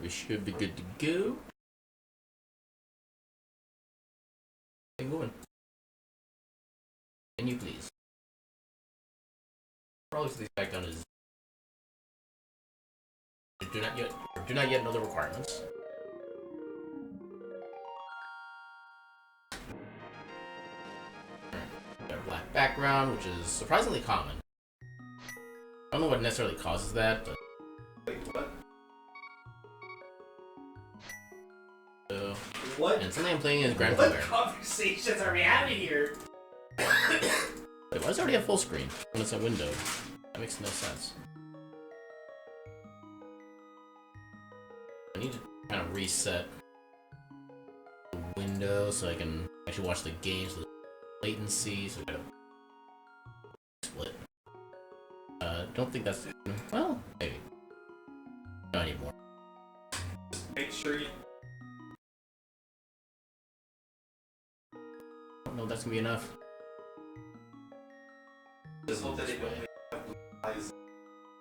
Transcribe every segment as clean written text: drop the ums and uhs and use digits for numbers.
we should be good to go. Get going. Can you please? Probably set these back down as do not yet know the requirements. Got a black background, which is surprisingly common. I don't know what necessarily causes that, but Wait, what? so What? and something I'm playing is Grand What Prix. conversations are we having here? Wait, why does it already have full screen when it's a window? That makes no sense. I need to kind of reset the window so I can actually watch the game, so the latency, so I gotta split. Don't think that's... well, maybe. No, I need more. Just make sure you... I don't know if that's gonna be enough. Just hope that they don't make up blue eyes. I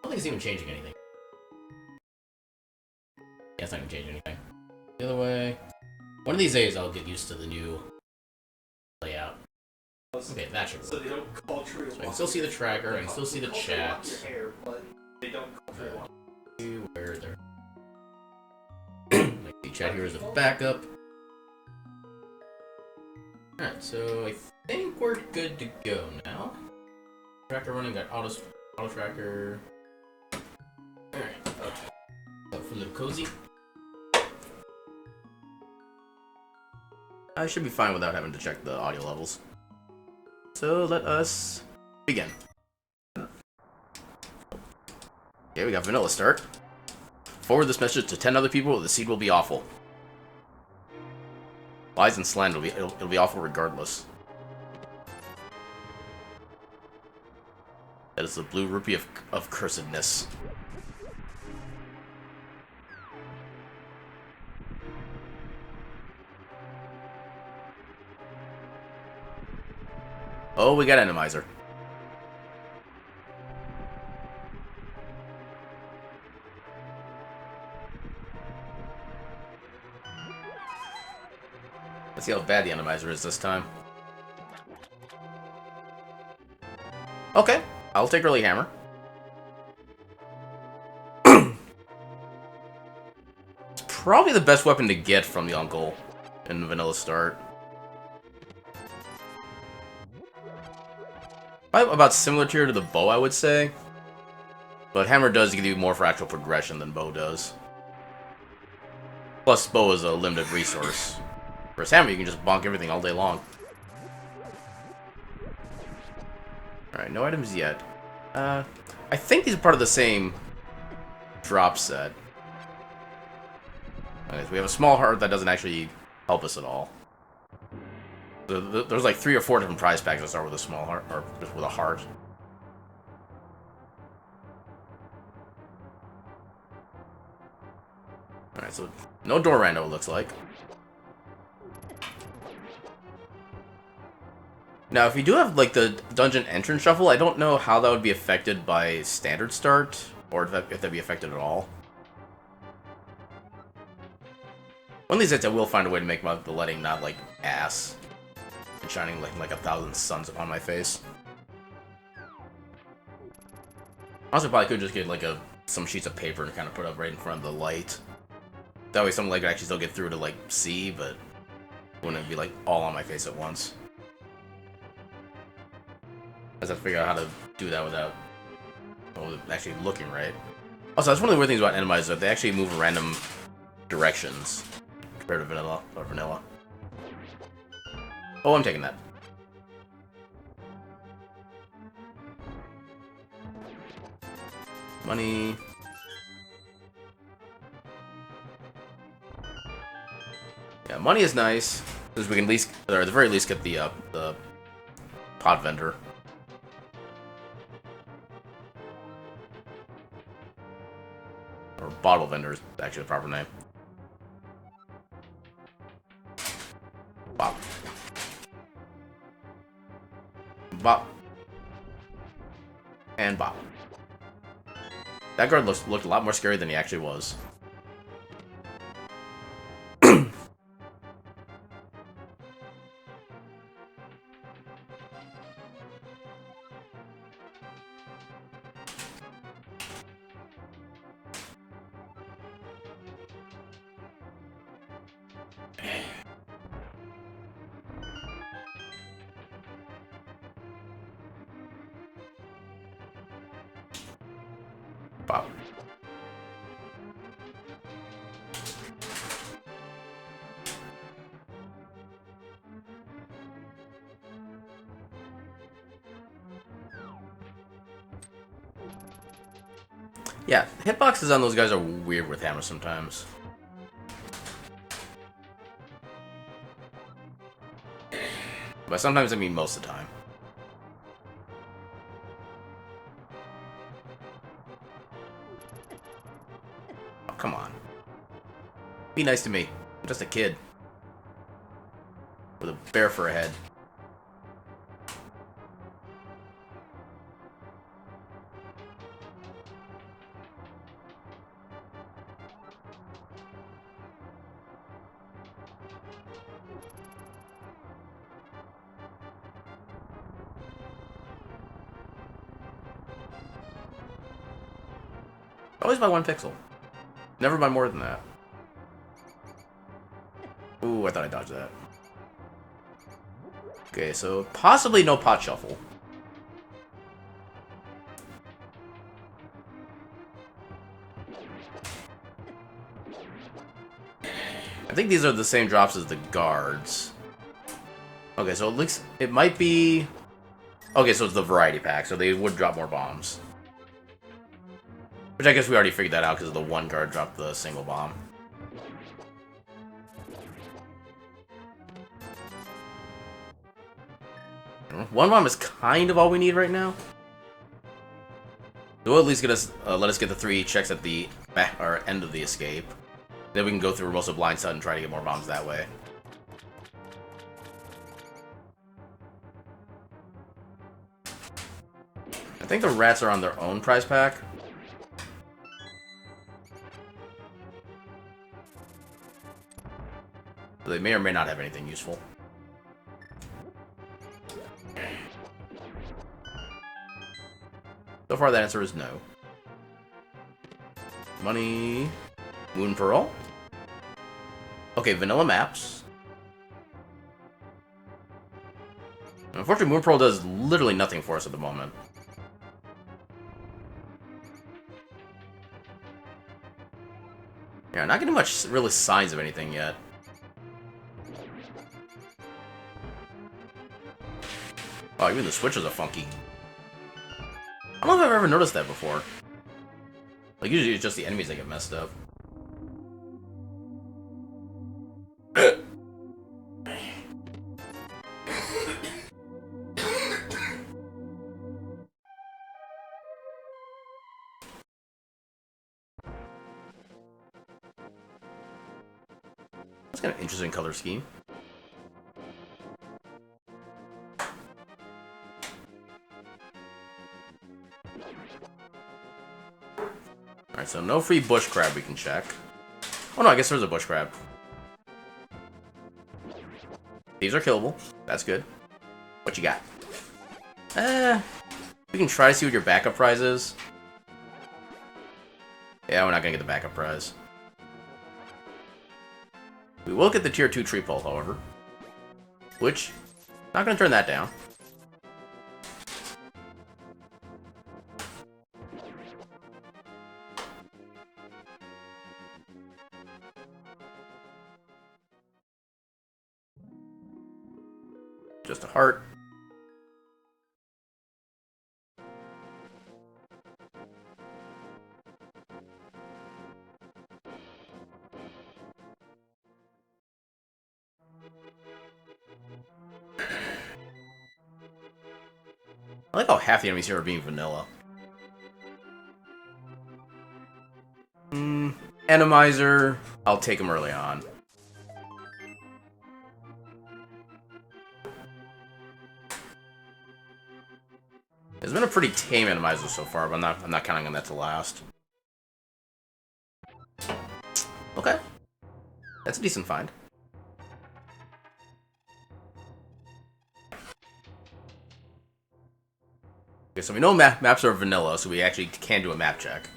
don't think it's even changing anything. Yeah, it's not gonna change anything. The other way... one of these days I'll get used to the new layout. Okay, that should So work. they don't culturally So I can still see the tracker, I can still see the chat. Your hair, but they don't culturally want Where they're... like the chat here is a backup. Alright, so I think we're good to go now. Tracker running, got auto tracker. Alright, okay. So for a little cozy. I should be fine without having to check the audio levels. So let us begin. Okay, we got vanilla start. Forward this message to 10 other people, or the seed will be awful. Lies and slander, it'll be awful regardless. That is the blue rupee of cursedness. Oh, we got Randomizer. Let's see how bad the Randomizer is this time. Okay, I'll take early hammer. It's probably the best weapon to get from the uncle in vanilla start. Probably about similar tier to the bow, I would say. But hammer does give you more for actual progression than bow does. Plus, bow is a limited resource. Whereas hammer, you can just bonk everything all day long. Alright, no items yet. I think these are part of the same drop set. Okay, so we have a small heart that doesn't actually help us at all. There's like 3 or 4 different prize packs that start with a small heart, or just with a heart. Alright, so no door rando, it looks like. Now, if you do have like the dungeon entrance shuffle, I don't know how that would be affected by standard start, or if that'd be affected at all. One of these nights I will find a way to make the letting not like ass. And shining like 1,000 suns upon my face. Also, probably could just get like some sheets of paper and kind of put up right in front of the light. That way, something like could actually still get through to like see, but wouldn't be like all on my face at once. I just have to figure out how to do that without actually looking right. Also, that's one of the weird things about Randomizers, that they actually move in random directions compared to vanilla. Oh, I'm taking that. Money. Yeah, money is nice, because we can at least, or at the very least, get the pot vendor. Or bottle vendor is actually the proper name. Bop. Bop. And bop. That guard looked a lot more scary than he actually was. Pop. Yeah, hitboxes on those guys are weird with hammers sometimes. But sometimes I mean most of the time. Oh, come on. Be nice to me. I'm just a kid. With a bear for a head. Always by 1 pixel. Never by more than that. Ooh, I thought I dodged that. Okay, so possibly no pot shuffle. I think these are the same drops as the guards. Okay, so it looks... It might be... Okay, so it's the variety pack, so they would drop more bombs. Which I guess we already figured that out because the one guard dropped the single bomb. One bomb is kind of all we need right now. It will at least get us, let us get the 3 checks at the back or end of the escape. Then we can go through most of Blind Side and try to get more bombs that way. I think the rats are on their own prize pack. They may or may not have anything useful. So far, the answer is no. Money... Moon Pearl? Okay, vanilla maps. Unfortunately, Moon Pearl does literally nothing for us at the moment. Yeah, not getting much really signs of anything yet. Oh, even the switches are funky. I don't know if I've ever noticed that before. Like, usually it's just the enemies that get messed up. That's kind of interesting color scheme. Alright, so no free bush crab we can check. Oh no, I guess there's a bush crab. These are killable. That's good. What you got? We can try to see what your backup prize is. Yeah, we're not gonna get the backup prize. We will get the tier 2 tree pole, however. Which, not gonna turn that down. Just a heart. I like how half the enemies here are being vanilla. Randomizer, I'll take him early on. It's been a pretty tame Randomizer so far, but I'm not counting on that to last. Okay. That's a decent find. Okay, so we know maps are vanilla, so we actually can do a map check.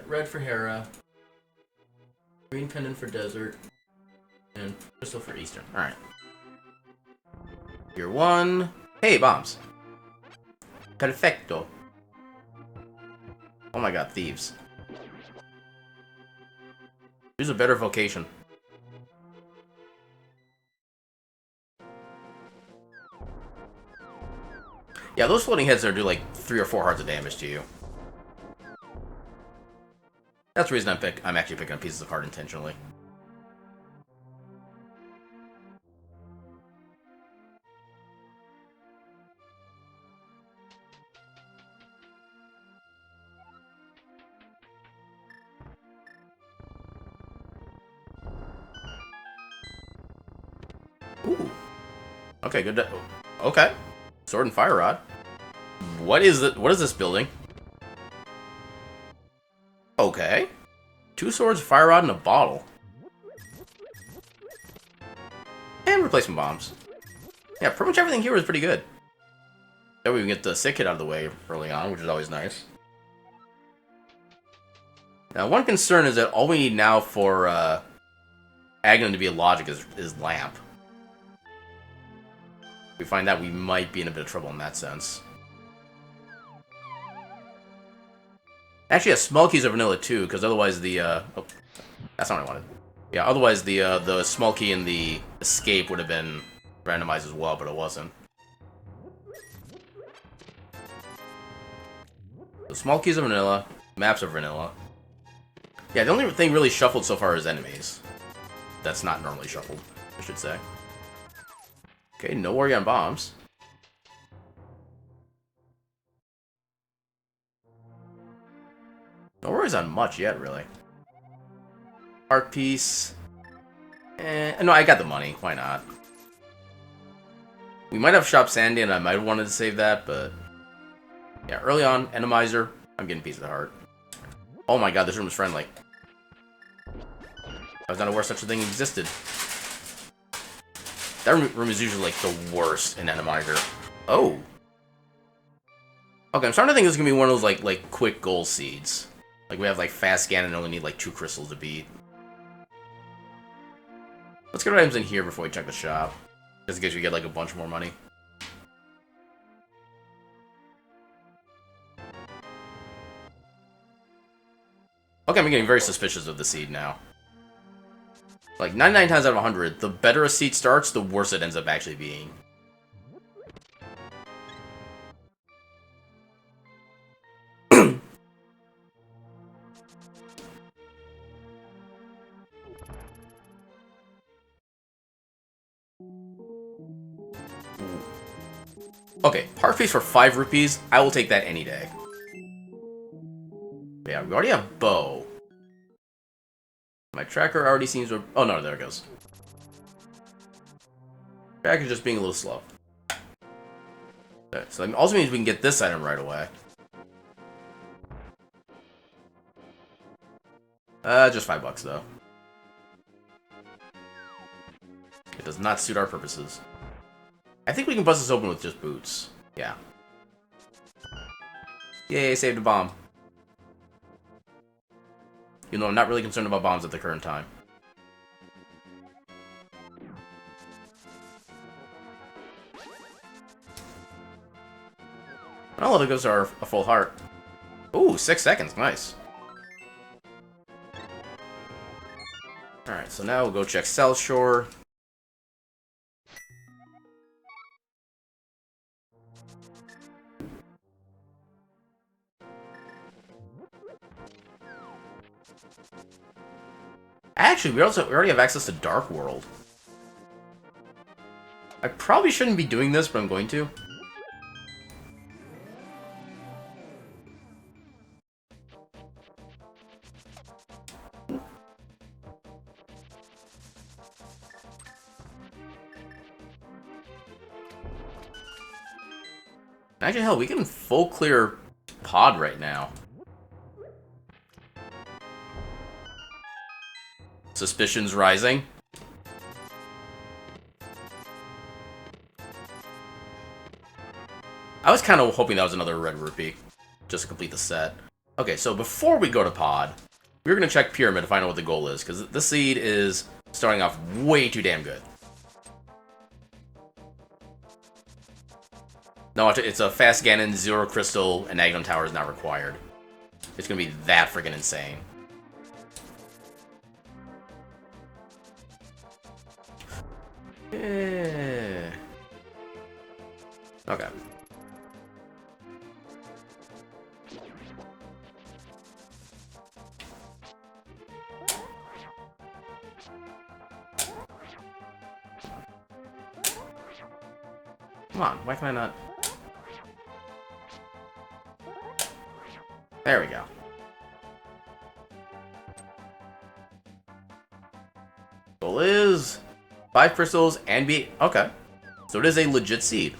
Red for Hera. Green pendant for desert. And crystal for Eastern. Alright. Tier 1. Hey, bombs. Perfecto. Oh my god, thieves. Choose a better vocation. Yeah, those floating heads there do like 3 or 4 hearts of damage to you. That's the reason I'm actually picking up pieces of heart intentionally. Ooh. Okay, good. Okay. Sword and fire rod. What is it? What is this building? Okay. 2 swords, fire rod, and a bottle. And replacement bombs. Yeah, pretty much everything here is pretty good. That way we can get the sick hit out of the way early on, which is always nice. Now, one concern is that all we need now for Aghanim to be a logic is lamp. If we find that, we might be in a bit of trouble in that sense. Actually, yeah, small keys are vanilla too, because otherwise the oh, that's not what I wanted. Yeah, otherwise the small key and the escape would have been randomized as well, but it wasn't. The small keys are vanilla, maps are vanilla. Yeah, the only thing really shuffled so far is enemies. That's not normally shuffled, I should say. Okay, no worry on bombs. No worries on much yet, really. Art piece. No, I got the money. Why not? We might have Shop Sandy, and I might have wanted to save that, but... Yeah, early on, Randomizer. I'm getting piece of the heart. Oh my god, this room is friendly. I was not aware such a thing existed. That room is usually, like, the worst in Randomizer. Oh! Okay, I'm starting to think this is gonna be one of those, like quick goal seeds. Like, we have, like, fast scan and only need, like, 2 crystals to beat. Let's get our items in here before we check the shop. Just in case we get, like, a bunch more money. Okay, I'm getting very suspicious of the seed now. Like, 99 times out of 100, the better a seed starts, the worse it ends up actually being. Okay, heart piece for 5 rupees. I will take that any day. Yeah, we already have bow. My tracker already seems to... Oh no, there it goes. Tracker's just being a little slow. Okay, so that also means we can get this item right away. Just $5 though. It does not suit our purposes. I think we can bust this open with just boots. Yeah. Yay, saved a bomb. Even though I'm not really concerned about bombs at the current time. All it goes are a full heart. Ooh, 6 seconds. Nice. Alright, so now we'll go check South Shore. Actually, we already have access to Dark World. I probably shouldn't be doing this, but I'm going to. Actually, hell, we can full clear Pod right now. Suspicions rising. I was kind of hoping that was another red rupee, just to complete the set. Okay, so before we go to Pod, we're going to check Pyramid to find out what the goal is, because this seed is starting off way too damn good. No, it's a fast Ganon, 0 crystal, and Agnum Tower is not required. It's gonna be that freaking insane. Yeah. Okay. Come on, why can I not? There we go. Goal is 5 crystals and be okay. So it is a legit seed.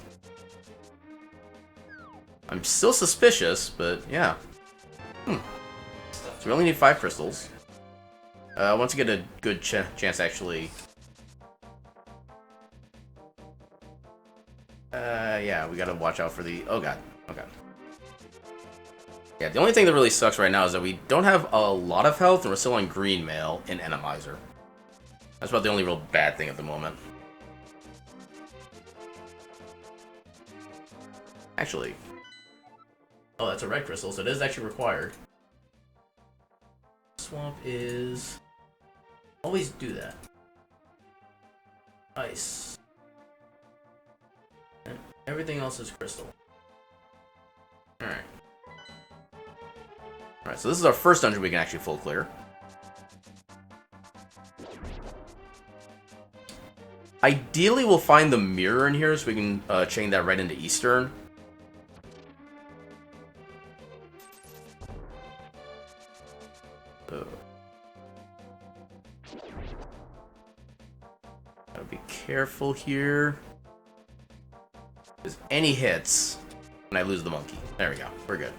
I'm still suspicious, but yeah. So we only need 5 crystals. Once you get a good chance, actually. Yeah, we gotta watch out for the. Oh god. Okay. Yeah, the only thing that really sucks right now is that we don't have a lot of health, and we're still on green mail in Randomizer. That's about the only real bad thing at the moment. Actually. Oh, that's a red crystal, so it is actually required. Swamp is... Always do that. Ice. And everything else is crystal. Alright. Alright, so this is our first dungeon we can actually full clear. Ideally, we'll find the mirror in here so we can chain that right into Eastern. Gotta be careful here. Because any hits, and I lose the monkey. There we go. We're good.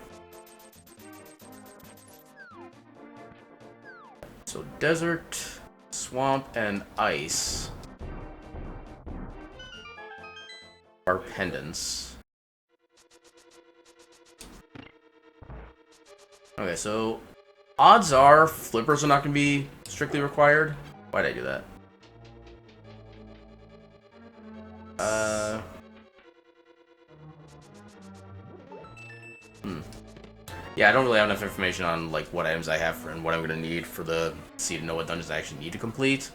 So desert, swamp, and ice are pendants. Okay, so odds are flippers are not going to be strictly required. Why did I do that? Yeah, I don't really have enough information on like what items I have for and what I'm going to need for the seed to know what dungeons I actually need to complete.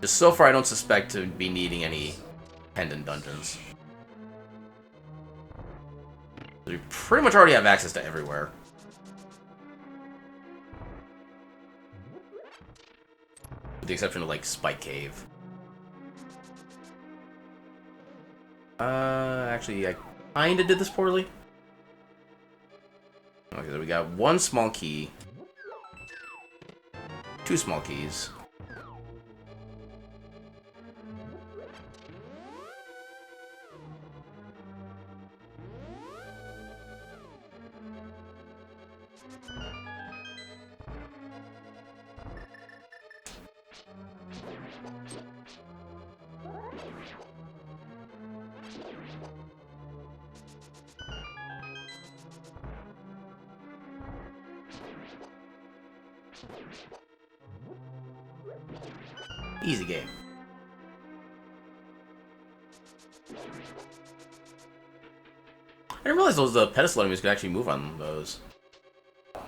Just so far, I don't suspect to be needing any pendant dungeons. We pretty much already have access to everywhere. With the exception of like Spike Cave. Actually, I kinda did this poorly. Okay, so we got 1 small key. 2 small keys. Easy game. I didn't realize those pedestal enemies could actually move on those. Okay,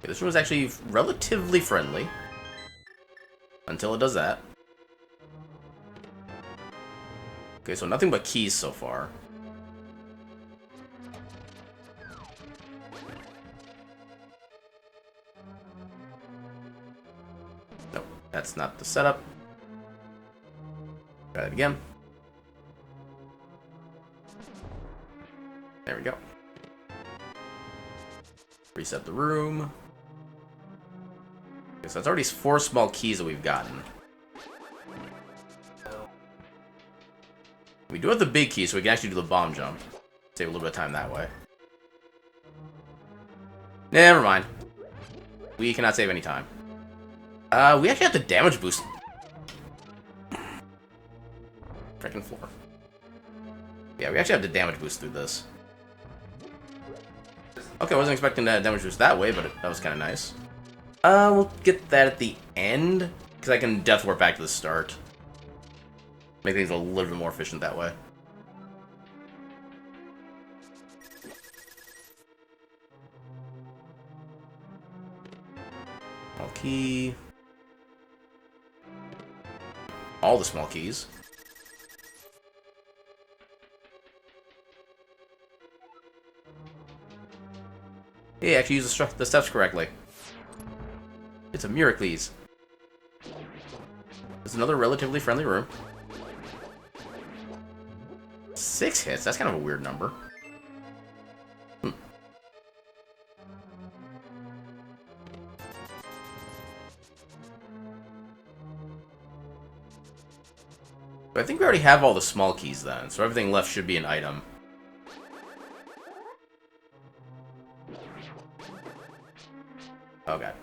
this room is actually relatively friendly. Until it does that. Okay, so nothing but keys so far. That's not the setup. Try that again. There we go. Reset the room. Okay, so that's already 4 small keys that we've gotten. We do have the big key, so we can actually do the bomb jump. Save a little bit of time that way. Never mind. We cannot save any time. We actually have to damage boost. Freaking floor. Yeah, we actually have to damage boost through this. Okay, I wasn't expecting that damage boost that way, but that was kind of nice. We'll get that at the end, because I can death warp back to the start. Make things a little bit more efficient that way. Small key. All the small keys. Hey, actually use the steps correctly. It's a Miracles. It's another relatively friendly room. 6 hits? That's kind of a weird number. But I think we already have all the small keys then, so everything left should be an item. Oh god.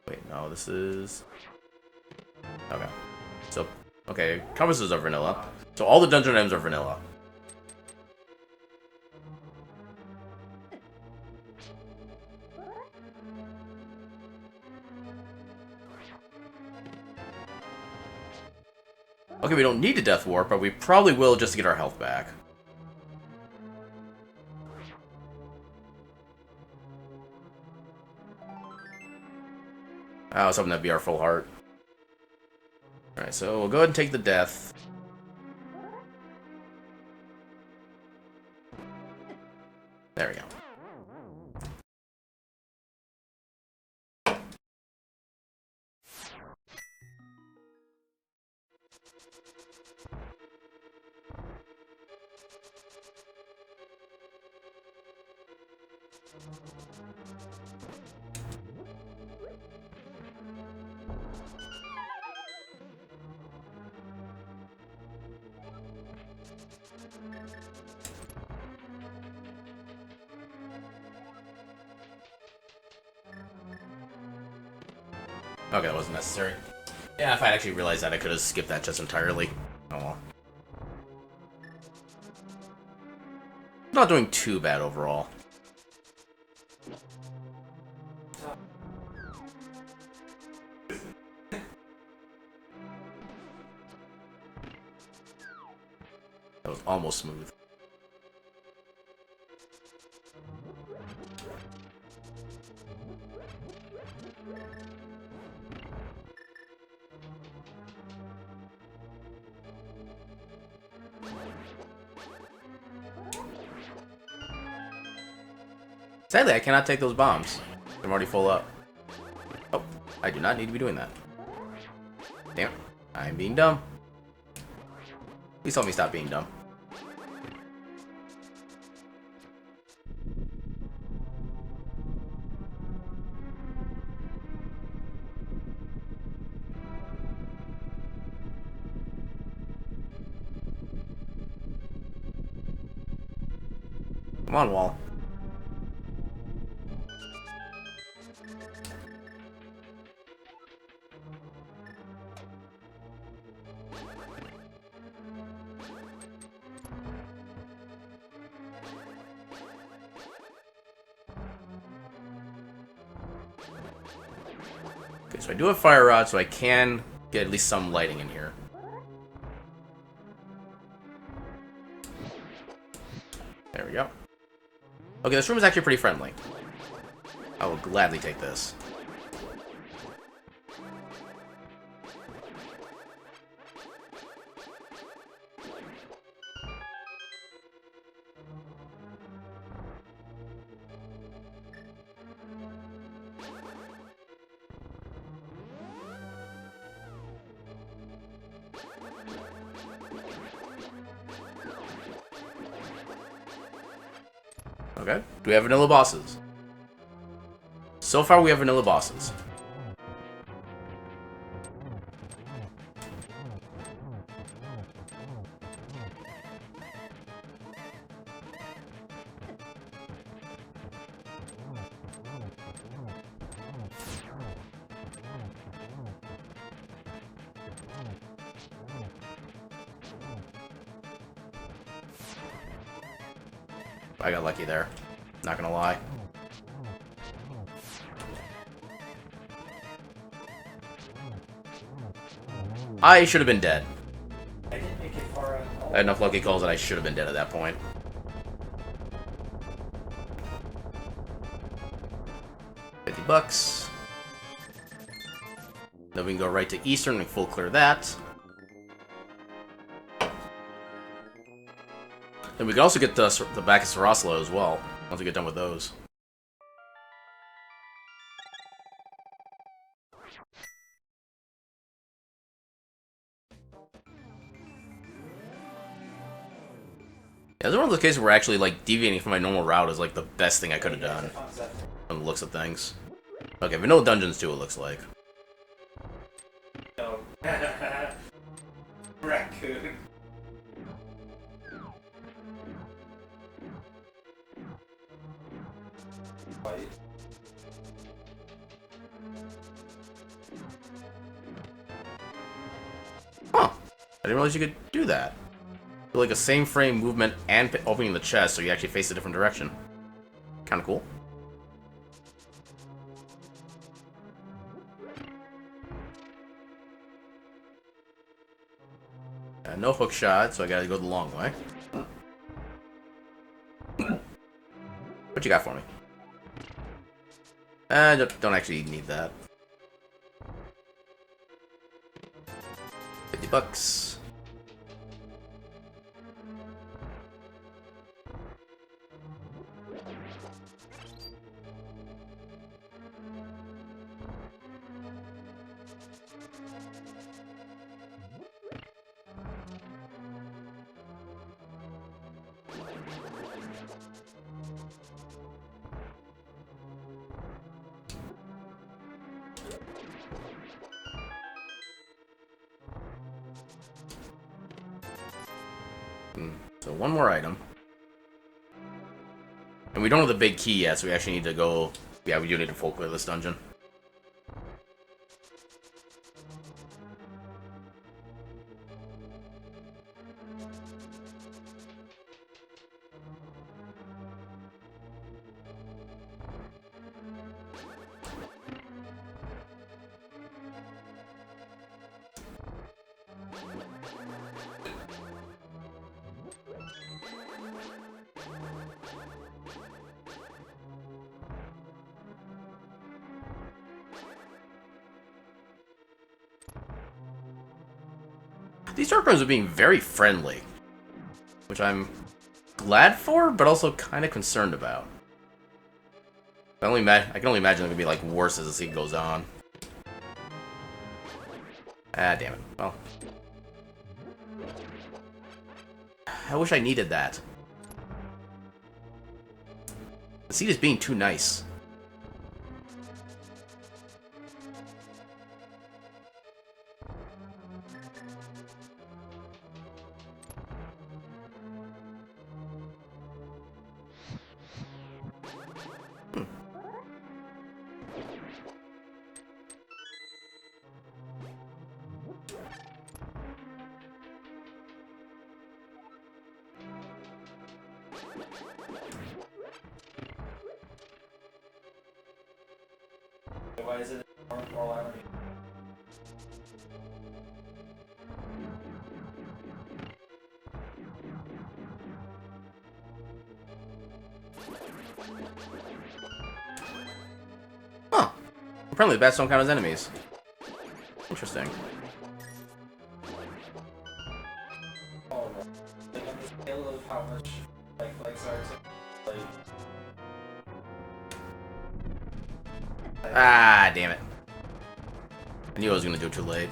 Wait, no, this is... Okay. So, okay, compasses are vanilla. So all the dungeon items are vanilla. Okay, we don't need a death warp, but we probably will just to get our health back. I was hoping that'd be our full heart. Alright, so we'll go ahead and take the death. There we go. Okay, that wasn't necessary. Yeah, if I actually realized that, I could have skipped that just entirely. Oh well. Not doing too bad overall. That was almost smooth. Sadly, I cannot take those bombs. I'm already full up. Oh, I do not need to be doing that. Damn, I'm being dumb. Please help me stop being dumb. Come on, wall. Okay, so I do have fire rod, so I can get at least some lighting in here. There we go. Okay, this room is actually pretty friendly. I will gladly take this. Okay. Do we have vanilla bosses? So far, we have vanilla bosses. I got lucky there. Not gonna lie. I should have been dead. I didn't make it far at all. I had enough lucky calls that I should have been dead at that point. $50. Then we can go right to Eastern and full clear that. Then we can also get the back of Saraslo as well, once we get done with those. Yeah, this is one of those cases where actually, like, deviating from my normal route is, like, the best thing I could have done. From the looks of things. Okay, vanilla dungeons too, it looks like. No. Raccoon. White. Huh. I didn't realize you could do that. Do, like, a same frame movement and opening the chest so you actually face a different direction. Kinda cool. No hook shot, so I gotta go the long way. What you got for me? Don't actually need that. $50. So one more item. And we don't have the big key yet, so we actually need to go... Yeah, we do need to full clear this dungeon. These dark rooms are being very friendly, which I'm glad for, but also kind of concerned about. I can only imagine they're gonna be like worse as the scene goes on. Ah, damn it. Well, I wish I needed that. The seat is being too nice. Why is it all out? Huh. Apparently the bats don't count as enemies. Interesting. Oh, like on the scale of how much likes are to like. Ah, damn it. I knew I was gonna do it too late.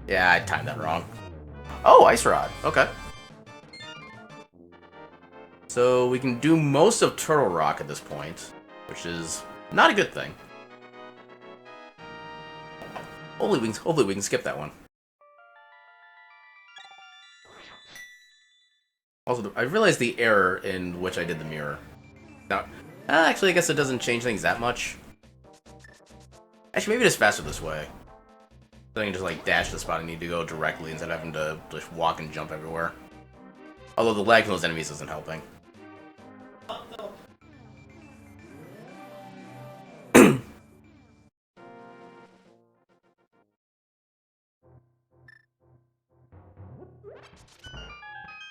Yeah, I timed that wrong. Oh, Ice Rod. Okay. So we can do most of Turtle Rock at this point, which is not a good thing. Hopefully we can skip that one. Also, I realized the error in which I did the mirror. Now, actually, I guess it doesn't change things that much. Actually, maybe it is faster this way. So I can just like dash to the spot I need to go directly instead of having to just walk and jump everywhere. Although the lag from those enemies isn't helping.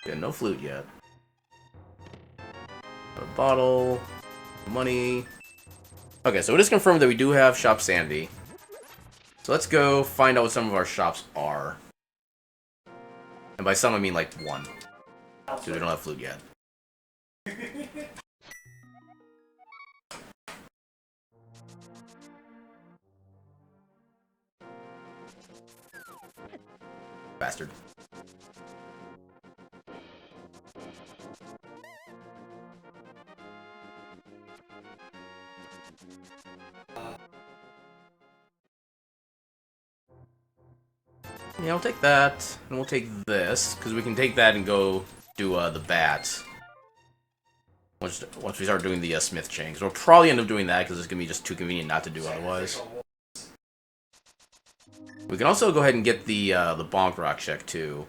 Yeah, no flute yet. A bottle, money. Okay, so it is confirmed that we do have Shop Sandy. So let's go find out what some of our shops are. And by some I mean like one. Because we don't have flute yet. Bastard. Yeah, I'll take that, and we'll take this, because we can take that and go do the bat. Once we start doing the Smith chain, because we'll probably end up doing that, because it's going to be just too convenient not to do otherwise. We can also go ahead and get the Bonk Rock check, too.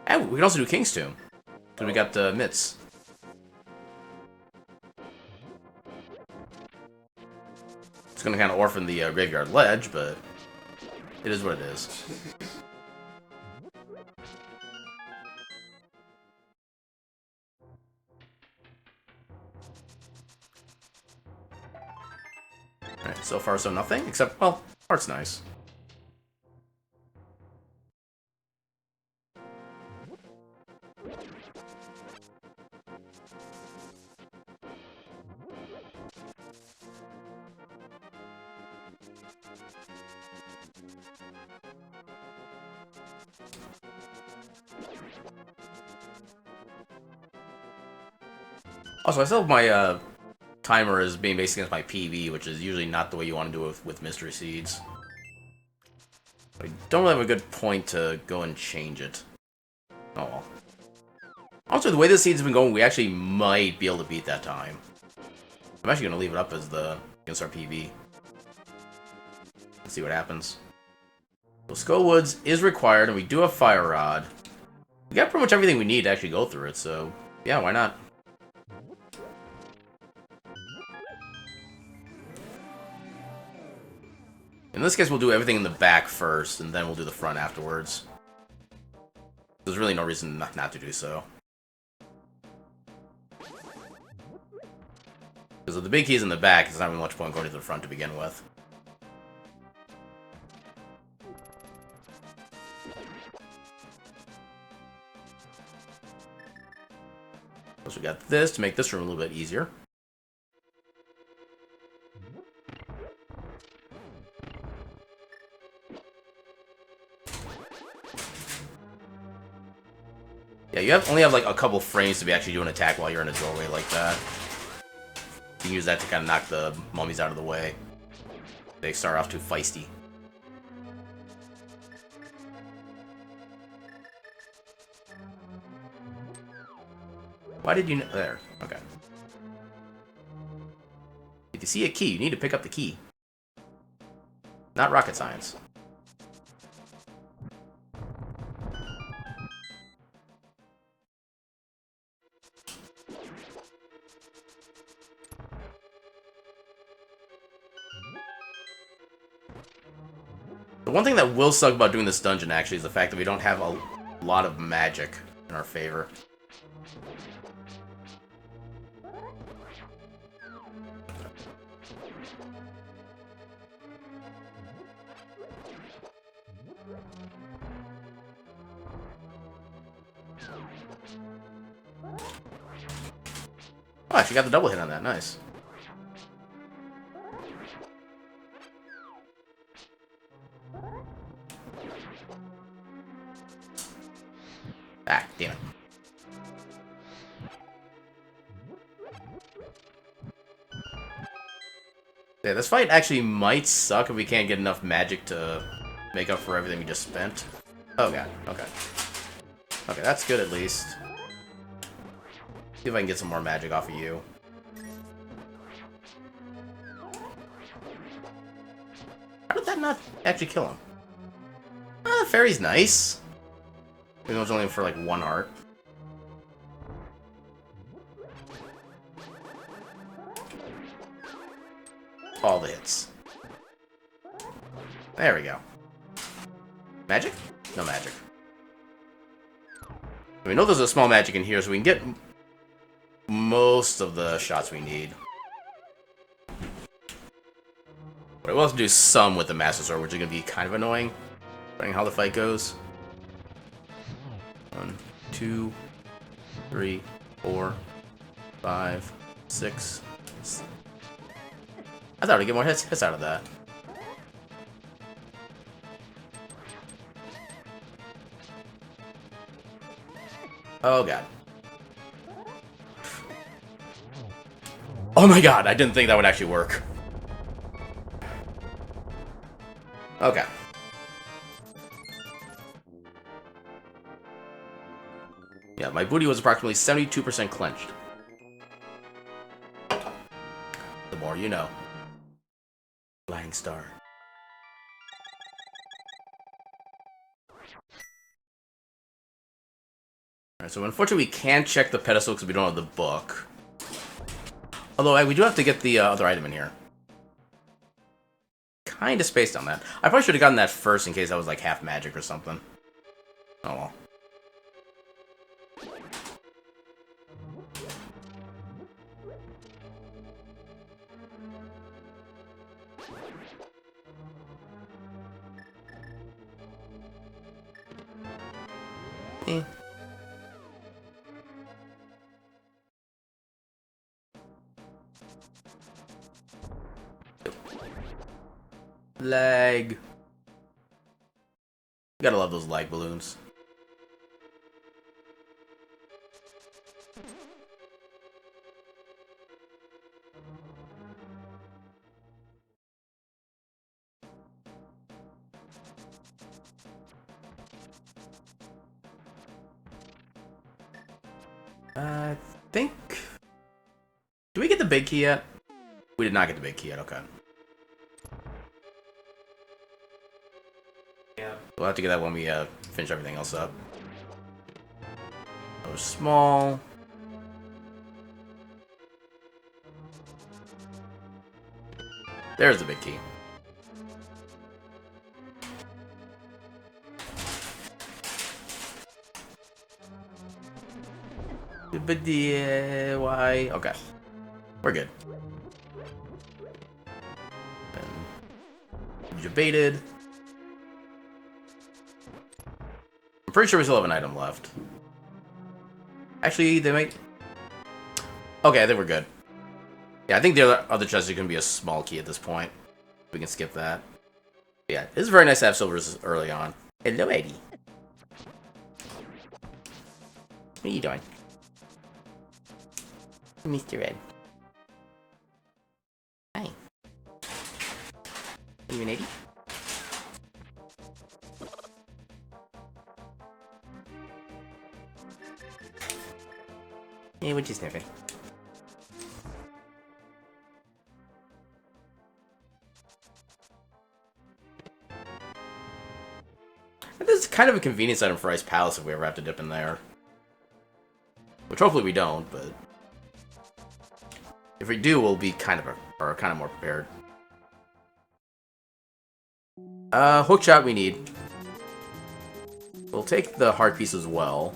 And we can also do King's Tomb, because we got the mitts. It's going to kind of orphan the Graveyard Ledge, but it is what it is. Alright, so far so nothing, except, well, art's nice. Also, I still have my timer as being based against my PB, which is usually not the way you want to do it with Mystery Seeds. I don't really have a good point to go and change it. Oh well. Also, the way the seeds have been going, we actually might be able to beat that time. I'm actually going to leave it up as against our PB. Let's see what happens. So Skull Woods is required, and we do have Fire Rod. We got pretty much everything we need to actually go through it, so yeah, why not? In this case, we'll do everything in the back first, and then we'll do the front afterwards. There's really no reason not to do so. Because if the big key's in the back, it's not really much point going to the front to begin with. So we got this to make this room a little bit easier. Yeah, you only have like a couple frames to be actually doing an attack while you're in a doorway like that. You can use that to kind of knock the mummies out of the way. They start off too feisty. Why did you know? There. Okay. If you see a key, you need to pick up the key. Not rocket science. The one thing that will suck about doing this dungeon, actually, is the fact that we don't have a lot of magic in our favor. Oh, she got the double hit on that. Nice. Ah, damn it. Yeah, this fight actually might suck if we can't get enough magic to make up for everything we just spent. Oh god, okay. Okay, that's good at least. See if I can get some more magic off of you. not actually kill him? Fairy's nice. Even though it was only for like 1 heart. All the hits. There we go. Magic? No magic. We know there's a small magic in here, so we can get most of the shots we need. But I will have to do some with the Master Sword, which is going to be kind of annoying, depending on how the fight goes. 1, 2, 3, 4, 5, 6. I thought I'd get more hits out of that. Oh god. Oh my god, I didn't think that would actually work. Okay. Yeah, my booty was approximately 72% clenched. The more you know. Flying star. Alright, so unfortunately we can't check the pedestal because we don't have the book. Although we do have to get the other item in here. Kinda spaced on that. I probably should have gotten that first in case that was like half magic or something. Oh well. Eh. Lag. Gotta love those lag balloons. I think... Do we get the big key yet? We did not get the big key yet, okay. Yeah. We'll have to get that when we finish everything else up. That was small. There's the big key. But why? Okay. We're good. And debated. I'm pretty sure we still have an item left. Actually, they might... Okay, I think we're good. Yeah, I think the other chest is going to be a small key at this point. We can skip that. Yeah, it's very nice to have silvers early on. Hello, Eddie. What are you doing? Mr. Ed. Hi. Are you an Eddie? Hey, what you sniffing? This is kind of a convenience item for Ice Palace if we ever have to dip in there. Which hopefully we don't, but... If we do, we'll be kind of more prepared. Hook shot we need. We'll take the heart piece as well.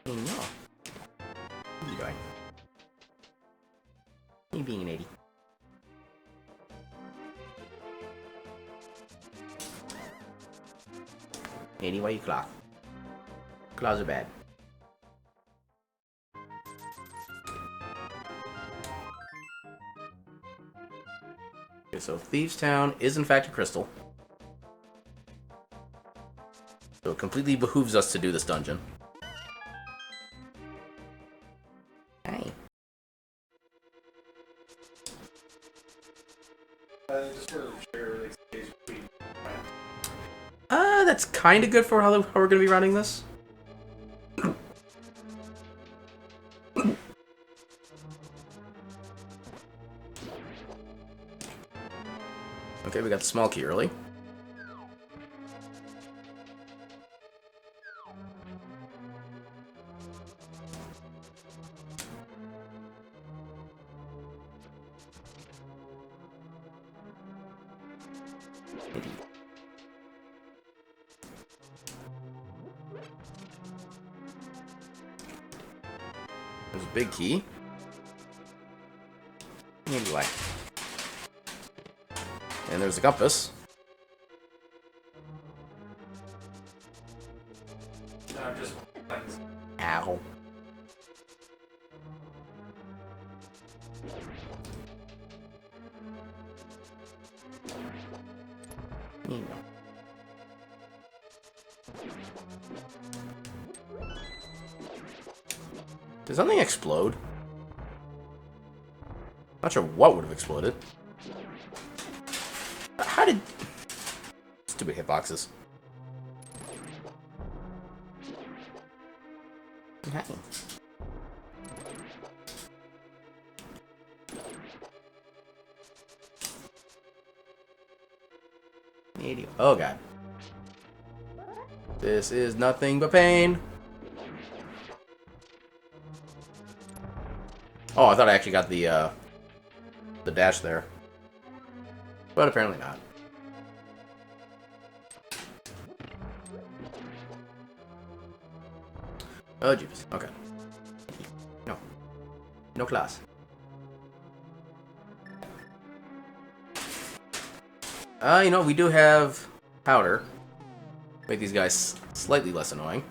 Oh no. What are you doing? You being an idiot. Eddie, why you claw? Claws are bad. Okay, so Thieves Town is in fact a crystal. So it completely behooves us to do this dungeon. Hey. Just for sure, like, space between That's kind of good for how we're going to be running this. Okay, we got the small key early. There's a big key. Anyway. And there's a compass. Just Ow. Did something explode? Not sure what would have exploded. How did... Stupid hitboxes. Okay. Oh god. This is nothing but pain. Oh, I thought I actually got the dash there. But apparently not. Oh, jeepers. Okay. No. No class. You know, we do have powder. Make these guys slightly less annoying.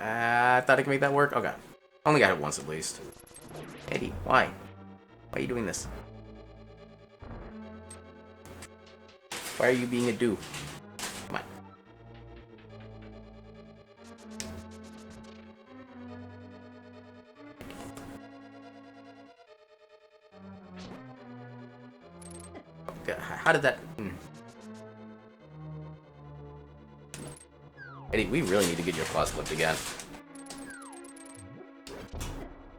I thought I could make that work. Okay. Only got it once at least. Eddie, why? Why are you doing this? Why are you being a do? Come on. Okay, how did that... Eddie, we really need to get your claws flipped again.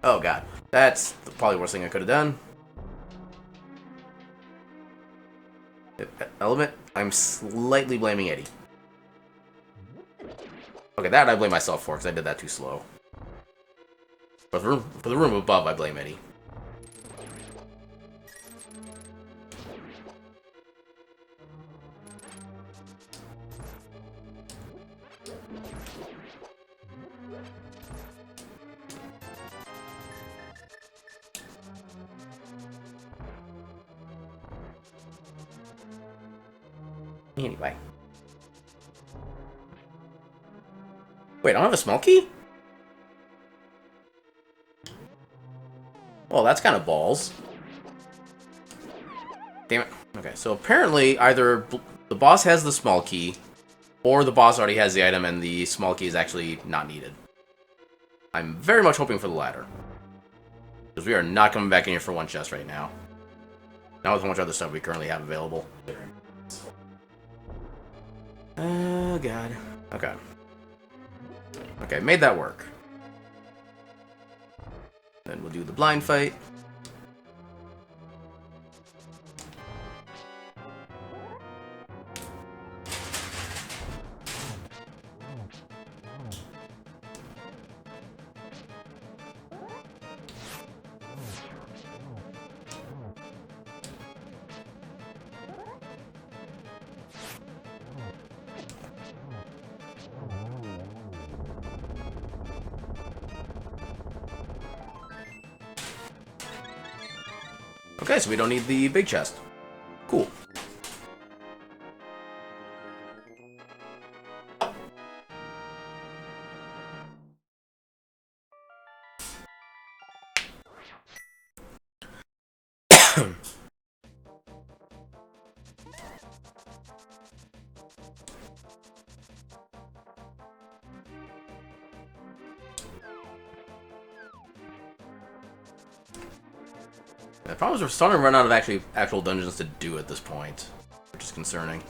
Oh god. That's probably the worst thing I could have done. Element, I'm slightly blaming Eddie. Okay, that I blame myself for, because I did that too slow. But for the room above, I blame Eddie. Anyway. Wait, I don't have a small key? Well, that's kind of balls. Damn it. Okay, so apparently either the boss has the small key, or the boss already has the item and the small key is actually not needed. I'm very much hoping for the latter. Because we are not coming back in here for one chest right now. Not with how much other stuff we currently have available. Oh, God. Okay. Okay, made that work. Then we'll do the blind fight. Okay, so we don't need the big chest. Cool. The problem is we're starting to run out of actual dungeons to do at this point, which is concerning.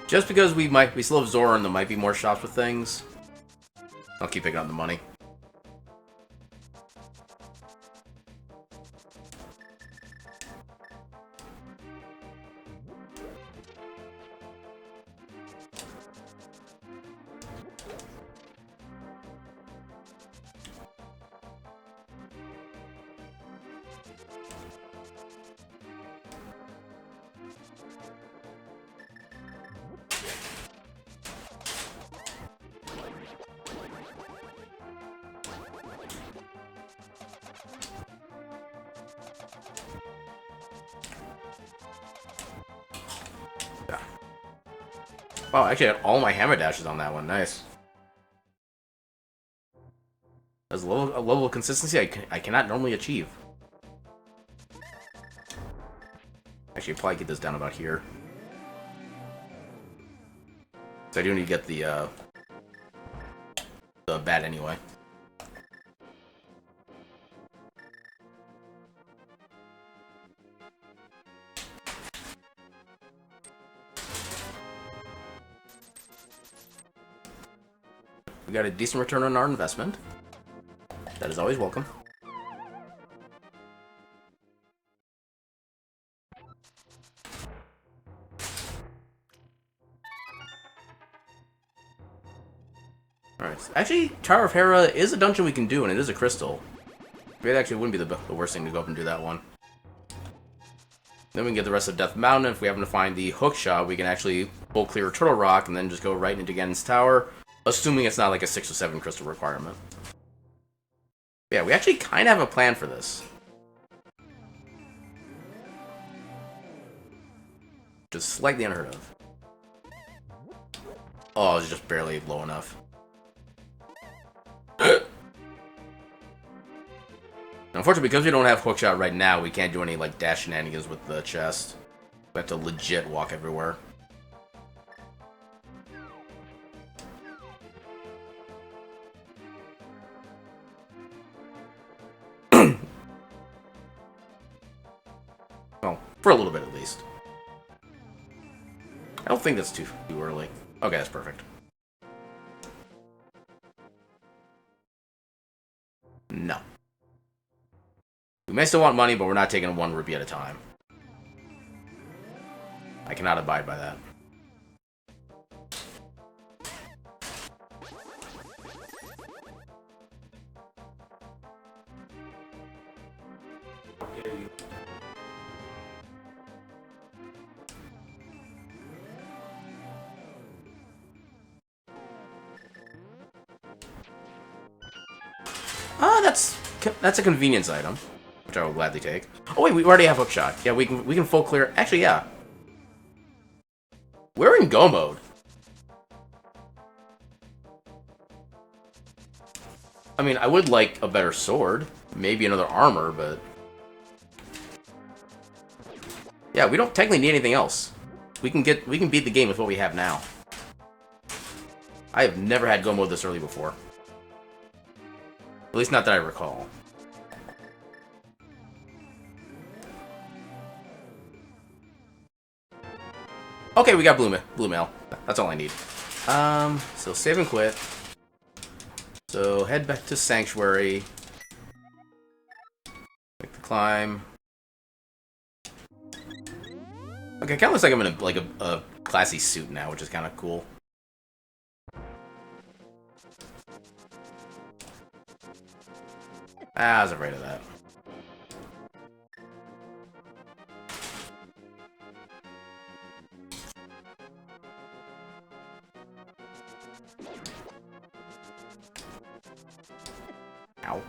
Just because we still have Zora and there might be more shops with things, I'll keep picking up the money. Wow, I actually had all my hammer dashes on that one. Nice. That's a level of consistency I cannot normally achieve. Actually, I'll probably get this down about here. So I do need to get the bat anyway. We got a decent return on our investment. That is always welcome. Alright, actually, Tower of Hera is a dungeon we can do, and it is a crystal. It actually wouldn't be the worst thing to go up and do that one. Then we can get the rest of Death Mountain. If we happen to find the hook shot, we can actually full clear Turtle Rock and then just go right into Ganon's Tower, assuming it's not like a 6 or 7 crystal requirement. Yeah, we actually kind of have a plan for this. Just slightly unheard of. Oh, it's just barely low enough. Unfortunately, because we don't have hookshot right now, we can't do any like dash shenanigans with the chest. We have to legit walk everywhere. Well, for a little bit at least. I don't think that's too early. Okay, that's perfect. No. We may still want money, but we're not taking 1 rupee at a time. I cannot abide by that. Ah, that's a convenience item, which I will gladly take. Oh wait, we already have hookshot. Yeah, we can full clear. Actually, yeah. We're in go mode. I mean, I would like a better sword, maybe another armor, but yeah, we don't technically need anything else. We can beat the game with what we have now. I have never had go mode this early before. At least not that I recall. Okay, we got blue mail. That's all I need. So save and quit. So head back to Sanctuary. Make the climb. Okay, kind of looks like I'm in a classy suit now, which is kind of cool. I was afraid of that. Ow.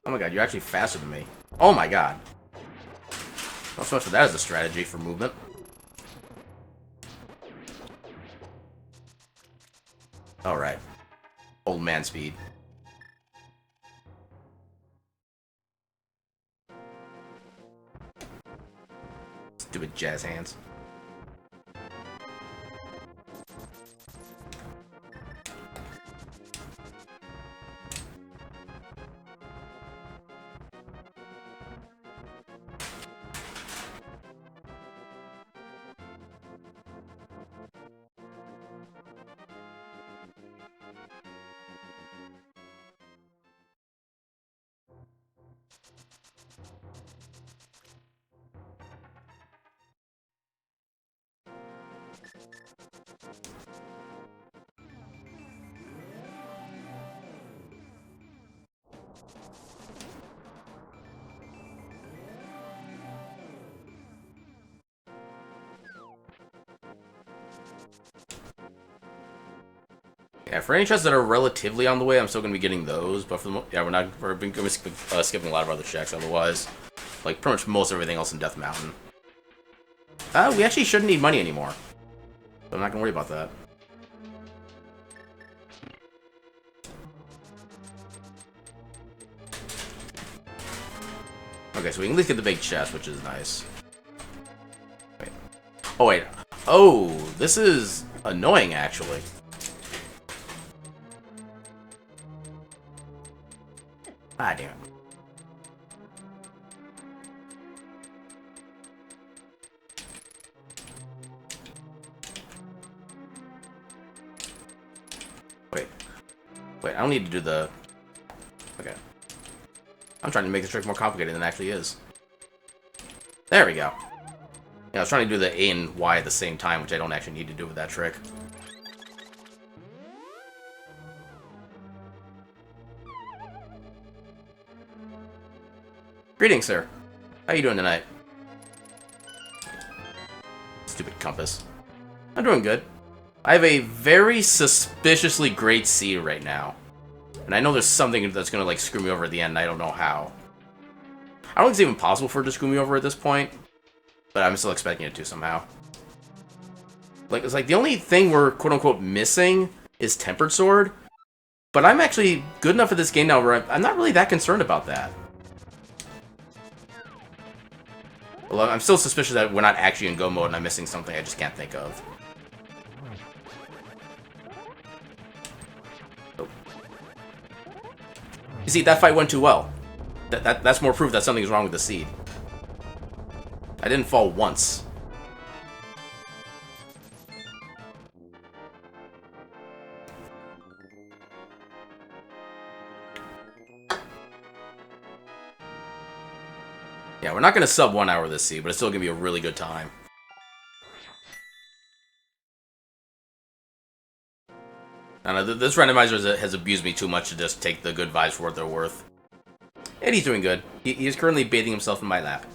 Oh my god, you're actually faster than me. Oh my god. Not so much for that as a strategy for movement. Alright. Old man speed. Stupid jazz hands. Yeah, for any chests that are relatively on the way, I'm still gonna be getting those. But for the yeah, we're gonna be skipping a lot of other checks otherwise. Like pretty much most everything else in Death Mountain. We actually shouldn't need money anymore. So I'm not gonna worry about that. Okay, so we can at least get the big chest, which is nice. Wait. Oh wait. Oh, this is annoying actually. Ah, damn it. Wait, I don't need to do the... Okay. I'm trying to make the trick more complicated than it actually is. There we go. Yeah, I was trying to do the A and Y at the same time, which I don't actually need to do with that trick. Greetings, sir. How you doing tonight? Stupid compass. I'm doing good. I have a very suspiciously great seed right now. And I know there's something that's gonna, like, screw me over at the end, and I don't know how. I don't think it's even possible for it to screw me over at this point. But I'm still expecting it to somehow. Like, it's like the only thing we're, quote-unquote, missing is Tempered Sword. But I'm actually good enough at this game now where I'm not really that concerned about that. Well, I'm still suspicious that we're not actually in go mode and I'm missing something I just can't think of. Oh. You see, that fight went too well. That's more proof that something's wrong with the seed. I didn't fall once. Yeah, we're not going to sub 1 hour this seed, but it's still going to be a really good time. I don't know, this randomizer has abused me too much to just take the good vibes for what they're worth. And he's doing good. He is currently bathing himself in my lap.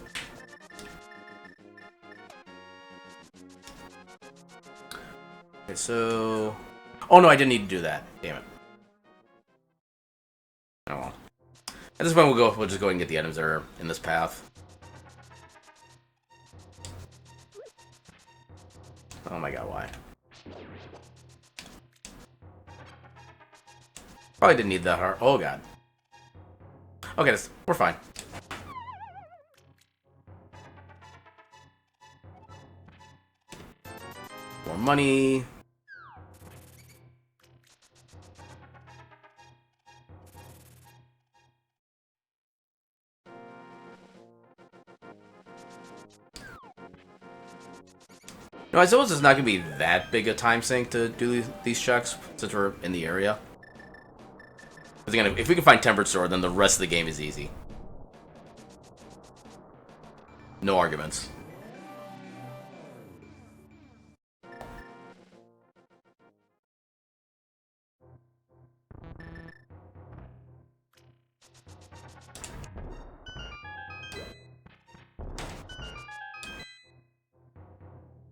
Okay, so... Oh no, I didn't need to do that. Damn it. Oh well. At this point, we'll just go and get the items that are in this path. Oh my god, why? Probably didn't need that heart. Oh god. Okay, we're fine. More money. No, I suppose it's not going to be that big a time sink to do these checks, since we're in the area. Because again, if we can find Tempered Sword, then the rest of the game is easy. No arguments.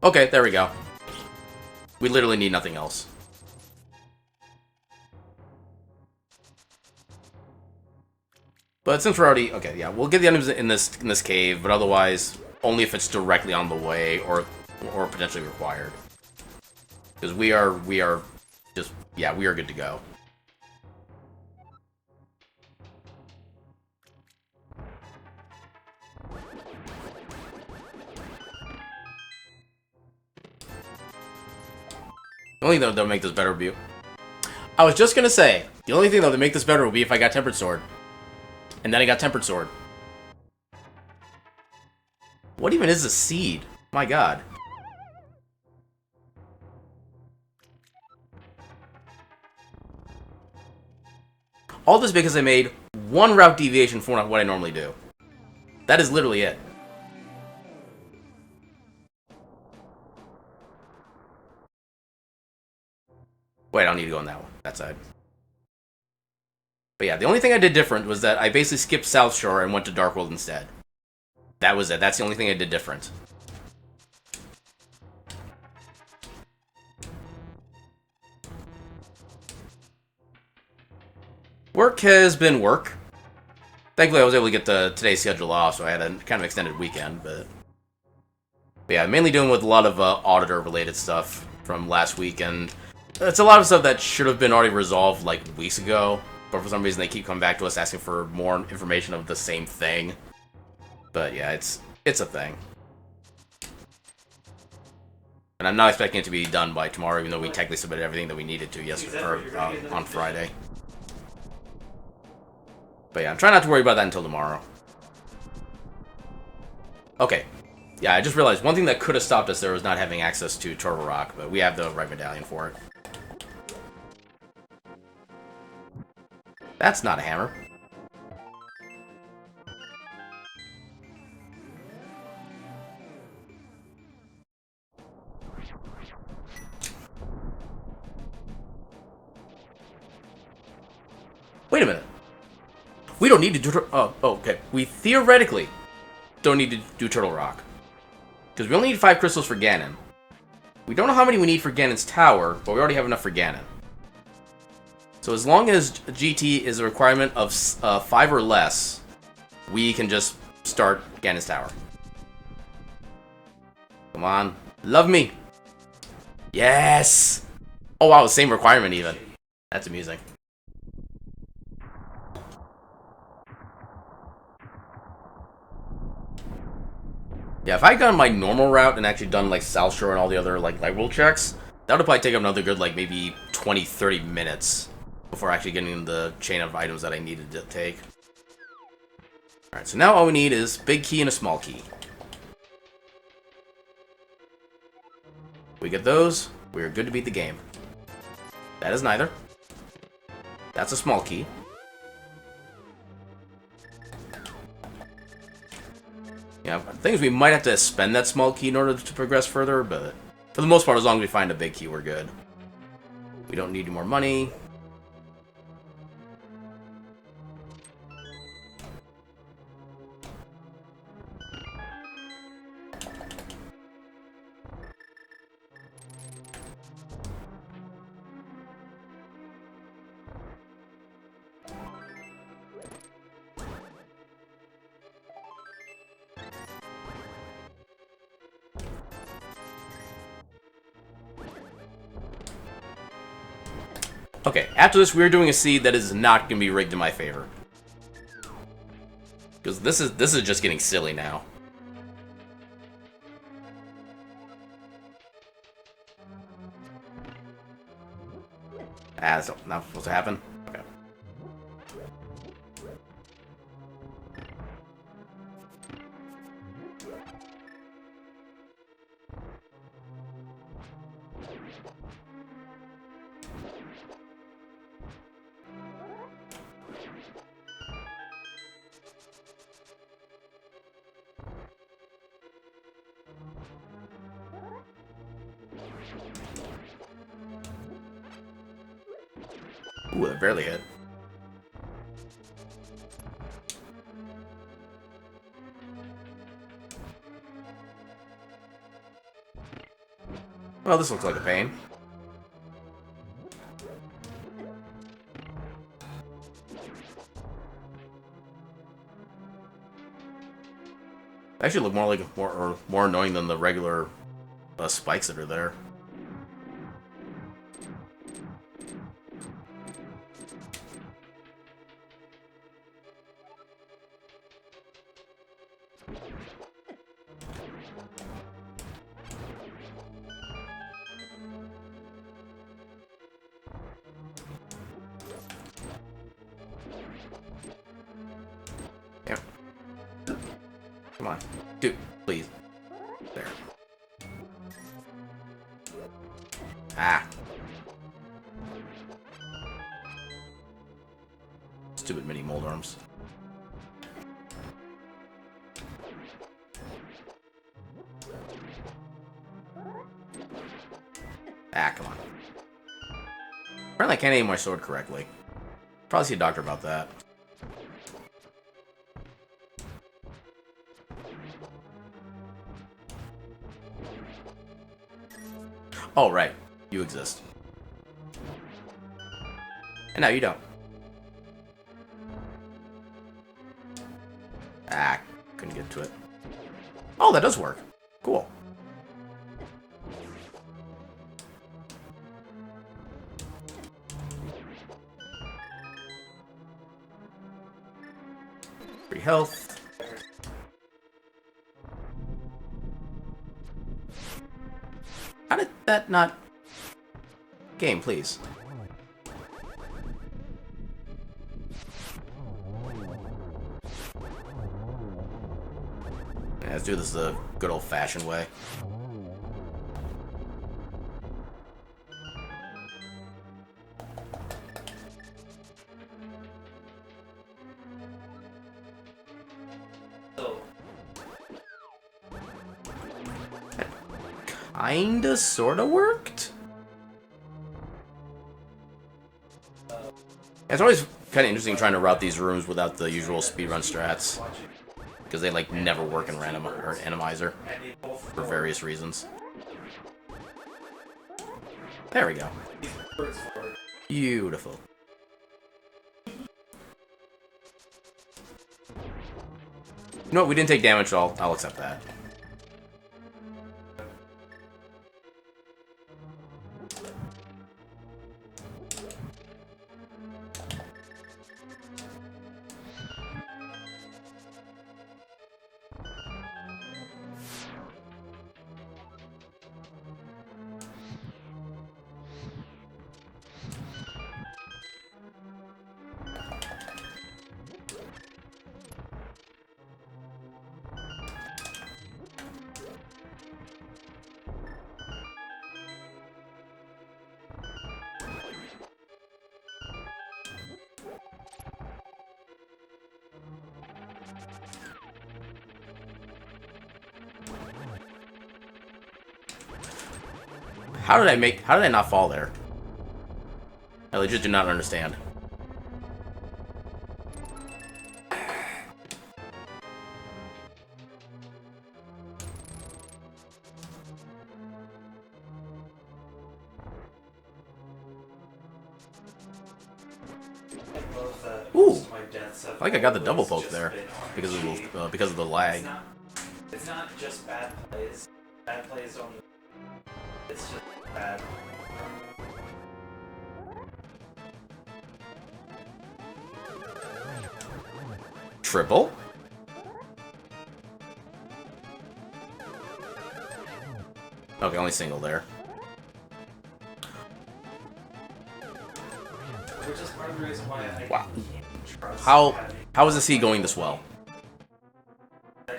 Okay, there we go. We literally need nothing else. But since we're already... Okay, yeah, we'll get the items in this cave, but otherwise, only if it's directly on the way or potentially required. Because we are just... Yeah, we are good to go. The only thing that'll make this better would be... I was just gonna say, the only thing that would make this better would be if I got Tempered Sword. And then I got Tempered Sword. What even is a seed? My god. All this because I made one route deviation from what I normally do. That is literally it. Wait, I don't need to go on that side. But yeah, the only thing I did different was that I basically skipped South Shore and went to Dark World instead. That was it. That's the only thing I did different. Work has been work. Thankfully, I was able to get today's schedule off, so I had a kind of extended weekend. But yeah, mainly dealing with a lot of auditor-related stuff from last week, and it's a lot of stuff that should have been already resolved like weeks ago. But for some reason, they keep coming back to us asking for more information of the same thing. But yeah, it's a thing. And I'm not expecting it to be done by tomorrow, even though we technically submitted everything that we needed to yesterday or on Friday. But yeah, I'm trying not to worry about that until tomorrow. Okay. Yeah, I just realized one thing that could have stopped us there was not having access to Turtle Rock, but we have the right medallion for it. That's not a hammer. Wait a minute. We don't need to do... Oh, okay. We theoretically don't need to do Turtle Rock. Because we only need 5 crystals for Ganon. We don't know how many we need for Ganon's tower, but we already have enough for Ganon. So as long as GT is a requirement of 5 or less, we can just start Ganon's tower. Come on. Love me. Yes! Oh wow, same requirement even. That's amusing. Yeah, if I had gone my normal route and actually done, like, South Shore and all the other, like, light world checks, that would probably take up another good, like, maybe 20, 30 minutes before actually getting the chain of items that I needed to take. Alright, so now all we need is big key and a small key. We get those, we are good to beat the game. That is neither. That's a small key. Yeah, the thing is we might have to spend that small key in order to progress further, but for the most part, as long as we find a big key, we're good. We don't need any more money. Okay, after this, we're doing a seed that is not going to be rigged in my favor. Because this is just getting silly now. Ah, that's not supposed to happen? Okay. Ooh, that barely hit. Well, this looks like a pain. They actually look more like more annoying than the regular spikes that are there. Come on. Dude, please. There. Ah. Stupid mini mold arms. Ah, come on. Apparently I can't aim my sword correctly. Probably see a doctor about that. Oh, right. You exist. And now you don't. Ah, couldn't get to it. Oh, that does work. Cool. Free health. How did that not... Game, please. Yeah, let's do this the good old-fashioned way. Kinda, sorta worked? It's always kind of interesting trying to route these rooms without the usual speedrun strats. Because they, like, never work in Randomizer. For various reasons. There we go. Beautiful. You know what, we didn't take damage, so I'll accept that. How did I not fall there? I legit do not understand. Ooh, I think I got the double poke there because of the lag. It's not just bad plays. Bad plays don't. It's just bad. Triple? Okay, only single there. Which is part of the reason why I Wow. can't trust How is the sea going this well? I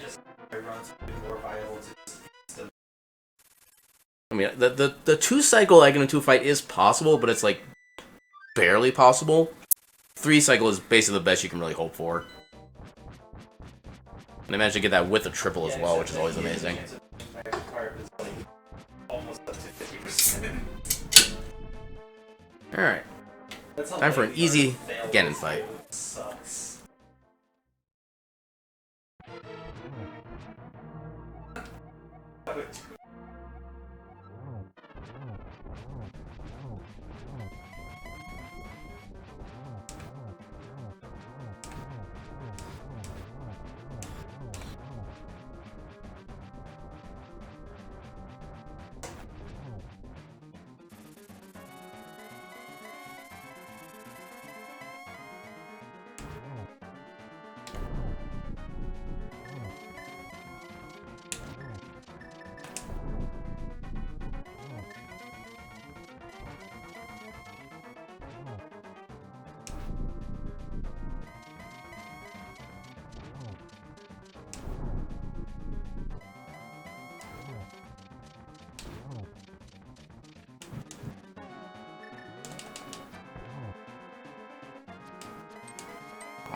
run something more viable to I mean, the 2-cycle Egg and 2 fight is possible, but it's like barely possible. 3-cycle is basically the best you can really hope for. And I managed to get that with a triple as well, which is always amazing. Alright. Time for an easy Ganon fight. Sucks.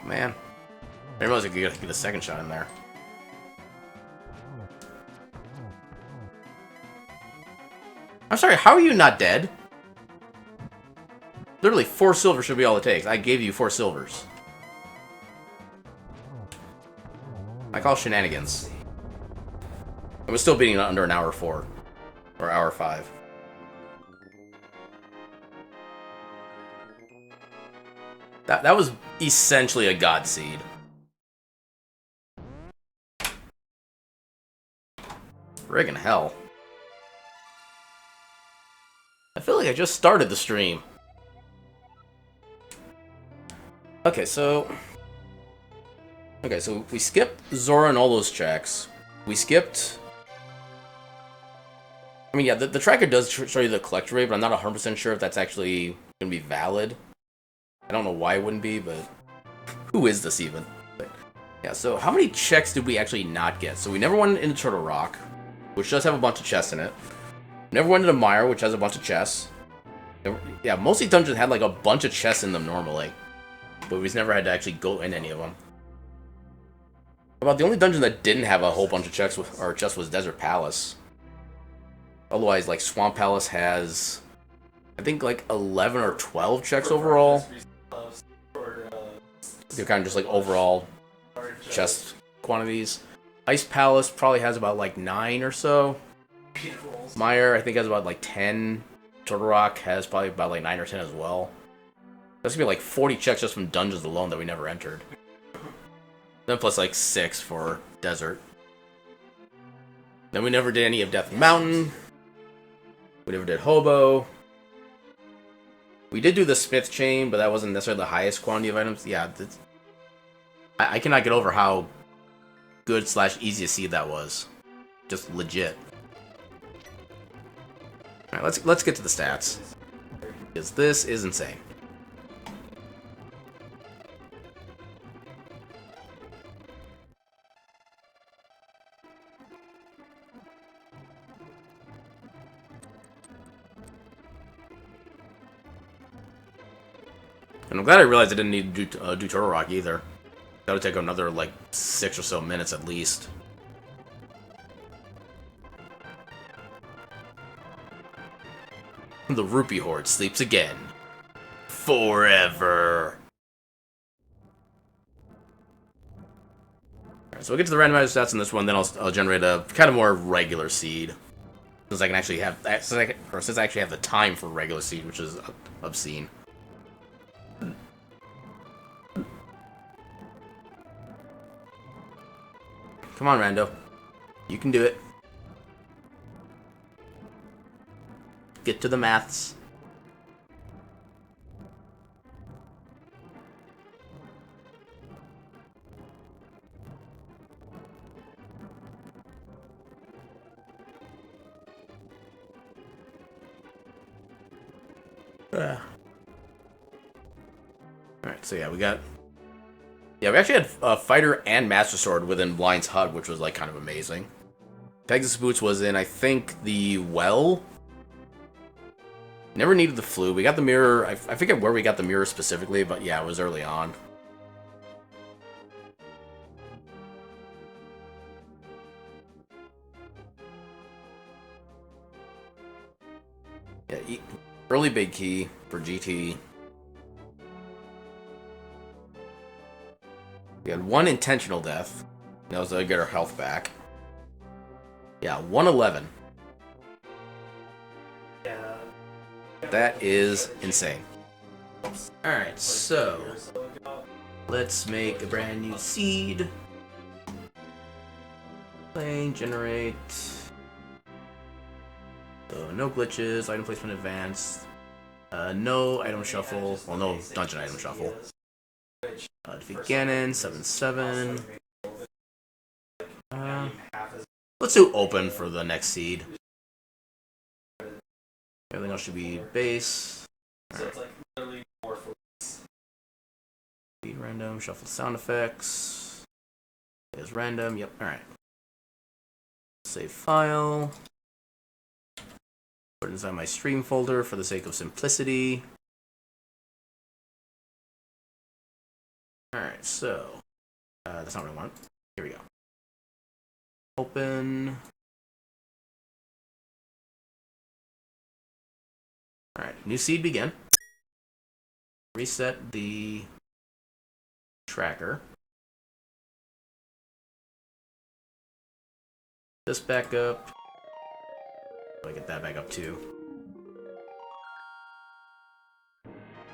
man. I didn't realize I could get a second shot in there. I'm sorry, how are you not dead? Literally, 4 silver should be all it takes. I gave you 4 silvers. I call shenanigans. I was still beating it under an hour 4. Or hour 5. That was essentially a god seed. Friggin' hell. I feel like I just started the stream. Okay, so we skipped Zora and all those checks. We skipped... I mean, yeah, the tracker does show you the collector rate, but I'm not 100% sure if that's actually going to be valid. I don't know why it wouldn't be, but... Who is this even? But, yeah, so how many checks did we actually not get? So we never went into Turtle Rock, which does have a bunch of chests in it. Never went into Mire, which has a bunch of chests. Yeah, most of these dungeons had like a bunch of chests in them normally. But we just never had to actually go in any of them. About the only dungeon that didn't have a whole bunch of chests was Desert Palace. Otherwise, like Swamp Palace has, I think, like 11 or 12 checks overall. They're kind of just like overall chest quantities. Ice Palace probably has about like 9 or so. Mire, I think, has about like 10. Turtle Rock has probably about like 9 or 10 as well. That's gonna be like 40 checks just from dungeons alone that we never entered. Then plus like 6 for Desert. Then we never did any of Death Mountain. We never did Hobo. We did do the Smith Chain, but that wasn't necessarily the highest quantity of items. Yeah, I cannot get over how good / easy to see that was. Just legit. Alright, let's get to the stats. Because this is insane. And I'm glad I realized I didn't need to do Turtle Rock either. That would take another, like, 6 or so minutes at least. The Rupee Horde sleeps again. Forever. Alright, so we'll get to the randomizer stats in this one, then I'll generate a kind of more regular seed. Since I can actually have... since I actually have the time for regular seed, which is obscene. Come on, Rando. You can do it. Get to the maths. Alright, so yeah, we got... Yeah, we actually had Fighter and Master Sword within Blind's HUD, which was, like, kind of amazing. Pegasus Boots was in, I think, the Well. Never needed the Flue. We got the Mirror. I forget where we got the Mirror specifically, but yeah, it was early on. Yeah, early Big Key for GT. We had 1 intentional death. That was to get our health back. Yeah, 111. Yeah. That is insane. Alright, so let's make a brand new seed. Playing, generate. So no glitches, item placement advanced. No item shuffle. Well, no dungeon item shuffle. Defeat Ganon, 7-7. Let's do open for the next seed. Everything else should be base. So it's like literally 4 flips. Feed random, shuffle sound effects. There's random, yep, alright. Save file. Put it inside my stream folder for the sake of simplicity. Alright. Alright, so... that's not what I want. Here we go. Open... Alright, new seed begin. Reset the tracker. This back up. So I get that back up too.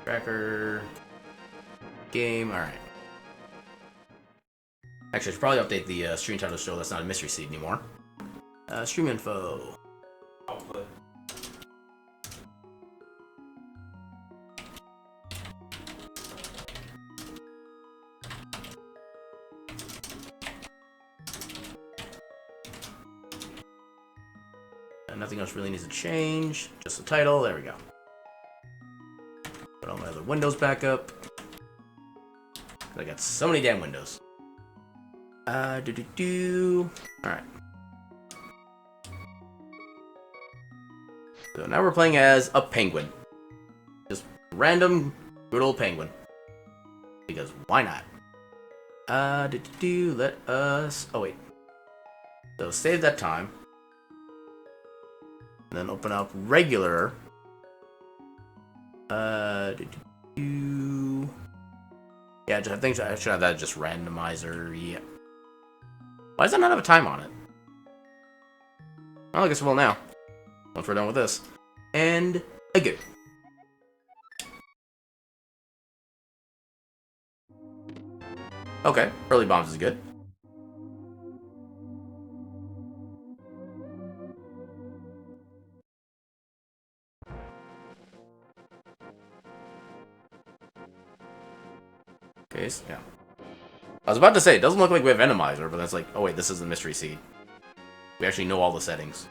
Tracker. Game. Alright. Actually, I should probably update the stream title to show that's not a mystery seed anymore. Stream info. Output. Nothing else really needs to change. Just the title. There we go. Put all my other windows back up. I got so many damn windows. Alright. So now we're playing as a penguin. Just random, good old penguin. Because why not? Let us... Oh, wait. So save that time. And then open up regular. Yeah, I think I should have that just randomizer. Yeah. Why does that not have a time on it? Well, I guess it will now. Once we're done with this. And a go. Okay, early bombs is good. Okay, so, yeah. I was about to say, it doesn't look like we have Randomizer, but that's like, oh wait, this is the mystery seed. We actually know all the settings.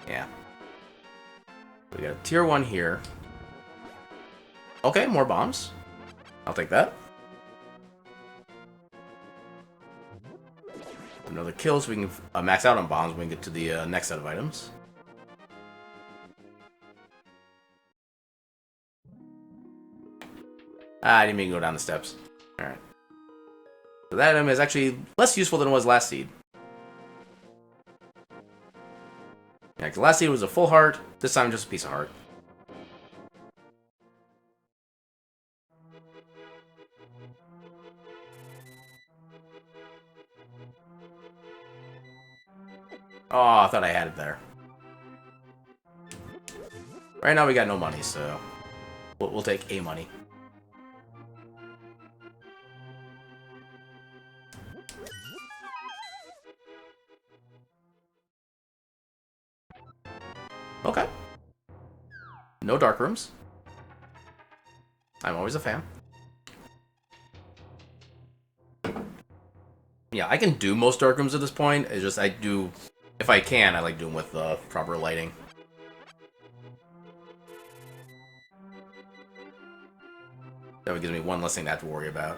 Yeah. We got a tier 1 here. Okay, more bombs. I'll take that. Another kill so we can max out on bombs when we get to the next set of items. I didn't mean to go down the steps. Alright. So that item is actually less useful than it was last seed. Yeah, because last seed was a full heart, this time just a piece of heart. Oh, I thought I had it there. Right now we got no money, so we'll take a money. Okay. No dark rooms. I'm always a fan. Yeah, I can do most dark rooms at this point. It's just I do, if I can, I like doing with proper lighting. That gives me one less thing to have to worry about.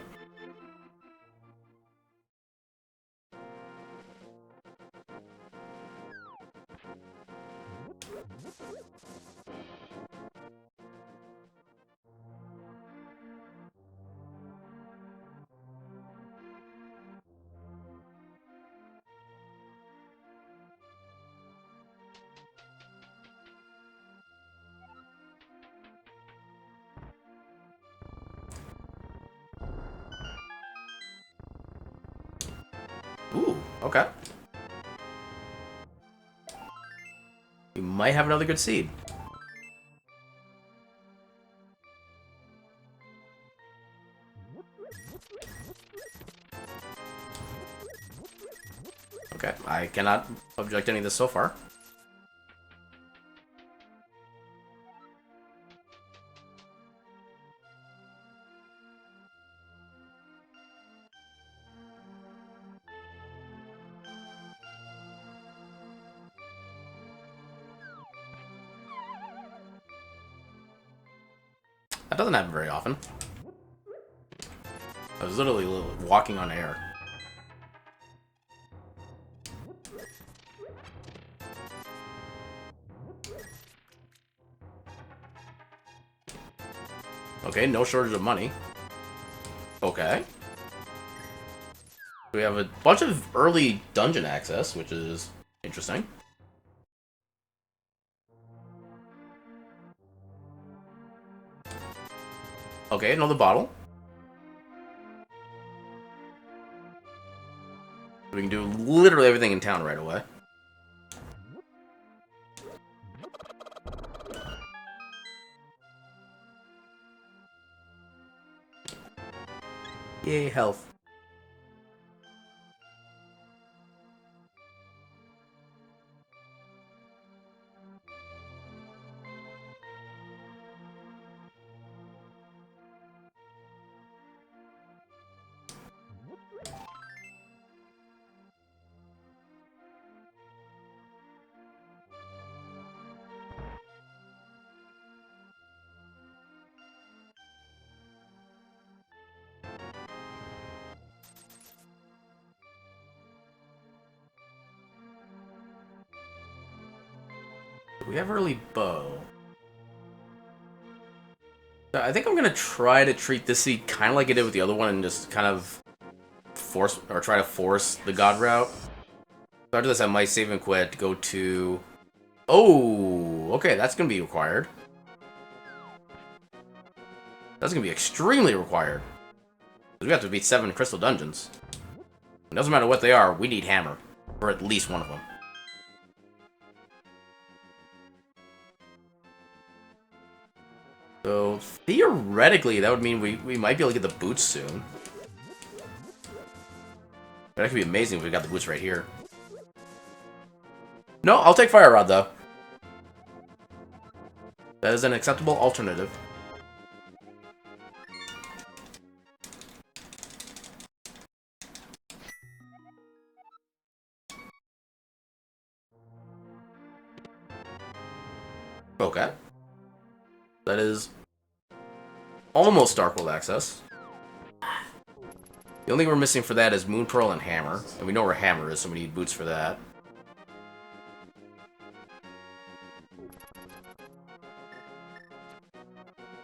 Ooh, okay. We might have another good seed. Okay, I cannot object to any of this so far. That doesn't happen very often. I was literally walking on air. Okay, no shortage of money. Okay. We have a bunch of early dungeon access, which is interesting. Okay, another bottle. We can do literally everything in town right away. Yay, health. We have early bow. I think I'm gonna try to treat this seed kind of like I did with the other one and just kind of try to force the god route. So after this, I might save and quit to go to... Oh, okay, that's gonna be required. That's gonna be extremely required. We have to beat 7 crystal dungeons. It doesn't matter what they are, we need hammer. Or at least one of them. So, theoretically, that would mean we might be able to get the boots soon. That could be amazing if we got the boots right here. No, I'll take Fire Rod, though. That is an acceptable alternative. Okay. That is almost Dark World access. The only thing we're missing for that is Moon Pearl and Hammer. And we know where Hammer is, so we need boots for that.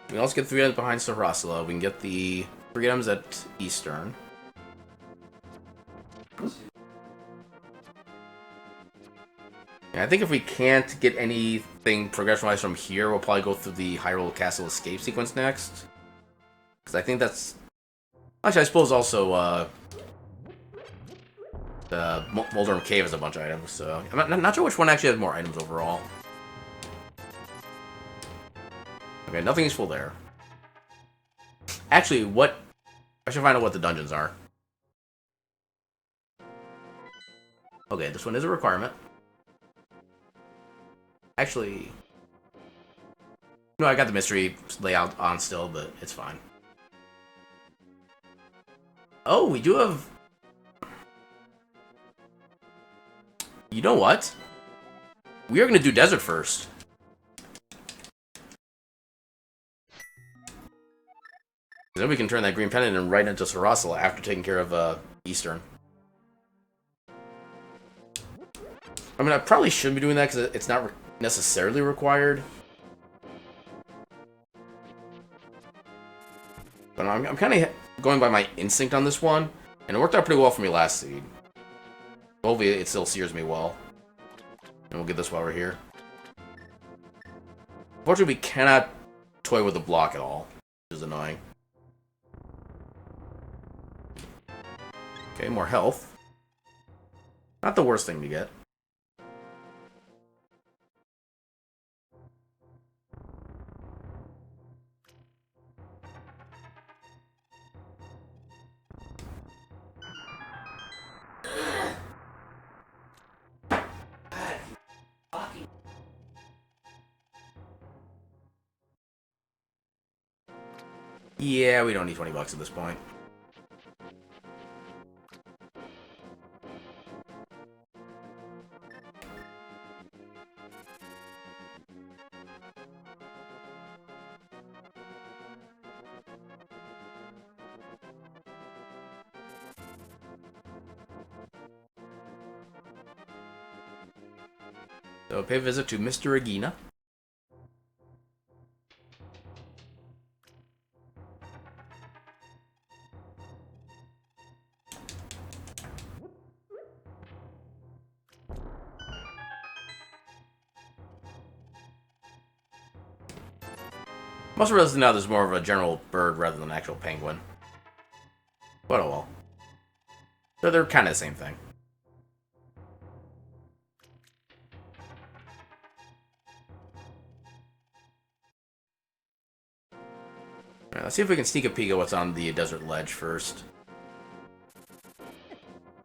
We can also get 3 items behind Sarasala. We can get the 3 items at Eastern. And I think if we can't get anything progression-wise from here, we'll probably go through the Hyrule Castle escape sequence next. Because I think that's... Actually, I suppose also, the Moldrum Cave has a bunch of items, so... I'm not sure which one actually has more items overall. Okay, nothing useful there. Actually, what... I should find out what the dungeons are. Okay, this one is a requirement. Actually... No, I got the mystery layout on still, but it's fine. Oh, we do have... You know what? We are going to do Desert first. Then we can turn that green pendant and right into Sarasala after taking care of Eastern. I mean, I probably shouldn't be doing that because it's not necessarily required. But I'm kind of going by my instinct on this one, and it worked out pretty well for me last seed. Hopefully it still sears me well. And we'll get this while we're here. Unfortunately, we cannot toy with the block at all, which is annoying. Okay, more health. Not the worst thing to get. Yeah, we don't need 20 bucks at this point. So pay a visit to Mr. Regina. Must realize now there's more of a general bird rather than an actual penguin. But oh well. So they're kind of the same thing. Alright, let's see if we can sneak a peek at what's on the desert ledge first.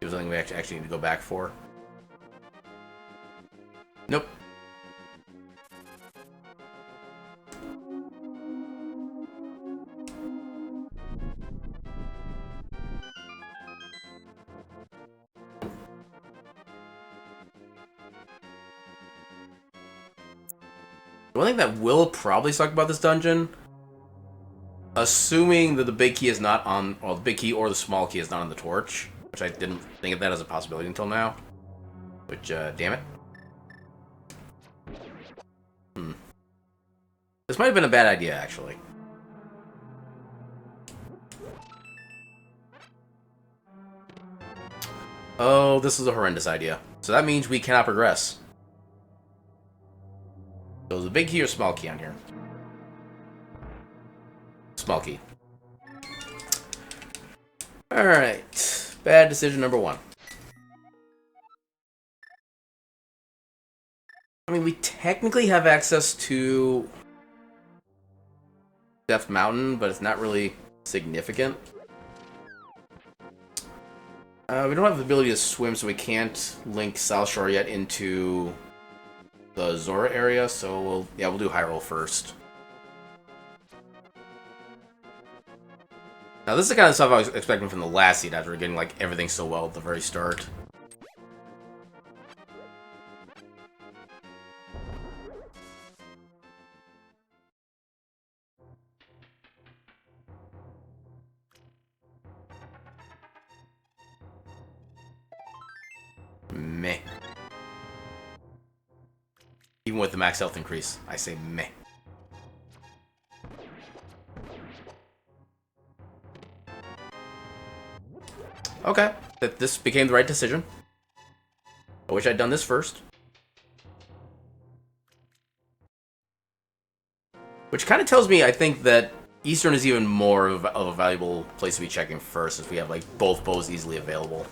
There's something we actually need to go back for. Nope. One thing that will probably suck about this dungeon, assuming that the big key is not on, well, the big key or the small key is not on the torch, which I didn't think of that as a possibility until now. Which, damn it. This might have been a bad idea, actually. Oh, this is a horrendous idea. So that means we cannot progress. So is the big key or small key on here? Small key. Alright. Bad decision number one. I mean, we technically have access to Death Mountain, but it's not really significant. We don't have the ability to swim, so we can't link South Shore yet into the Zora area, so we'll do Hyrule first. Now, this is the kind of stuff I was expecting from the last seed after getting, like, everything so well at the very start. Meh. Even with the max health increase, I say meh. Okay, that this became the right decision. I wish I'd done this first. Which kind of tells me, I think, that Eastern is even more of a valuable place to be checking first, as we have, like, both bows easily available.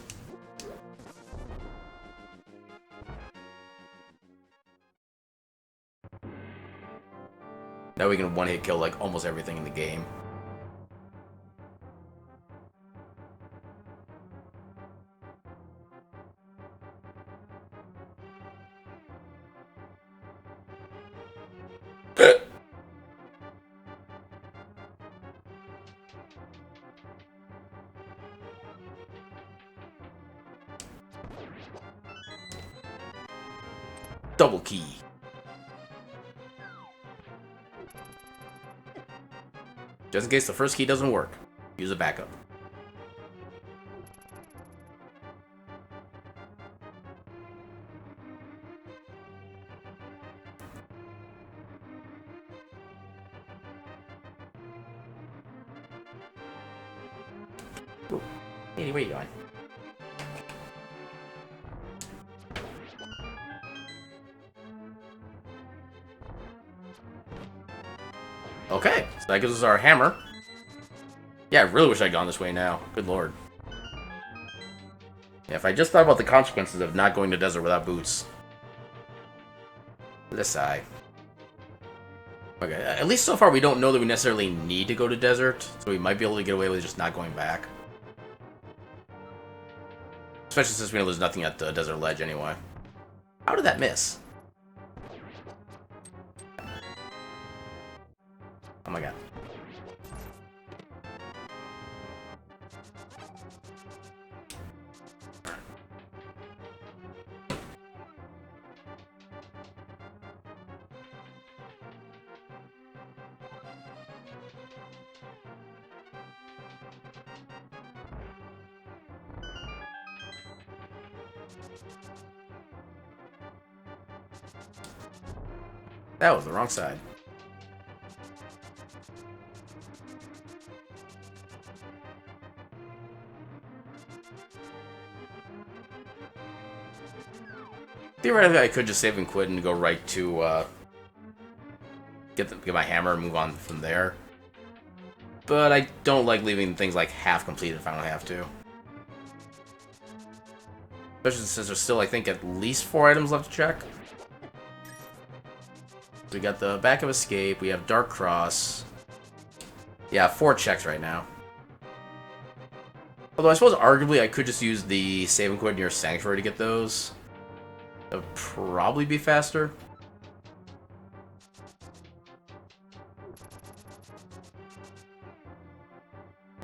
Now we can one-hit kill, like, almost everything in the game. Double key. Just in case the first key doesn't work, use a backup. Ooh. Hey, where you going? Okay, so that gives us our hammer. Yeah, I really wish I'd gone this way now. Good lord. Yeah, if I just thought about the consequences of not going to desert without boots. Let's sigh. Okay, at least so far we don't know that we necessarily need to go to desert, so we might be able to get away with just not going back. Especially since we know there's nothing at the desert ledge anyway. How did that miss? Oh my god. That was the wrong side. Theoretically, I could just save and quit and go right to get my hammer and move on from there. But I don't like leaving things like half completed if I don't have to. Especially since there's still, I think, at least 4 items left to check. We got the back of escape. We have Dark Cross. Yeah, 4 checks right now. Although I suppose arguably I could just use the save and quit near Sanctuary to get those. That would probably be faster.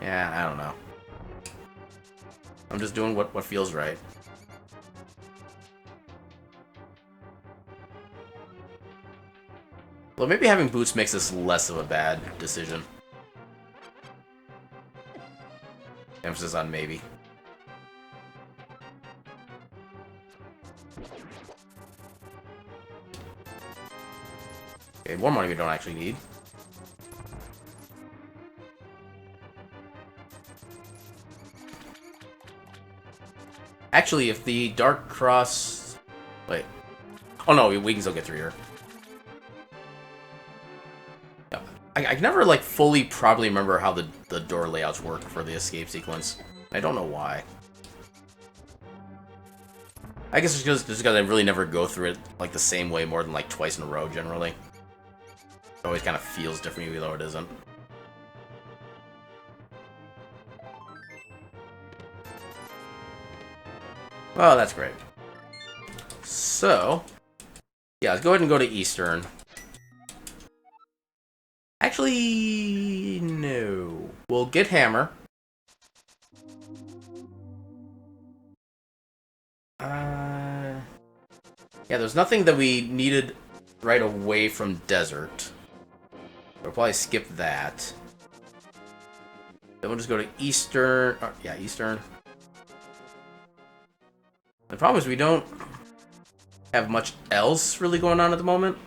Yeah, I don't know. I'm just doing what feels right. Well, maybe having boots makes this less of a bad decision. Emphasis on maybe. Okay, more money we don't actually need. Actually, if the Dark Cross... Wait. Oh no, we can still get through here. I never, like, fully probably remember how the door layouts work for the escape sequence. I don't know why. I guess it's just because I really never go through it, like, the same way more than, like, twice in a row, generally. It always kind of feels different, even though it isn't. Oh, that's great. So, yeah, let's go ahead and go to Eastern. Actually, no. We'll get Hammer. Yeah, there's nothing that we needed right away from Desert. We'll probably skip that. Then we'll just go to Eastern. Oh, yeah, Eastern. The problem is we don't have much else really going on at the moment.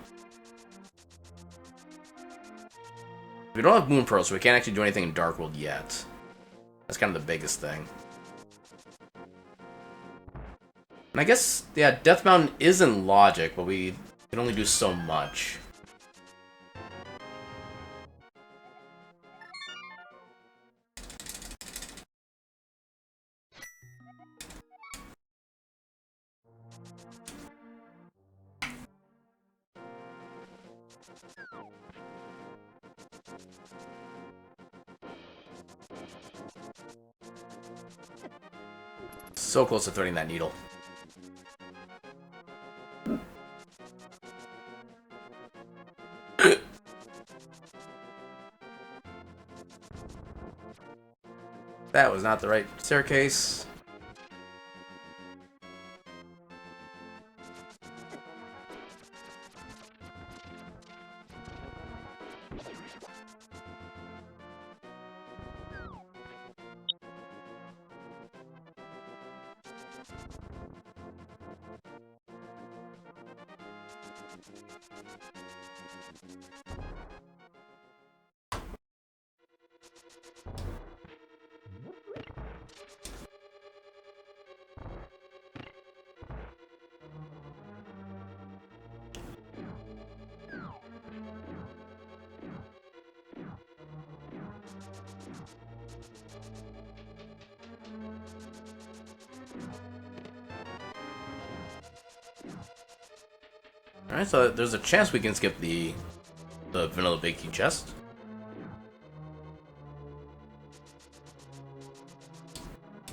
We don't have Moon Pearl, so we can't actually do anything in Dark World yet. That's kind of the biggest thing. And I guess, yeah, Death Mountain is in logic, but we can only do so much. So close to threading that needle. That was not the right staircase. Alright, so there's a chance we can skip the vanilla baking chest.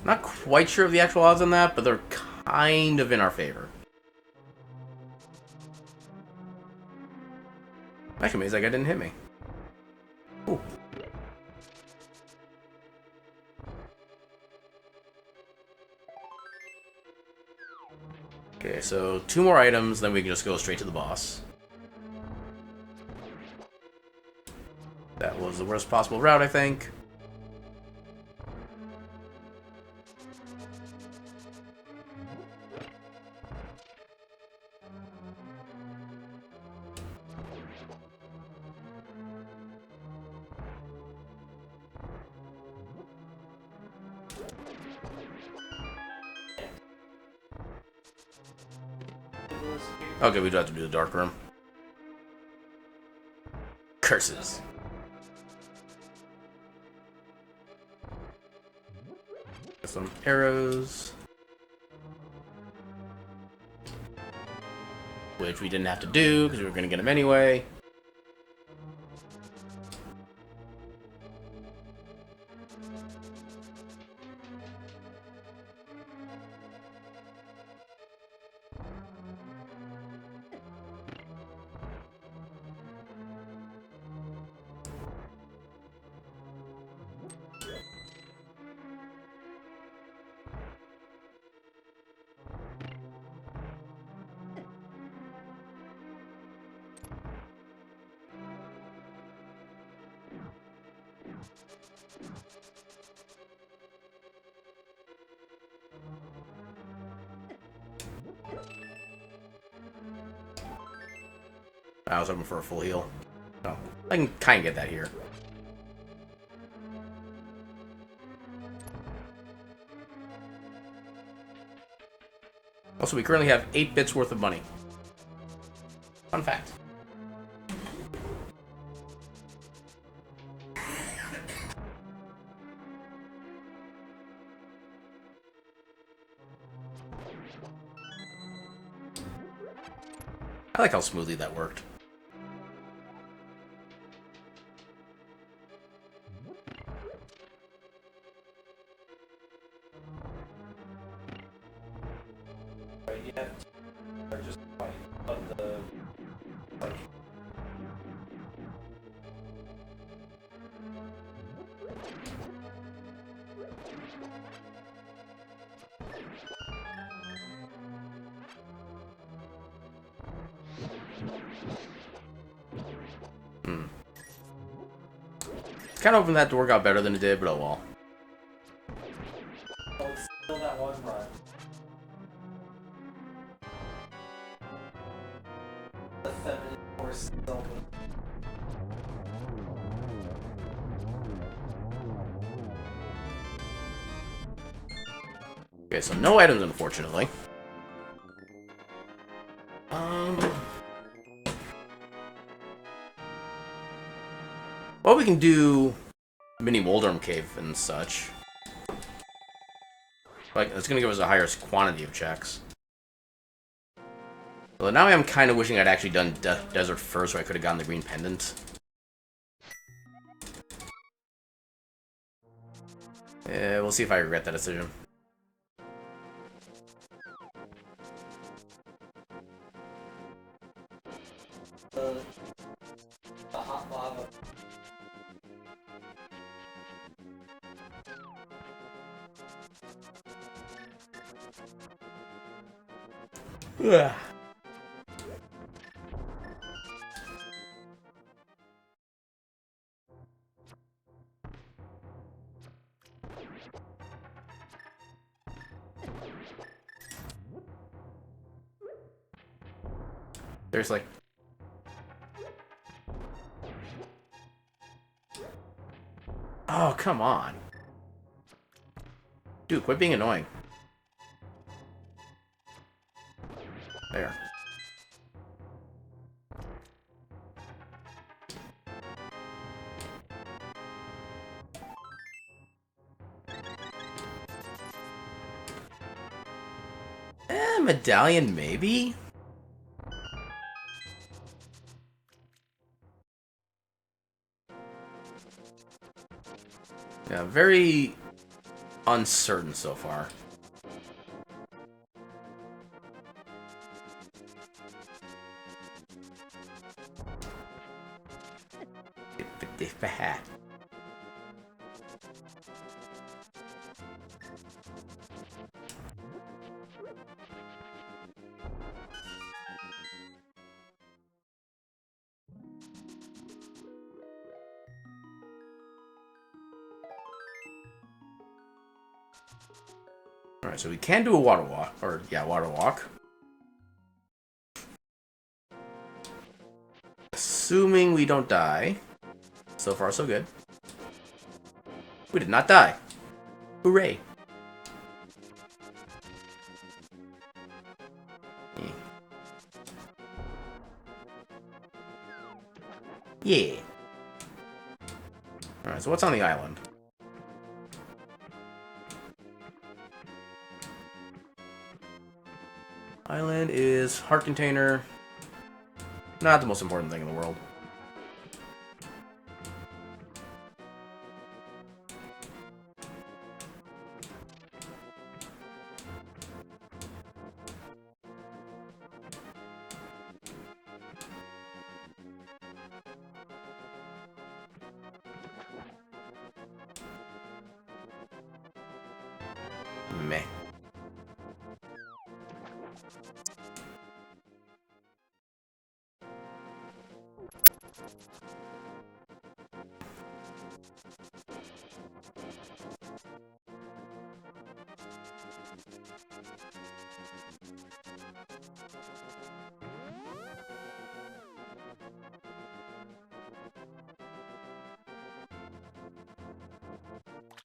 Not quite sure of the actual odds on that, but they're kind of in our favor. Actually, amazed that guy didn't hit me. Ooh. Okay, so 2 more items, then we can just go straight to the boss. That was the worst possible route, I think. disappear. Okay, we do have to do the dark room. Curses. Get some arrows. Which we didn't have to do, because we were going to get them anyway. I was hoping for a full heal. Oh, I can kind of get that here. Also, we currently have 8 bits worth of money. Fun fact. I like how smoothly that worked. Right, you have to, or just fight, but the like. Kind of hoping that to work out better than it did, but oh well. Oh, it's still that one run. The feminine horse Zelda. Okay, so no items, unfortunately. Well, we can do mini Moldorm Cave and such. Like, it's gonna give us a higher quantity of checks. Well, now I'm kind of wishing I'd actually done Desert first, so I could have gotten the green pendant. Yeah, we'll see if I regret that decision. The hot lava. Ugh. There's like... Oh, come on. Dude, quit being annoying. There. Medallion, maybe? Yeah, very uncertain so far. Alright, so we can do a water walk. Or, yeah, water walk. Assuming we don't die. So far, so good. We did not die. Hooray. Yeah. Alright, so what's on the island? Island is heart container. Not the most important thing in the world. Meh.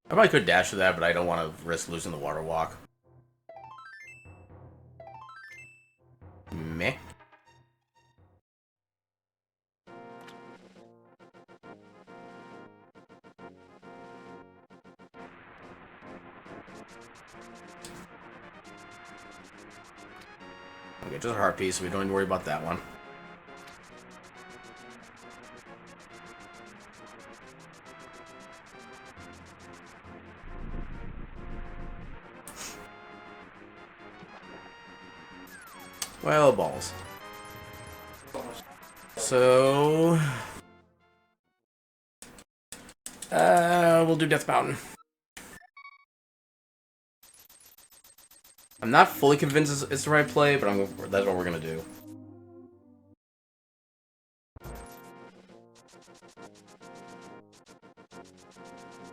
I probably could dash to that, but I don't want to risk losing the water walk. Meh. Okay, just a heart piece, so we don't need to worry about that one. Well, balls. So... we'll do Death Mountain. I'm not fully convinced it's the right play, but that's what we're gonna do.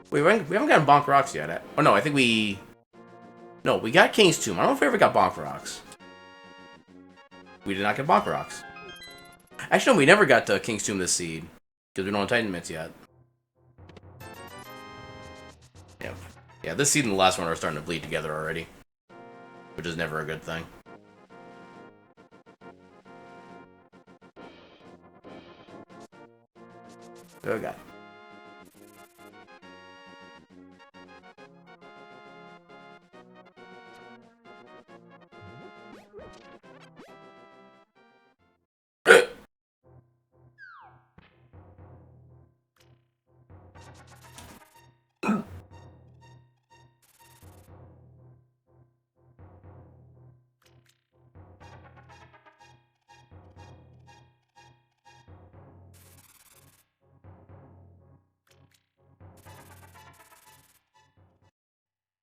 Wait, we haven't gotten Bonk Rocks yet. Oh no, I think we... No, we got King's Tomb. I don't know if we ever got Bonk Rocks. We did not get Bonk Rocks. Actually, no, we never got King's Tomb this seed. Because we don't have Titanments yet. Yeah. Yeah, this seed and the last one are starting to bleed together already. Which is never a good thing. Oh god.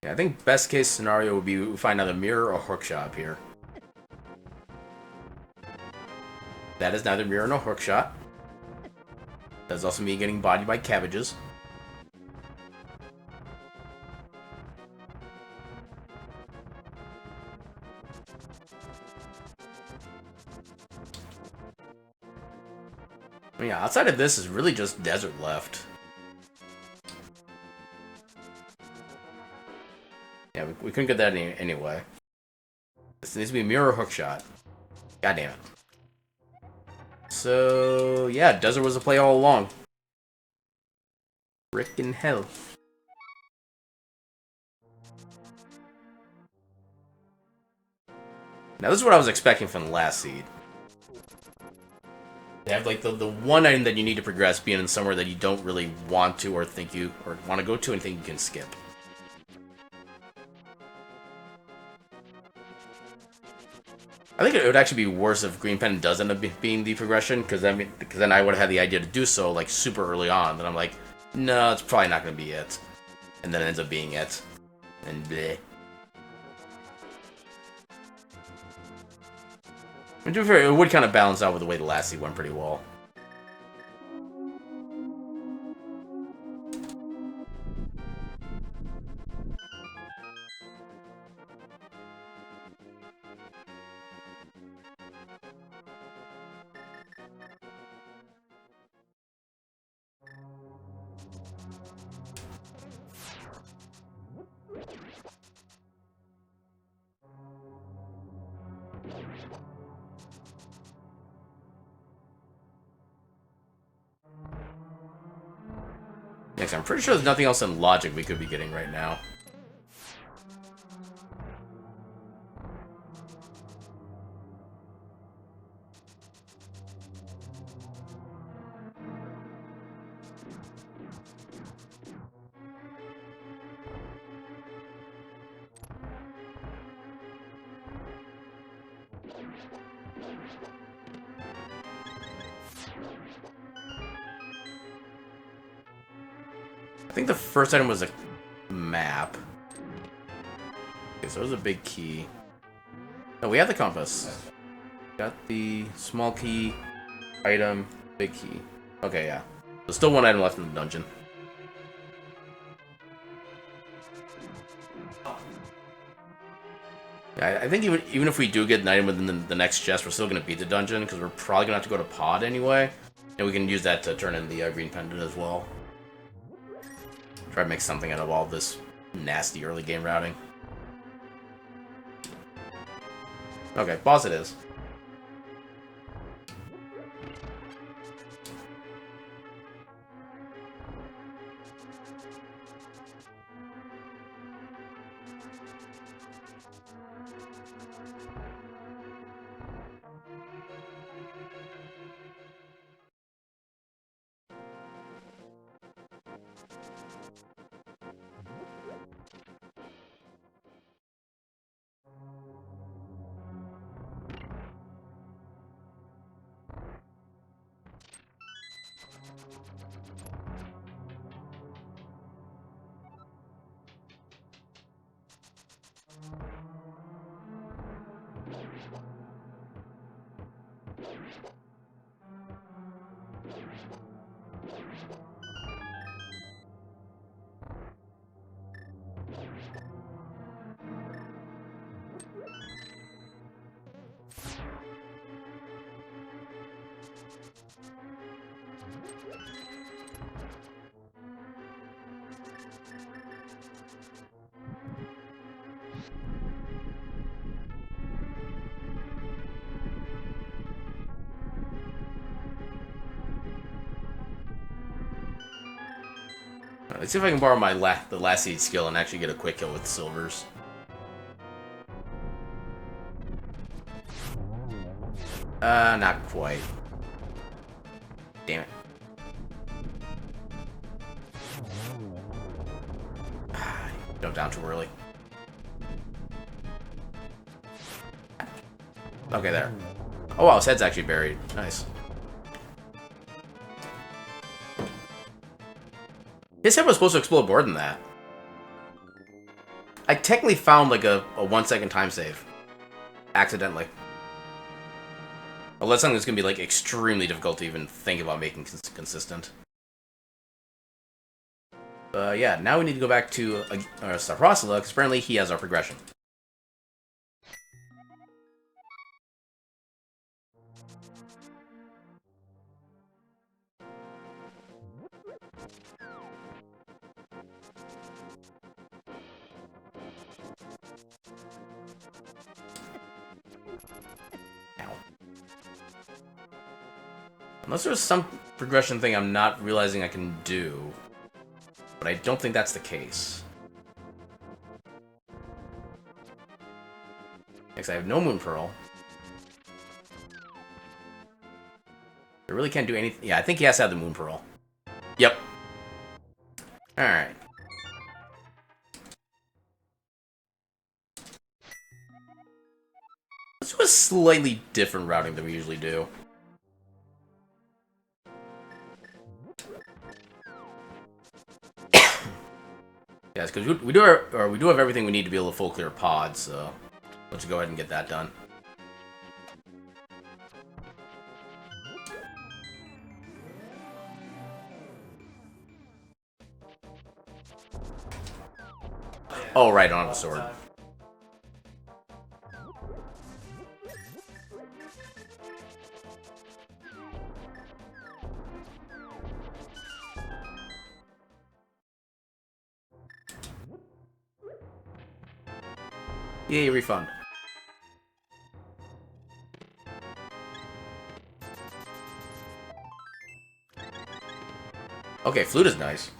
Yeah, I think best case scenario would be we find either mirror or hookshot here. That is neither mirror nor hookshot. That's also me getting bodied by cabbages. I mean, yeah, outside of this is really just desert left. Yeah, we couldn't get that anyway. This needs to be mirror or hookshot. God damn it. So, yeah, desert was a play all along. Frickin' hell. Now, this is what I was expecting from the last seed. They have, like, the one item that you need to progress being in somewhere that you don't really want to or think you... or want to go to and think you can skip. I think it would actually be worse if Green Pen does end up being the progression, because then I would have had the idea to do so, like, super early on. Then I'm like, no, it's probably not going to be it. And then it ends up being it. And bleh. To be fair, it would kind of balance out with the way the last seed went pretty well. Next, I'm pretty sure there's nothing else in logic we could be getting right now. I think the first item was a map. Okay, so there's a big key. Oh, we have the compass. Got the small key, item, big key. Okay, yeah. There's still one item left in the dungeon. Yeah, I think even if we do get an item within the next chest, we're still going to beat the dungeon, because we're probably going to have to go to Pod anyway. And we can use that to turn in the green pendant as well. Try to make something out of all this nasty early game routing. Okay, boss it is. Let's see if I can borrow my the last seed skill and actually get a quick kill with silvers. Not quite. Damn it. Jumped down too early. Okay, there. Oh wow, his head's actually buried. Nice. His head was supposed to explode more than that. I technically found like a 1 second time save. Accidentally. Well, that's something that's going to be like extremely difficult to even think about making consistent. Yeah, now we need to go back to Starprosila, because apparently he has our progression. Unless there's some progression thing I'm not realizing I can do. But I don't think that's the case. Next, I have no Moon Pearl. I really can't do anything. Yeah, I think he has to have the Moon Pearl. Yep. Alright. Let's do a slightly different routing than we usually do. Yes, because we do have everything we need to be able to full clear pods, so let's go ahead and get that done. Oh, right, I don't have a sword. Yay, refund. Okay, flute is nice.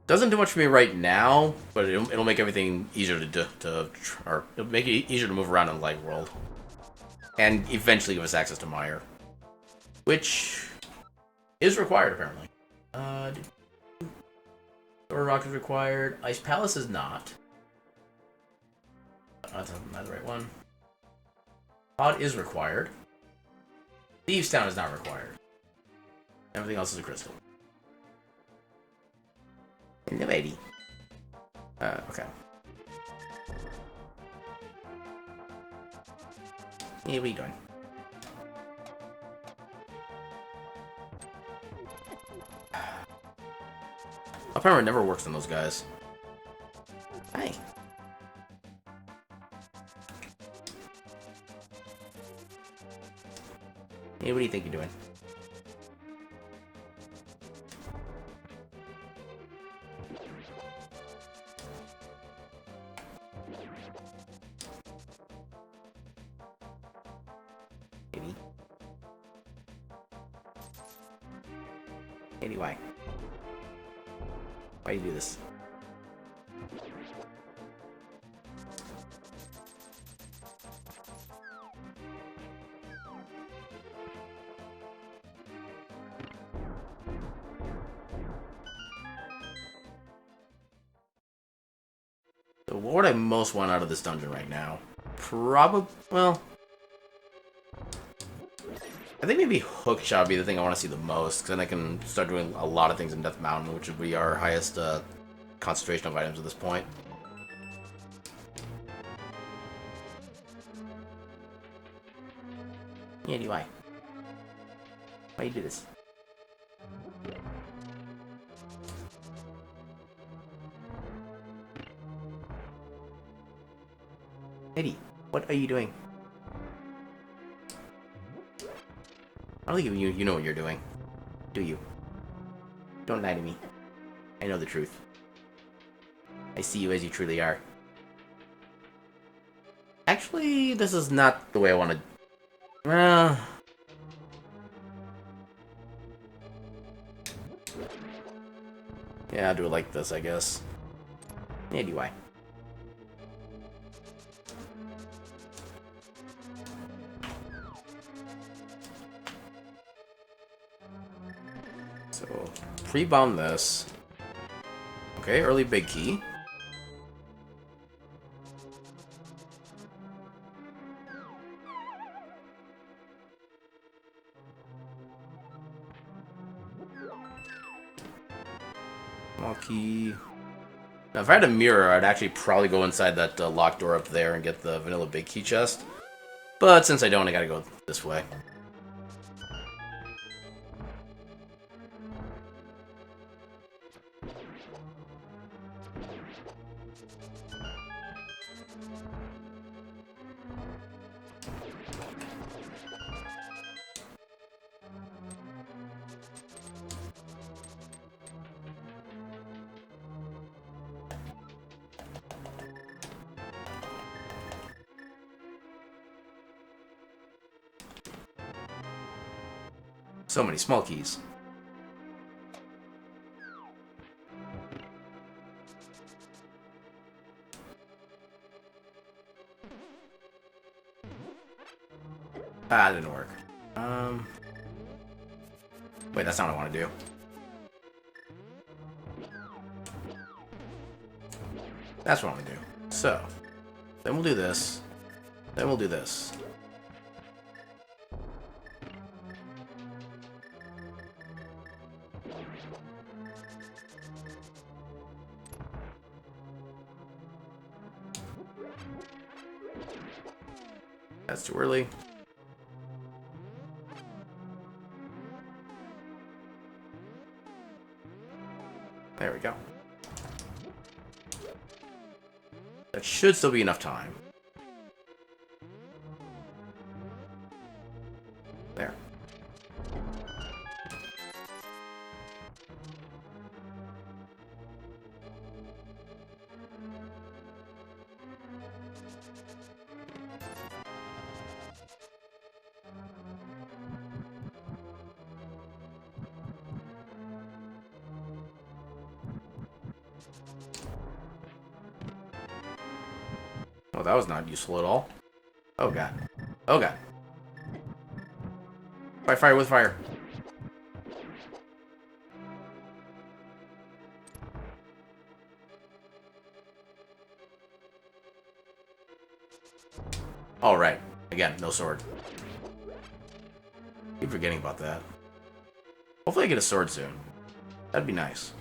Doesn't do much for me right now, but it'll make everything easier or it'll make it easier to move around in the light world. And eventually give us access to Mire. Which is required, apparently. Door Rock is required. Ice Palace is not. That's not the right one. Pod is required. Thieves Town is not required. Everything else is a crystal. No baby. Okay. Hey, what are you doing? Apparently it never works on those guys. Hi. Hey, what do you think you're doing? Maybe. Anyway. Why do you do this? So what would I most want out of this dungeon right now? Well, I think maybe Hookshot would be the thing I want to see the most, because then I can start doing a lot of things in Death Mountain, which would be our highest concentration of items at this point. Yeah, why? Why you do this? Eddie, what are you doing? I don't think you know what you're doing. Do you? Don't lie to me. I know the truth. I see you as you truly are. Actually, this is not the way I want to... yeah, I'll do it like this, I guess. Yeah, do I? So, pre-bomb this. Okay, early big key. Small key. Now, if I had a mirror, I'd actually probably go inside that locked door up there and get the vanilla big key chest. But since I don't, I gotta go this way. So many small keys. Ah, that didn't work. Wait, that's not what I want to do. That's what I want to do. So, then we'll do this. Then we'll do this. That's too early. There we go. That should still be enough time. There. Oh, that was not useful at all. Oh god. Oh god. Fight fire with fire. Alright. Again, no sword. Keep forgetting about that. Hopefully I get a sword soon. That'd be nice.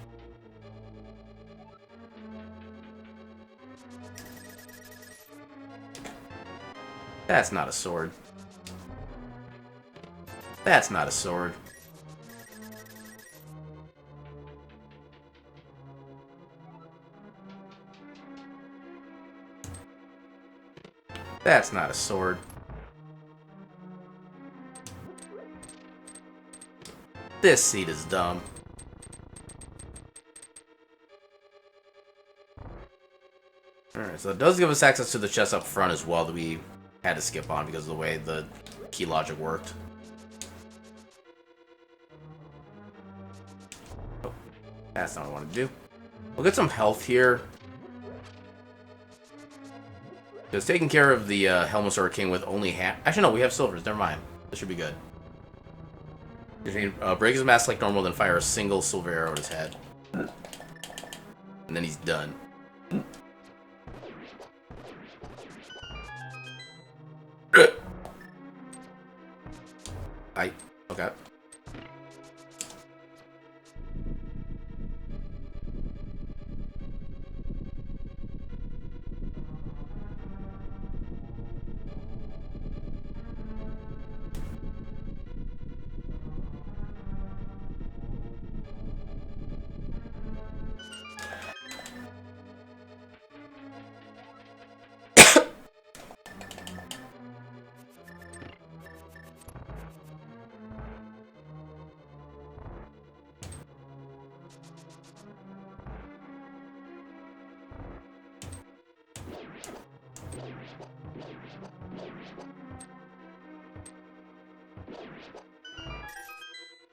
That's not a sword. That's not a sword. That's not a sword. This seat is dumb. Alright, so it does give us access to the chest up front as well that we had to skip on because of the way the key logic worked. Oh, that's not what I want to do. We'll get some health here. Because taking care of the Helmosaur King with only half... Actually, no, we have silvers. Never mind. This should be good. If you break his mask like normal, then fire a single silver arrow at his head. And then he's done. Okay.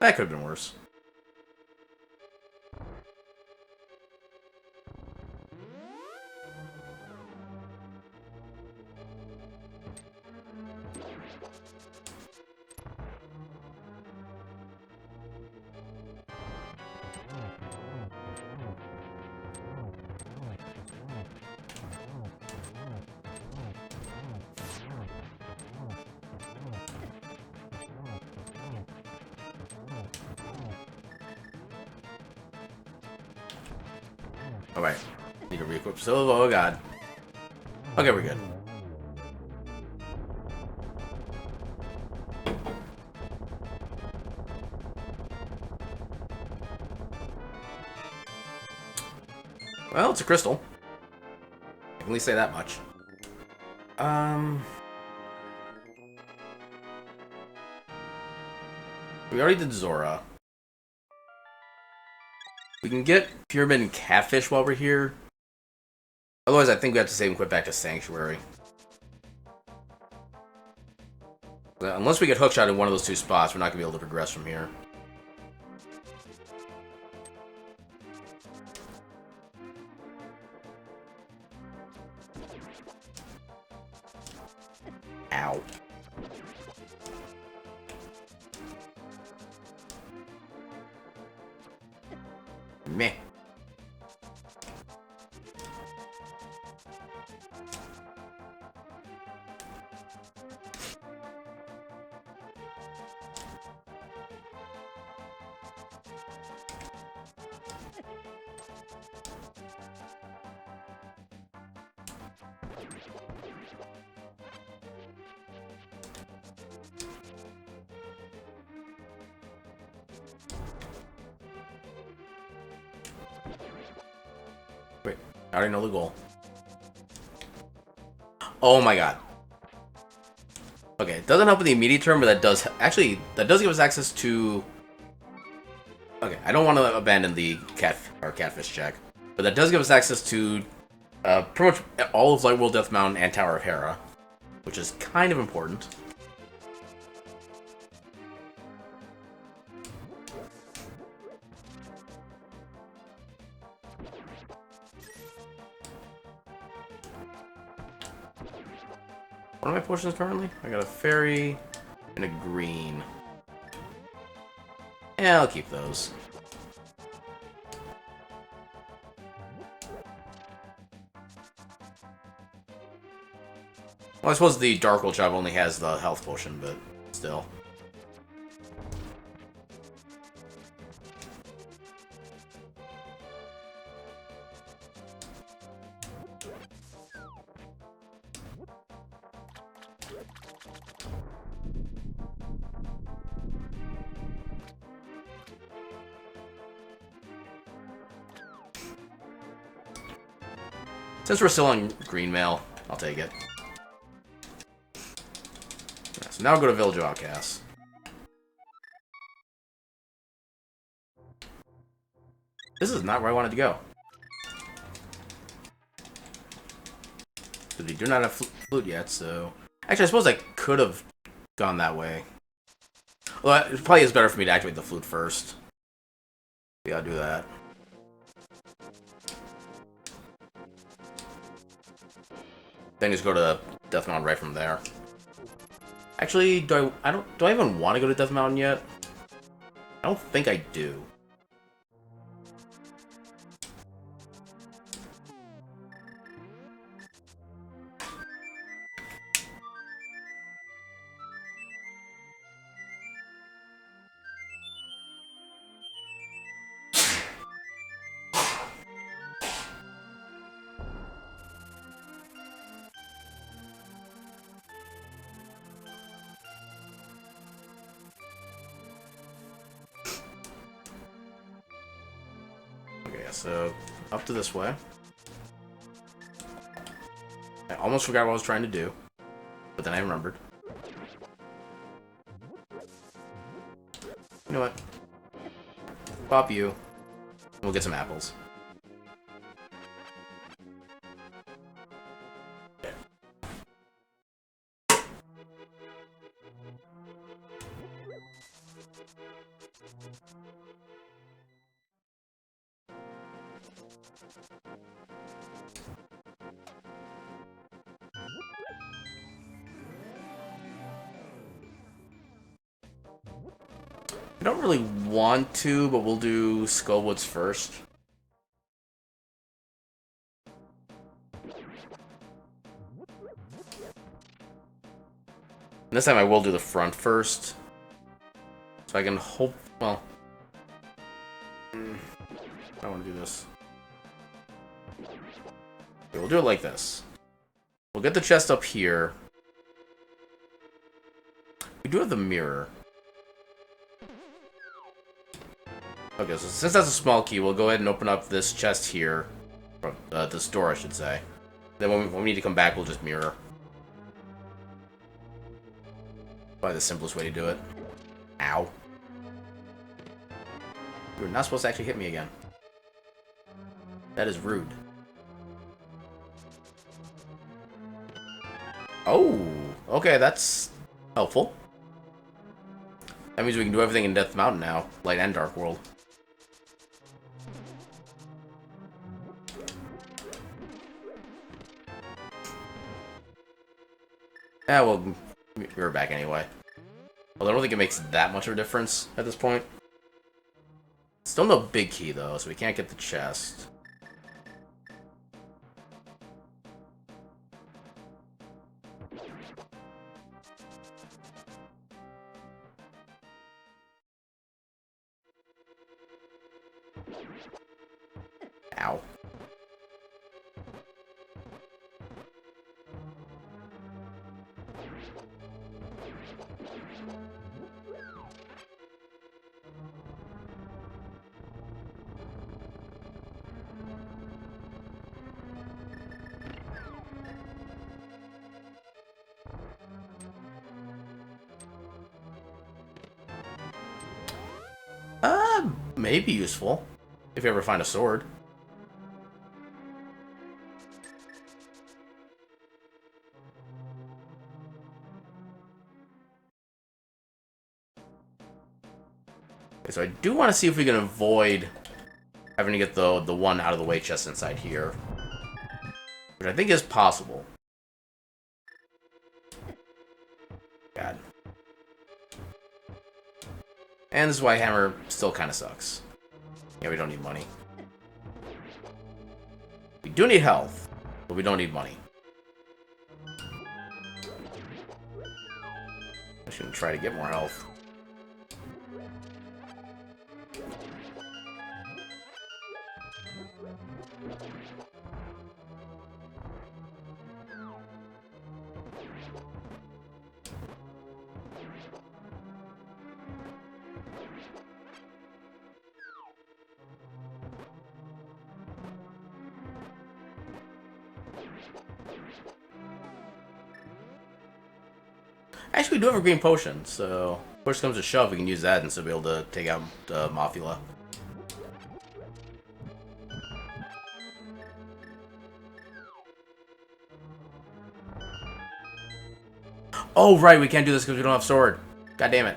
That could have been worse. Alright. Need to re-equip Silva. Oh god. Okay, we're good. Well, it's a crystal. I can at least say that much. We already did Zora. We can get Pyramid and Catfish while we're here. Otherwise, I think we have to save and quit back to Sanctuary. Unless we get hookshot in one of those two spots, we're not going to be able to progress from here. Ow. Meh. Wait, I already know the goal. Oh my god. Okay, it doesn't help in the immediate term, but that does give us access to... Okay, I don't want to abandon the catfish check, but that does give us access to pretty much all of Light World, Death Mountain, and Tower of Hera, which is kind of important. What are my potions currently? I got a fairy and a green. Yeah, I'll keep those. Well, I suppose the Dark World job only has the health potion, but still. Since we're still on green mail, I'll take it. Yeah, so now we'll go to Village of Outcasts. This is not where I wanted to go. But we do not have flute yet, so... Actually, I suppose I could have gone that way. Well, it probably is better for me to activate the flute first. Yeah, I'll do that. Then just go to Death Mountain right from there. Actually, do I even want to go to Death Mountain yet? I don't think I do. So, up to this way. I almost forgot what I was trying to do, but then I remembered. You know what? Pop you, and we'll get some apples. I don't really want to, but we'll do Skullwoods first. And this time I will do the front first. So I can hope, well... I don't want to do this. Okay, we'll do it like this. We'll get the chest up here. We do have the mirror. Okay, so since that's a small key, we'll go ahead and open up this chest here. Or, this door, I should say. Then when we need to come back, we'll just mirror. Probably the simplest way to do it. Ow. You're not supposed to actually hit me again. That is rude. Oh, okay, that's helpful. That means we can do everything in Death Mountain now, Light and Dark World. Yeah, well, we're back anyway. Well, I don't think it makes that much of a difference at this point. Still no big key, though, so we can't get the chest. Ow. Maybe useful, if you ever find a sword. Okay, so I do want to see if we can avoid having to get the one out of the way chest inside here, which I think is possible. bad. And this is why hammer still kind of sucks. Yeah, we don't need money. We do need health, but we don't need money. I shouldn't try to get more health. Actually, we do have a green potion, so if push comes to shove, we can use that and still be able to take out Mothula. Oh, right, we can't do this because we don't have sword. God damn it.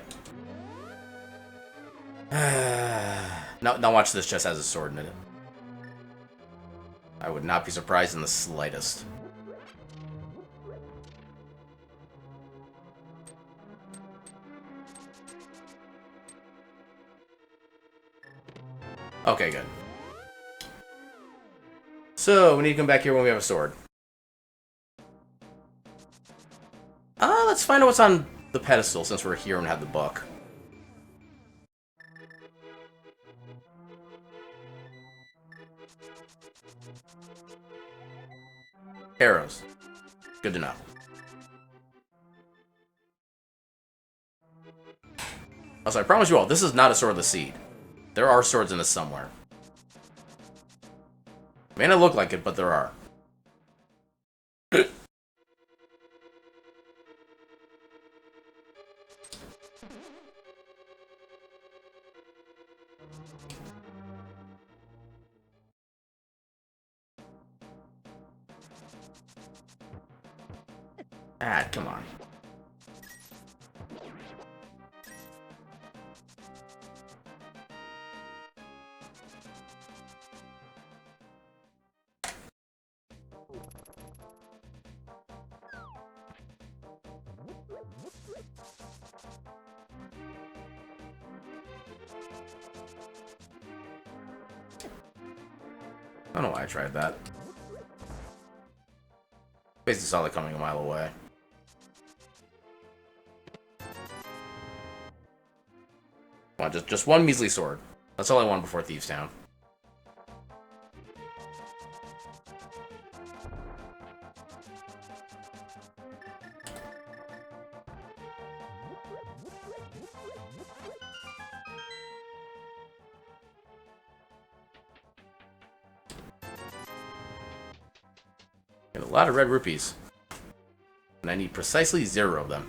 Now watch, this chest has a sword in it. I would not be surprised in the slightest. Okay, good. So, we need to come back here when we have a sword. Let's find out what's on the pedestal since we're here and have the book. Arrows. Good to know. Also, I promise you all, this is not a Sword of the Seed. There are swords in this somewhere. May not look like it, but there are. Ah, come on. I don't know why I tried that. Basically saw it coming a mile away. Come on, just one measly sword. That's all I want before Thieves Town. Got a lot of red rupees. And I need precisely 0 of them.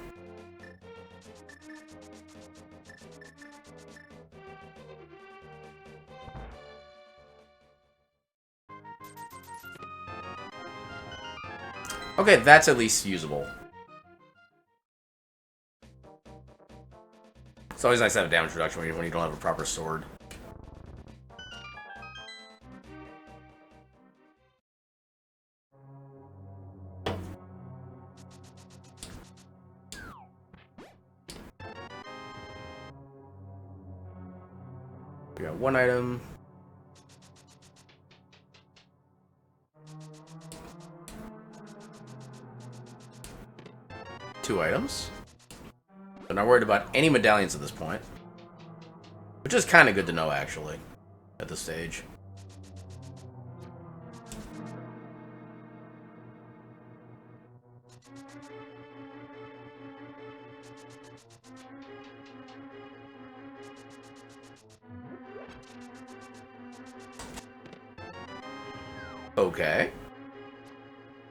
Okay, that's at least usable. It's always nice to have a damage reduction when you don't have a proper sword. We got 1 item. Two items. So not worried about any medallions at this point. Which is kind of good to know, actually, at this stage. Okay.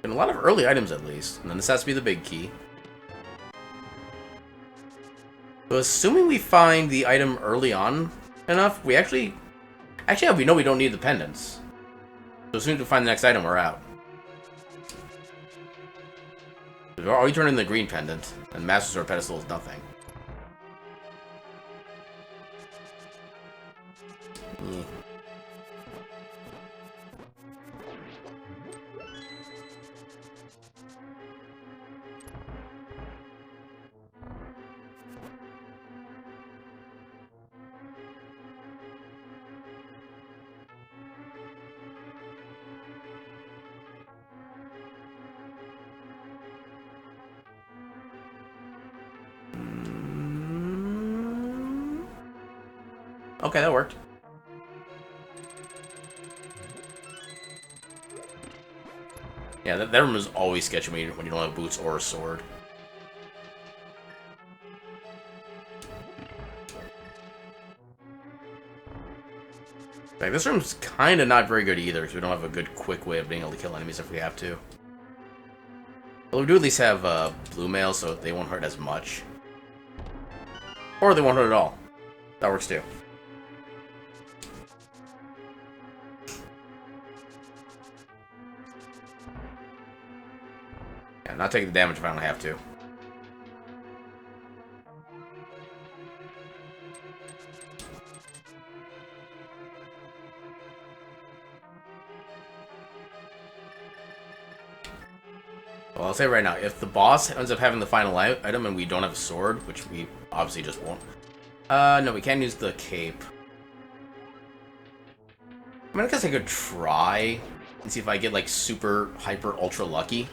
And a lot of early items, at least. And then this has to be the big key. So assuming we find the item early on enough, we actually we know we don't need the pendants. So as soon as we find the next item, we're out. Or we turn in the green pendant, and Master Sword pedestal is nothing. Yeah. Okay, that worked. Yeah, that room is always sketchy when you don't have boots or a sword. Like, this room's kind of not very good either, because we don't have a good, quick way of being able to kill enemies if we have to. But we do at least have blue mail, so they won't hurt as much. Or they won't hurt at all. That works too. Yeah, not taking the damage if I don't have to. Well, I'll say right now, if the boss ends up having the final item and we don't have a sword, which we obviously just won't. No, we can't use the cape. I mean, I guess I could try and see if I get, like, super, hyper, ultra lucky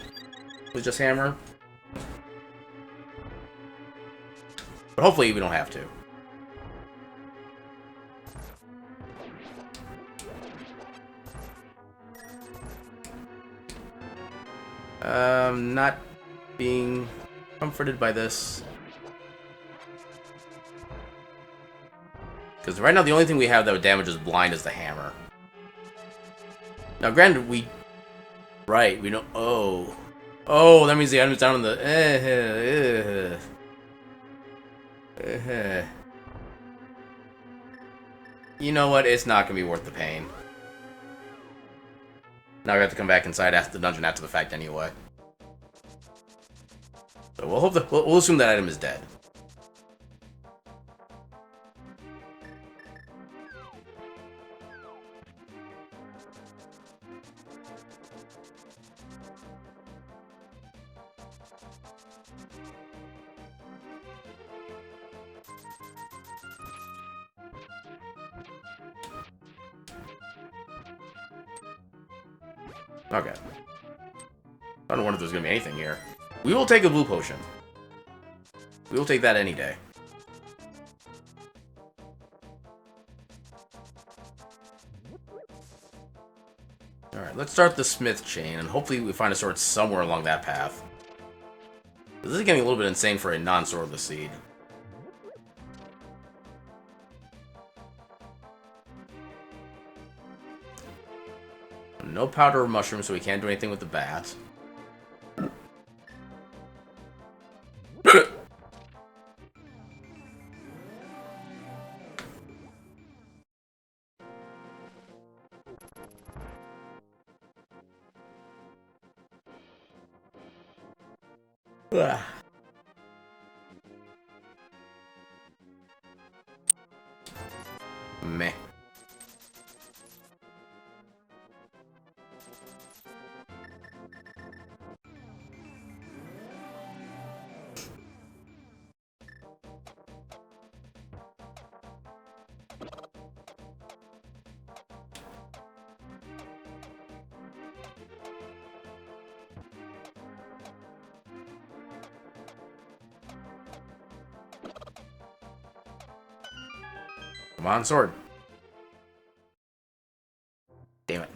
with just hammer. But hopefully we don't have to. Not being comforted by this. Because right now the only thing we have that would damage us blind is the hammer. Now granted, Right, we don't... Oh. Oh, that means the item's down in the... You know what? It's not going to be worth the pain. Now we have to come back inside the dungeon after the fact anyway. So we'll hope that we'll assume that item is dead. Okay. I don't wonder if there's gonna be anything here. We will take a blue potion. We will take that any day. Alright, let's start the smith chain, and hopefully we find a sword somewhere along that path. This is getting a little bit insane for a non-swordless seed. No powder or mushroom, so we can't do anything with the bat. Meh. Come on, sword. Damn it.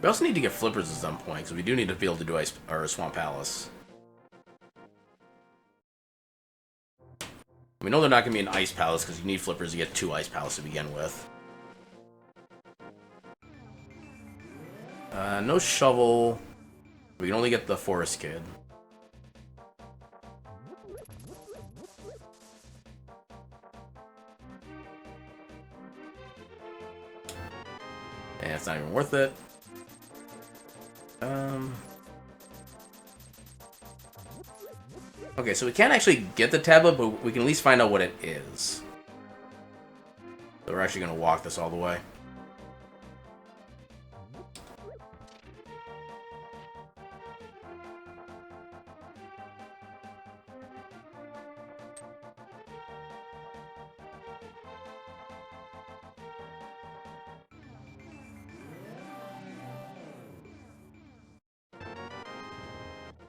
We also need to get flippers at some point, because we do need to be able to do Swamp Palace. We know they're not going to be an Ice Palace, because you need flippers to get 2 Ice Palace to begin with. No shovel. We can only get the Forest Kid. And it's not even worth it. Okay, Okay, so we can't actually get the tablet, but we can at least find out what it is. So we're actually going to walk this all the way.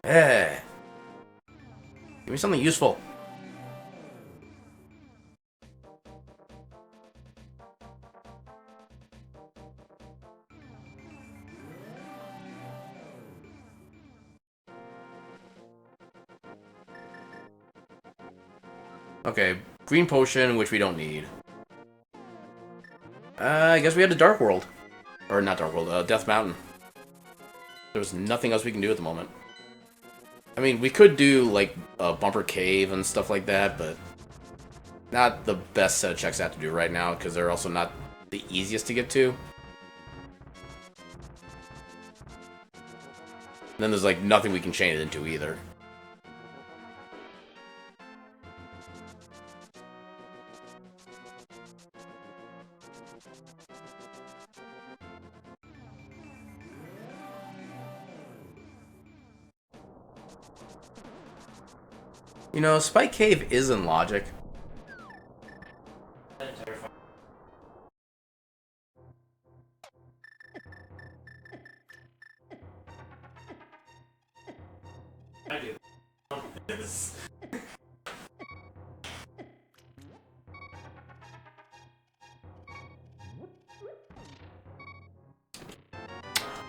Eh. Give me something useful. Okay, green potion, which we don't need. I guess we had the Dark World. Or not Dark World, Death Mountain. There's nothing else we can do at the moment. I mean, we could do, like, a Bumper Cave and stuff like that, but not the best set of checks I have to do right now, because they're also not the easiest to get to. And then there's, like, nothing we can chain it into either. You know, Spike Cave is in logic. I do.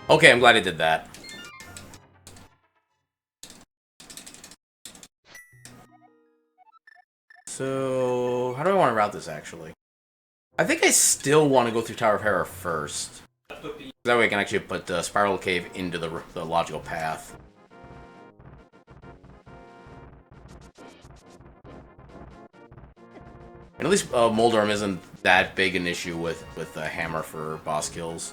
Okay, I'm glad I did that. So, how do I want to route this, actually? I think I still want to go through Tower of Hera first. That way I can actually put the Spiral Cave into the logical path. And at least Moldorm isn't that big an issue with the hammer for boss kills.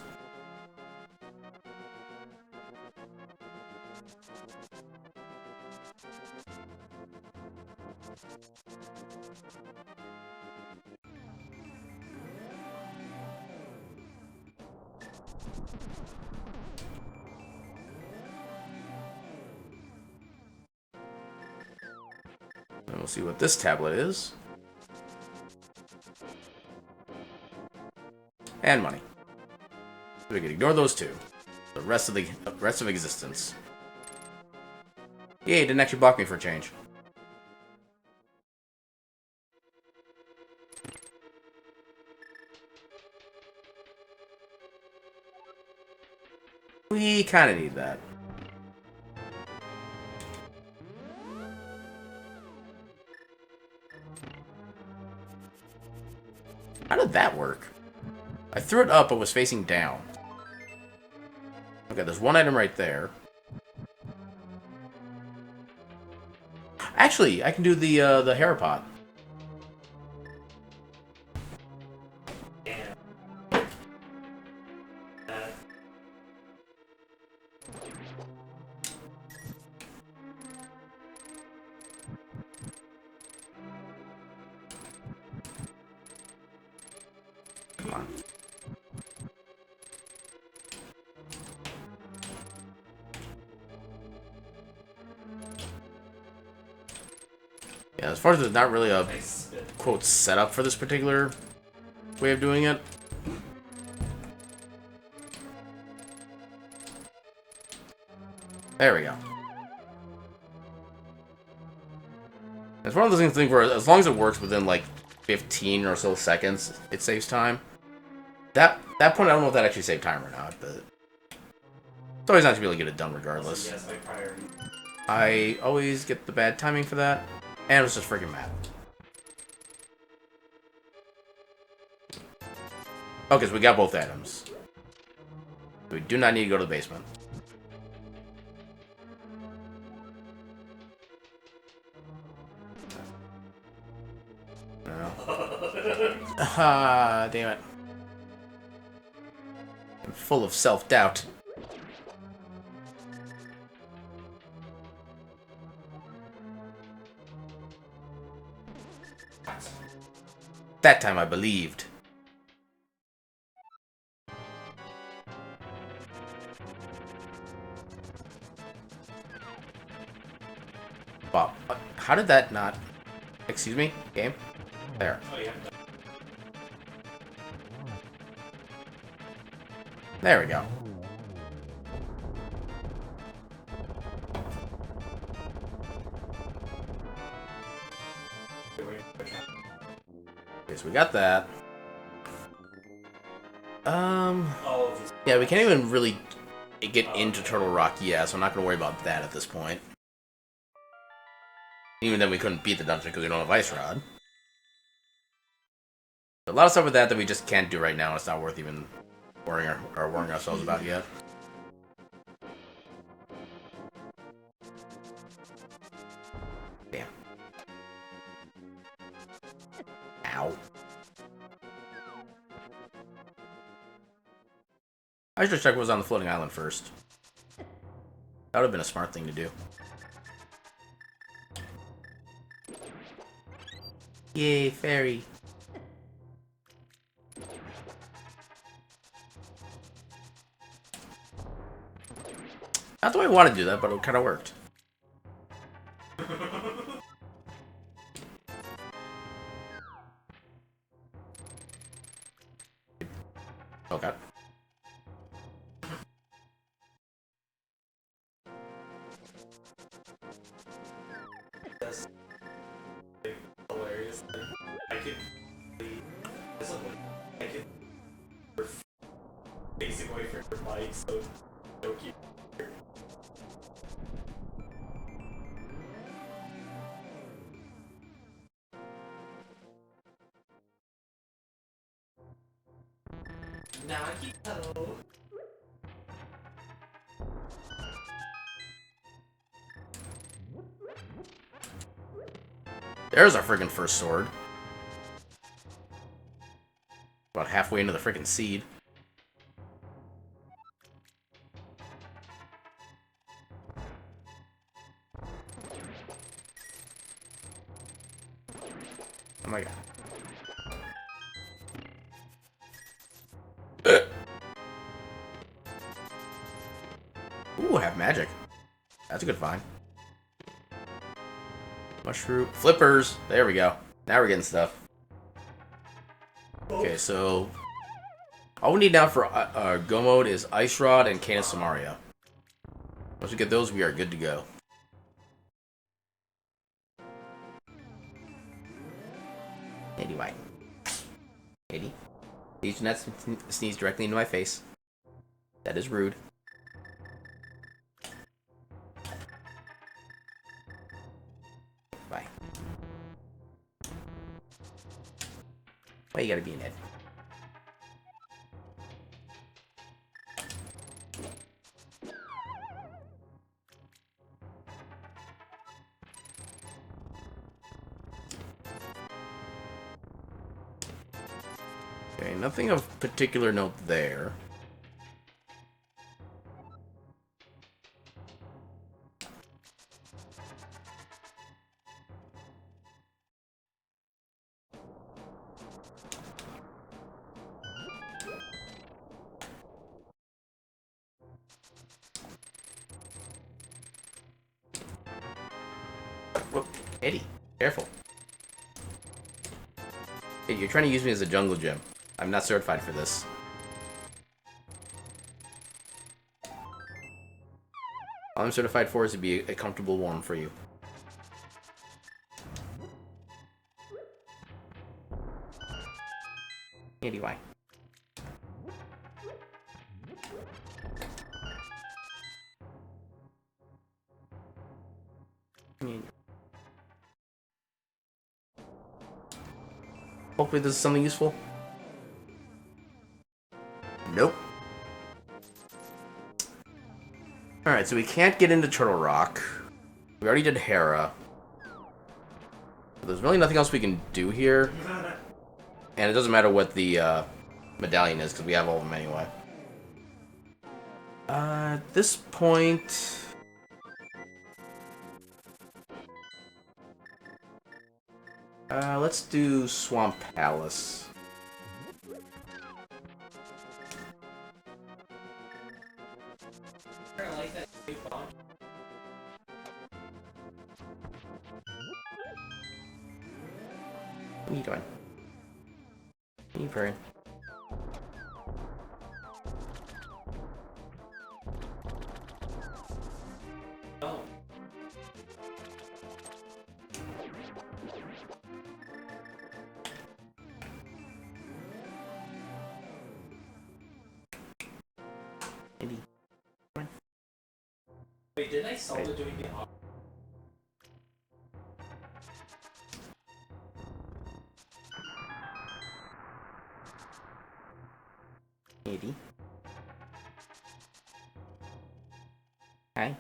And we'll see what this tablet is. And money. We can ignore those two. The rest of existence. Yay, it didn't actually block me for a change. We kind of need that. How did that work? I threw it up, but was facing down. Okay, there's one item right there. Actually, I can do the Hera pot. Come on. Yeah, as far as there's not really a quote setup for this particular way of doing it. There we go. It's one of those things where as long as it works within like 15 or so seconds, it saves time. That point, I don't know if that actually saved time or not, but it's always nice to be able to get it done regardless. Yes, my priority. I always get the bad timing for that, and it was just freaking mad. Okay, so we got both items. We do not need to go to the basement. No. Ah, damn it. I'm full of self-doubt. That time I believed. Wow. How did that not... Excuse me? Game? There. Oh, yeah. There we go. Okay, so we got that. All of these. Yeah, we can't even really get into Turtle Rock yet, so I'm not going to worry about that at this point. Even then, we couldn't beat the dungeon because we don't have Ice Rod. A lot of stuff with that we just can't do right now, and it's not worth even worrying ourselves about yet. Damn. Ow. I should have checked what was on the floating island first. That would have been a smart thing to do. Yay, fairy. Not the way I wanted to do that, but it kind of worked. Oh god. That's hilarious. I could facing away from your mic, so don't keep. Now I keep hello. There's our friggin' first sword. About halfway into the friggin' seed. Oh my god. Ooh, I have magic. That's a good find. Mushroom. Flippers! There we go. Now we're getting stuff. Okay, so... all we need now for Go mode is Ice Rod and Cane of Samaria. Once we get those, we are good to go. Anyway. Katie, please do not sneeze directly into my face. That is rude. Bye. Why you gotta be an Ed? Okay, nothing of particular note there. Whoop, Eddie, careful. Hey, you're trying to use me as a jungle gym. I'm not certified for this. All I'm certified for is to be a comfortable one for you. Anyway. Hopefully this is something useful. Nope. Alright, so we can't get into Turtle Rock. We already did Hera. There's really nothing else we can do here. And it doesn't matter what the medallion is, because we have all of them anyway. At this point... Let's do Swamp Palace. I like that big bomb. What are you doing? What are you doing? Oh. Maybe. Wait, did I Zelda doing the opera? Maybe. Hi.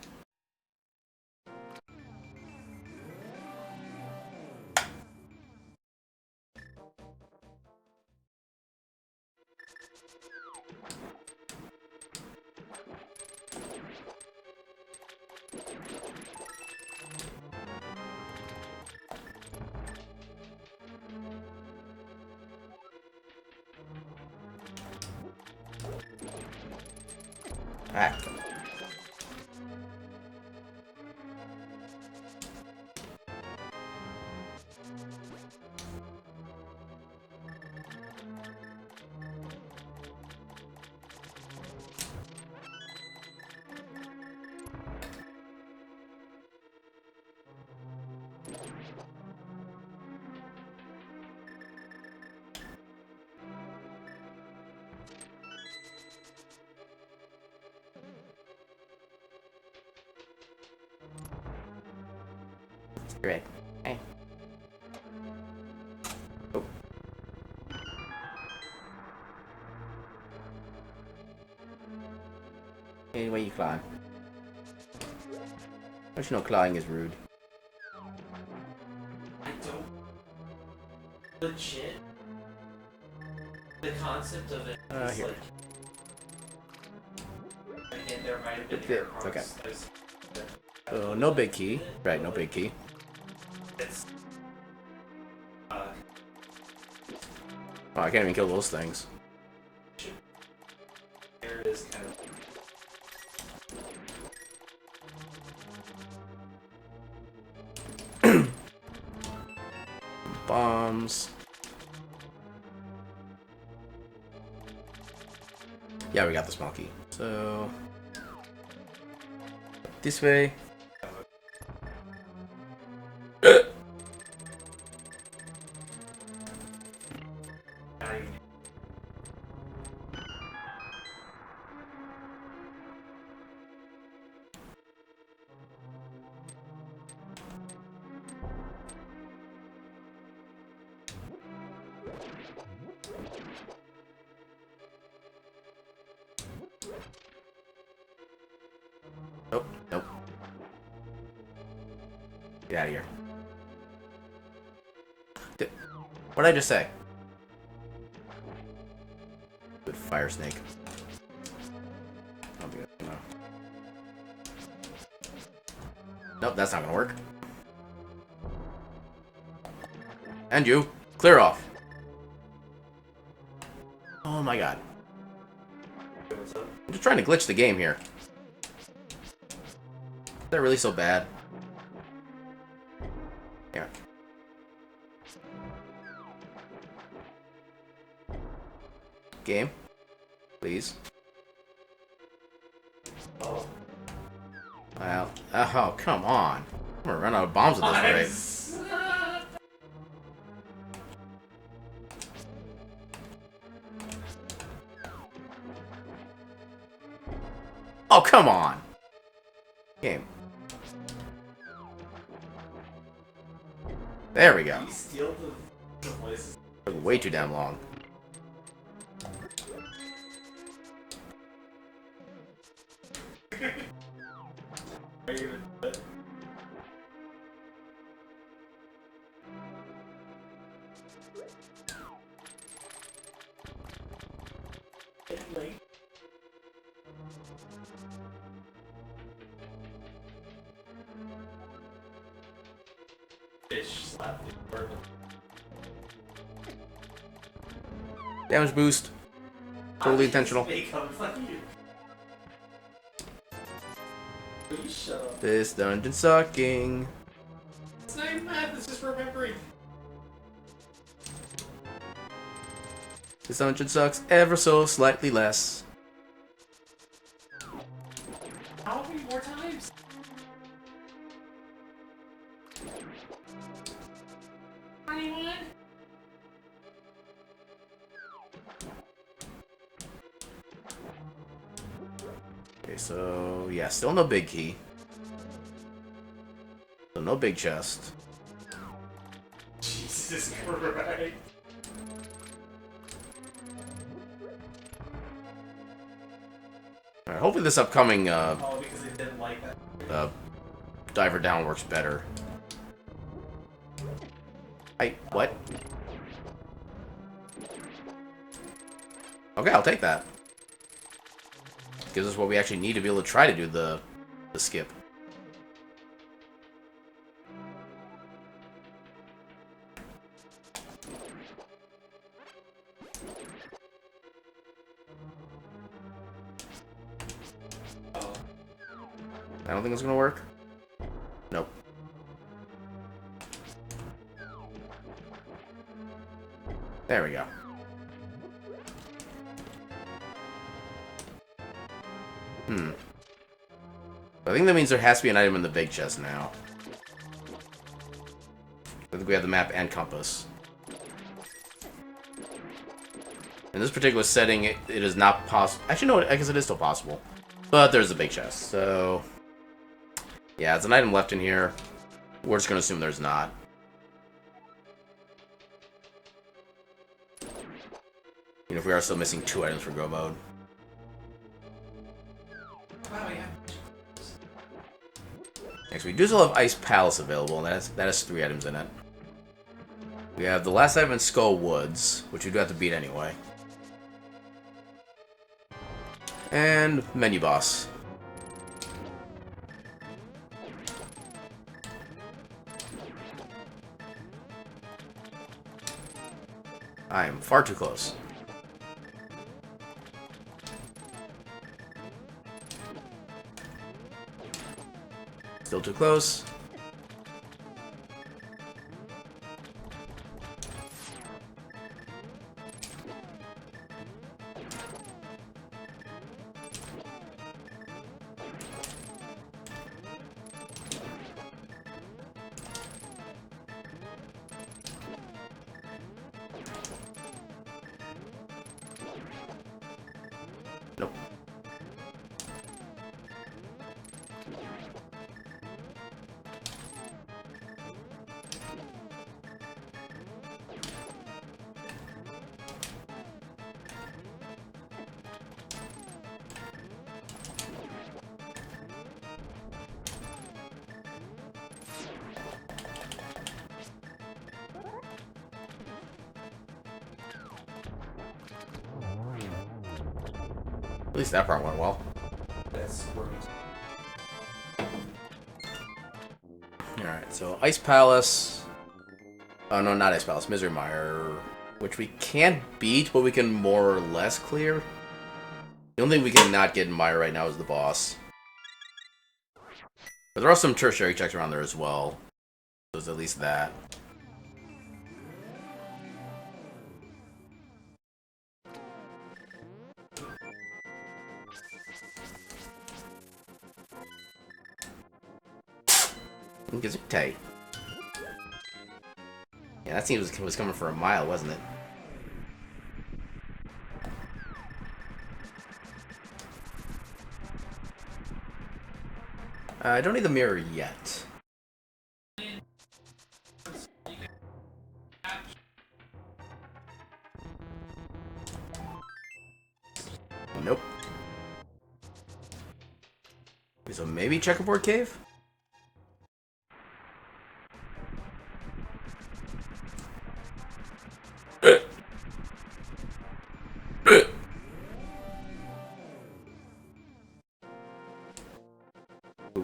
Ah. Great. Hey. Oh. Hey, where you clawing? Don't you know clawing is rude? I don't. Legit. The concept of it is Here. like. Again, there might have been Okay, air okay. quotes. So, no big key. Right, no big key. It's. Oh, I can't even kill those things. There is kind of. Bombs. Yeah, we got the small key. So this way. Nope, nope. Get out of here. What did I just say? Good fire snake. I'll be good. No. Nope, that's not gonna work. And you, clear off. Oh my god. I'm just trying to glitch the game here. Is that really so bad? Here. Game, please. Oh. Well, oh, come on. I'm gonna run out of bombs at this rate. Oh, come on. Game. There we go. You steal the voices. Took way too damn long. Are you even good? Like. Fish slap the bird. Damage boost. Totally intentional. This dungeon sucking. It's not even math, it's just remembering. This dungeon sucks ever so slightly less. How many more times? Anyone? Okay, so yeah, still no big key. So no big chest. Jesus Christ. Alright, hopefully this upcoming Oh, because they didn't like that. diver down works better. What? Okay, I'll take that. Gives us what we actually need to be able to try to do the skip. I don't think it's gonna work. Nope. There we go. I think that means there has to be an item in the big chest now. I think we have the map and compass. In this particular setting, it is not possible. Actually, no, I guess it is still possible. But there's a big chest, so... yeah, it's an item left in here. We're just going to assume there's not. You know, if we are still missing 2 items for Go Mode. Wow, yeah. Next, we do still have Ice Palace available, and that has 3 items in it. We have the last item in Skull Woods, which we do have to beat anyway. And Menu Boss. I am far too close. Still too close. Nope. At least that part went well. That's working. Alright, so Ice Palace. Oh, no, not Ice Palace. Misery Mire. Which we can't beat, but we can more or less clear. The only thing we cannot get in Mire right now is the boss. But there are some tertiary checks around there as well. So there's at least that. Gesundheit. Yeah, that scene was coming for a mile, wasn't it? I don't need the mirror yet. Nope. So maybe Checkerboard Cave?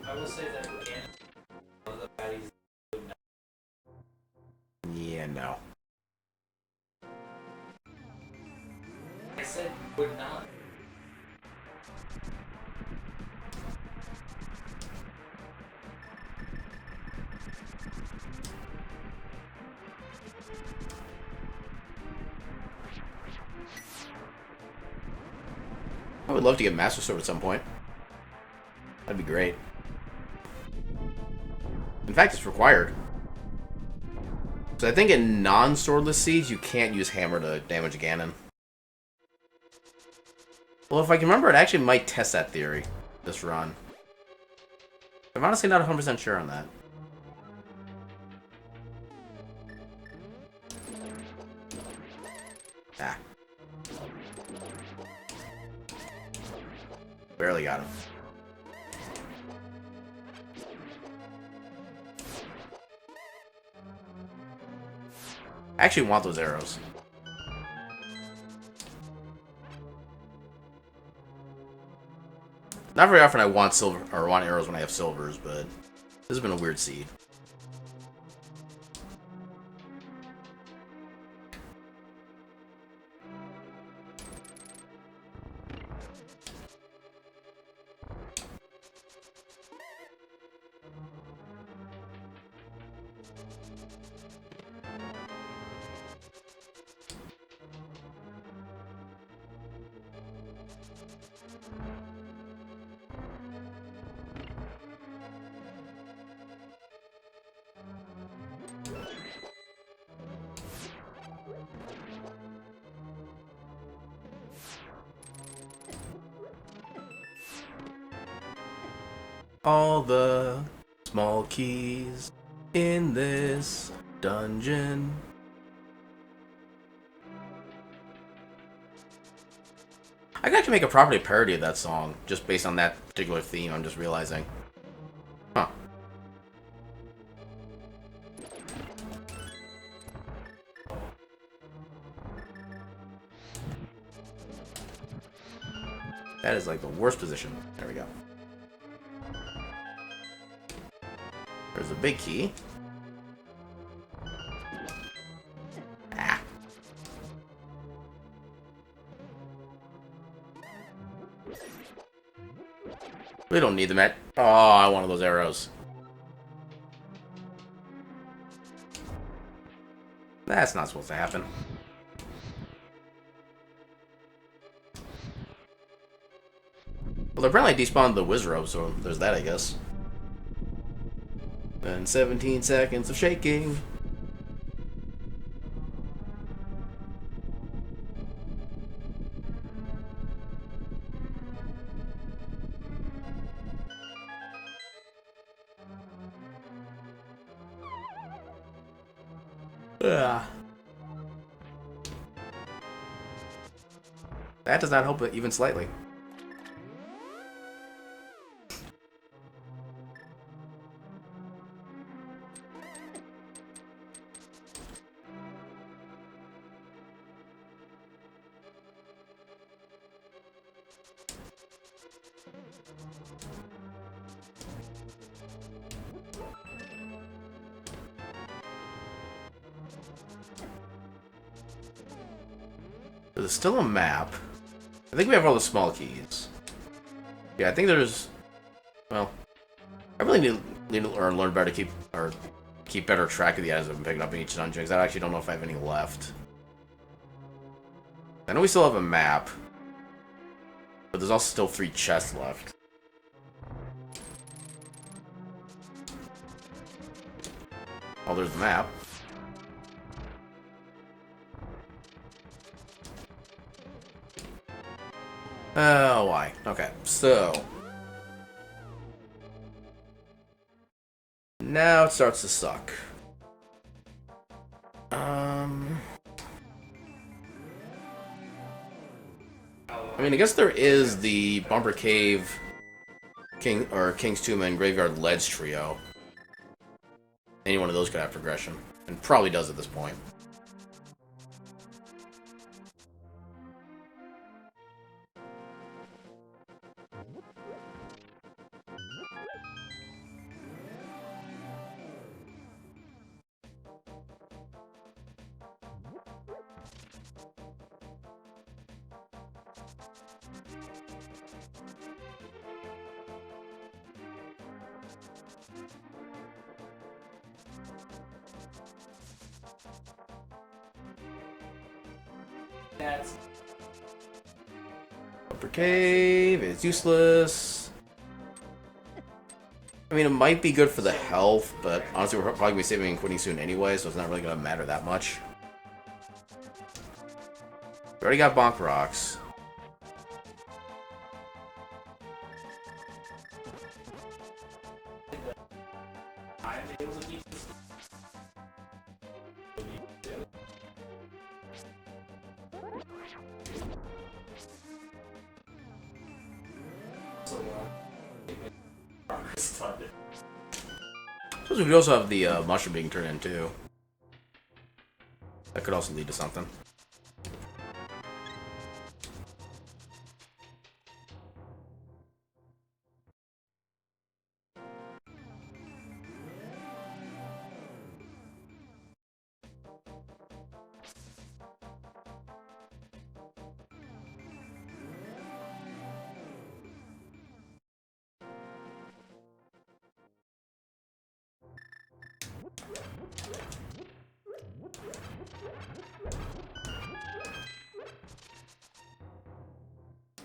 I will say that again. One of the baddies. Yeah, no. Would not. I would love to get Master Sword at some point. That'd be great. In fact, it's required. So I think in non-swordless seeds, you can't use hammer to damage Ganon. Well, if I can remember, it actually might test that theory, this run. I'm honestly not 100% sure on that. Ah. Barely got him. I actually want those arrows. Not very often I want silver or want arrows when I have silvers, but this has been a weird seed. All the small keys in this dungeon. I could actually make a property parody of that song, just based on that particular theme, I'm just realizing. Huh. That is like the worst position. There we go. There's a big key. Ah. We don't need them at... Oh, I wanted those arrows. That's not supposed to happen. Well, apparently despawned the Wizrobe, so there's that, I guess. And 17 seconds of shaking. Ugh. That does not help it even slightly. There's still a map. I think we have all the small keys. Yeah, I think there's... Well, I really need to learn better to keep better track of the items I've been picking up in each dungeon, because I actually don't know if I have any left. I know we still have a map, but there's also still 3 chests left. Oh, there's the map. Oh, why? Okay, so... Now it starts to suck. I mean, I guess there is the Bumper Cave, King's Tomb and Graveyard Ledge trio. Any one of those could have progression, and probably does at this point. That's Upper cave, it's useless. I mean, it might be good for the health, but honestly, we're probably going to be saving and quitting soon anyway, so it's not really going to matter that much. We already got bonk rocks. I'm able to beat this. So, progress funded. Suppose we could also have the mushroom being turned in too. That could also lead to something.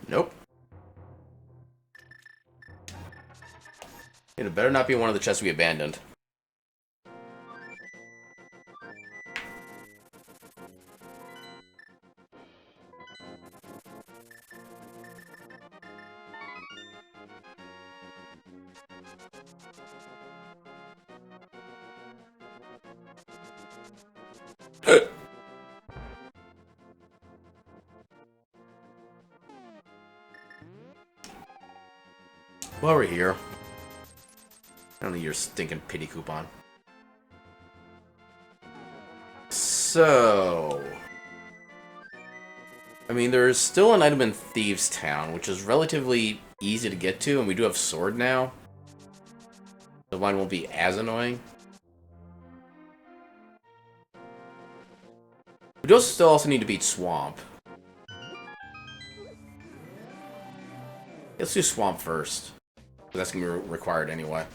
Nope. It better not be one of the chests we abandoned. While we're here, I don't need your stinking pity coupon. So, I mean, there's still an item in Thieves Town, which is relatively easy to get to, and we do have Sword now. The line won't be as annoying. We do still also need to beat Swamp. Let's do Swamp first. That's going to be required anyway.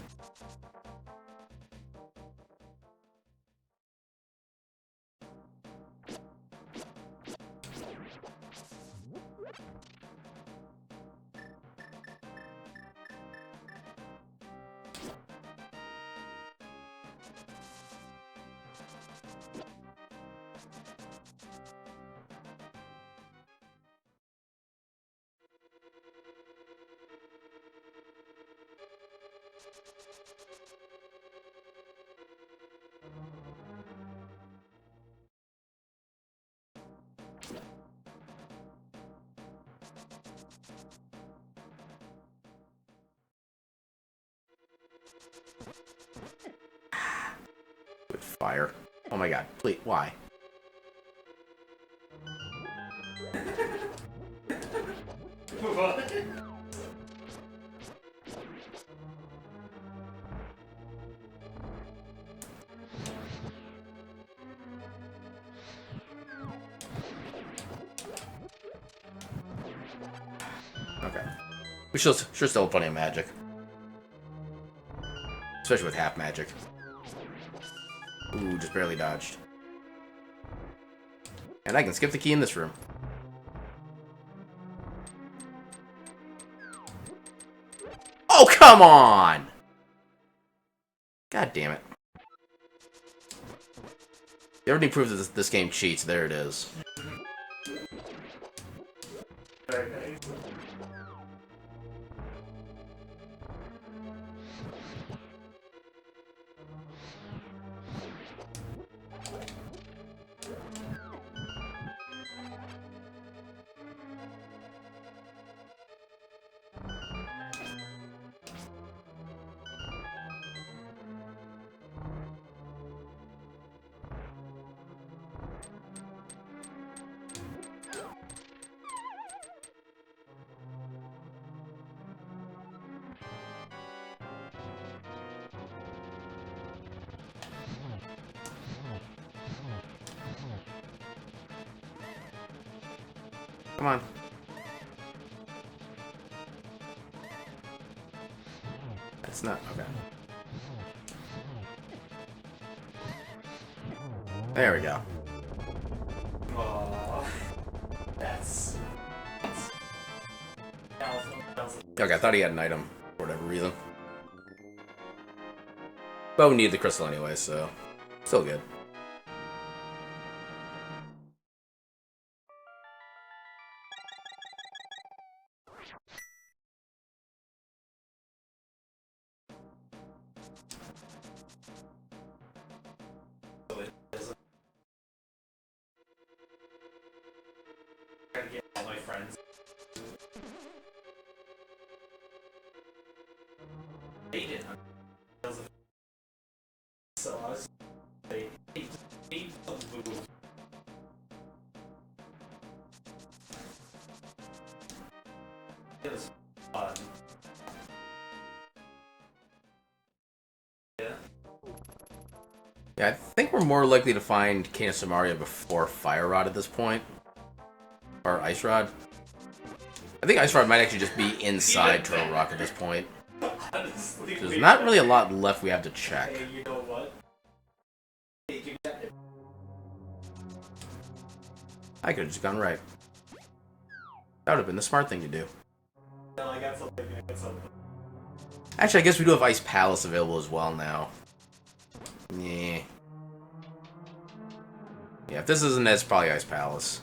With fire. Oh my god, please, why? What? Okay. We should sure still have plenty of magic. Especially with half magic. Ooh, just barely dodged. And I can skip the key in this room. Oh, come on! God damn it. Everything proves that this game cheats. There it is. Very nice. Come on. That's not... okay. There we go. Aww. That's... Okay, I thought he had an item for whatever reason. But we need the crystal anyway, so still good. Trying to get all my friends. They didn't. So I was they need some move. It was fun. Yeah. Yeah, I think we're more likely to find Cane of Samaria before Fire Rod at this point. Or Ice Rod. I think Ice Rod might actually just be inside Turtle Rock at this point. Honestly, There's not really a lot left we have to check. Hey, you know what? Hey, you got it. I could have just gone right. That would have been the smart thing to do. No, I got something. Actually, I guess we do have Ice Palace available as well now. Yeah. Yeah, if this isn't it, it's probably Ice Palace.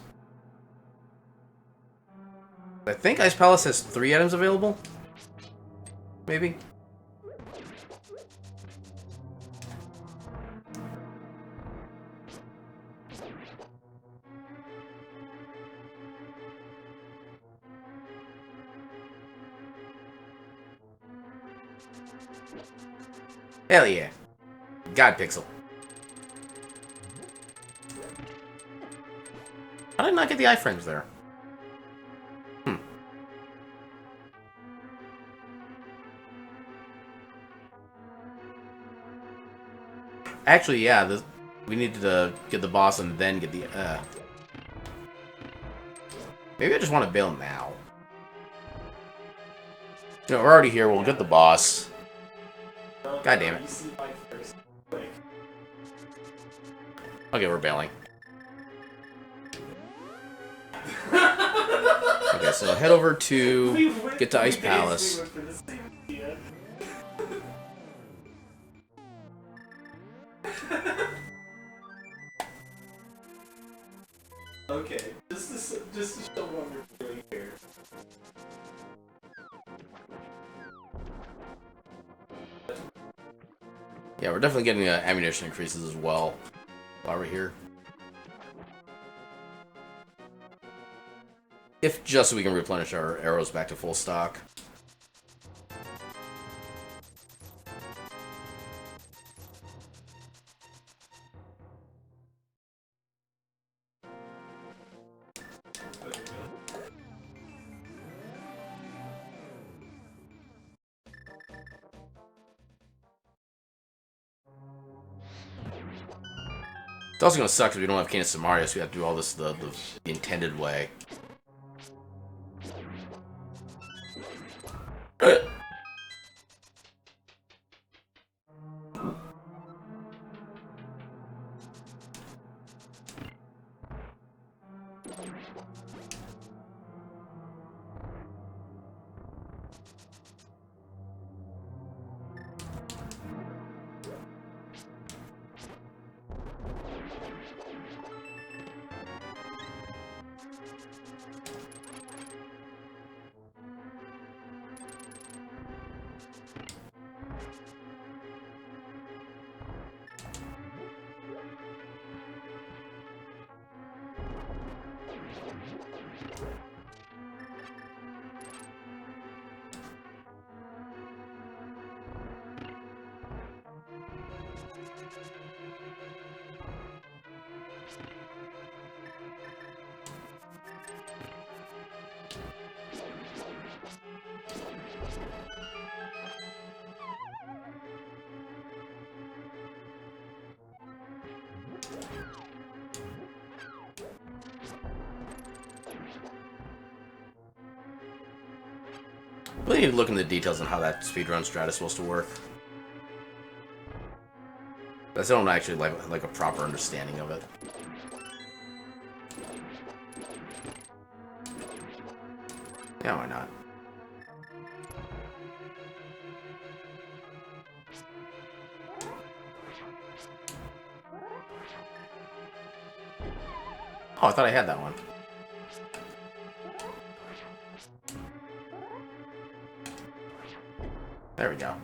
I think Ice Palace has 3 items available? Maybe? Hell yeah. God Pixel. How did I not get the iframes there? Actually, yeah, we needed to get the boss and then get the, Maybe I just want to bail now. You know, we're already here, we'll get the boss. God damn it. Okay, we're bailing. Okay, so head over to get to Ice Palace. Okay, just to show what we're doing here. Yeah, we're definitely getting ammunition increases as well while we're here. If just so we can replenish our arrows back to full stock. It's also gonna suck because we don't have Cane of Samaria, so we have to do all this the intended way. We need to look into the details on how that speedrun strat is supposed to work. I still don't actually like a proper understanding of it. Yeah, why not? Oh, I thought I had that one. There we go.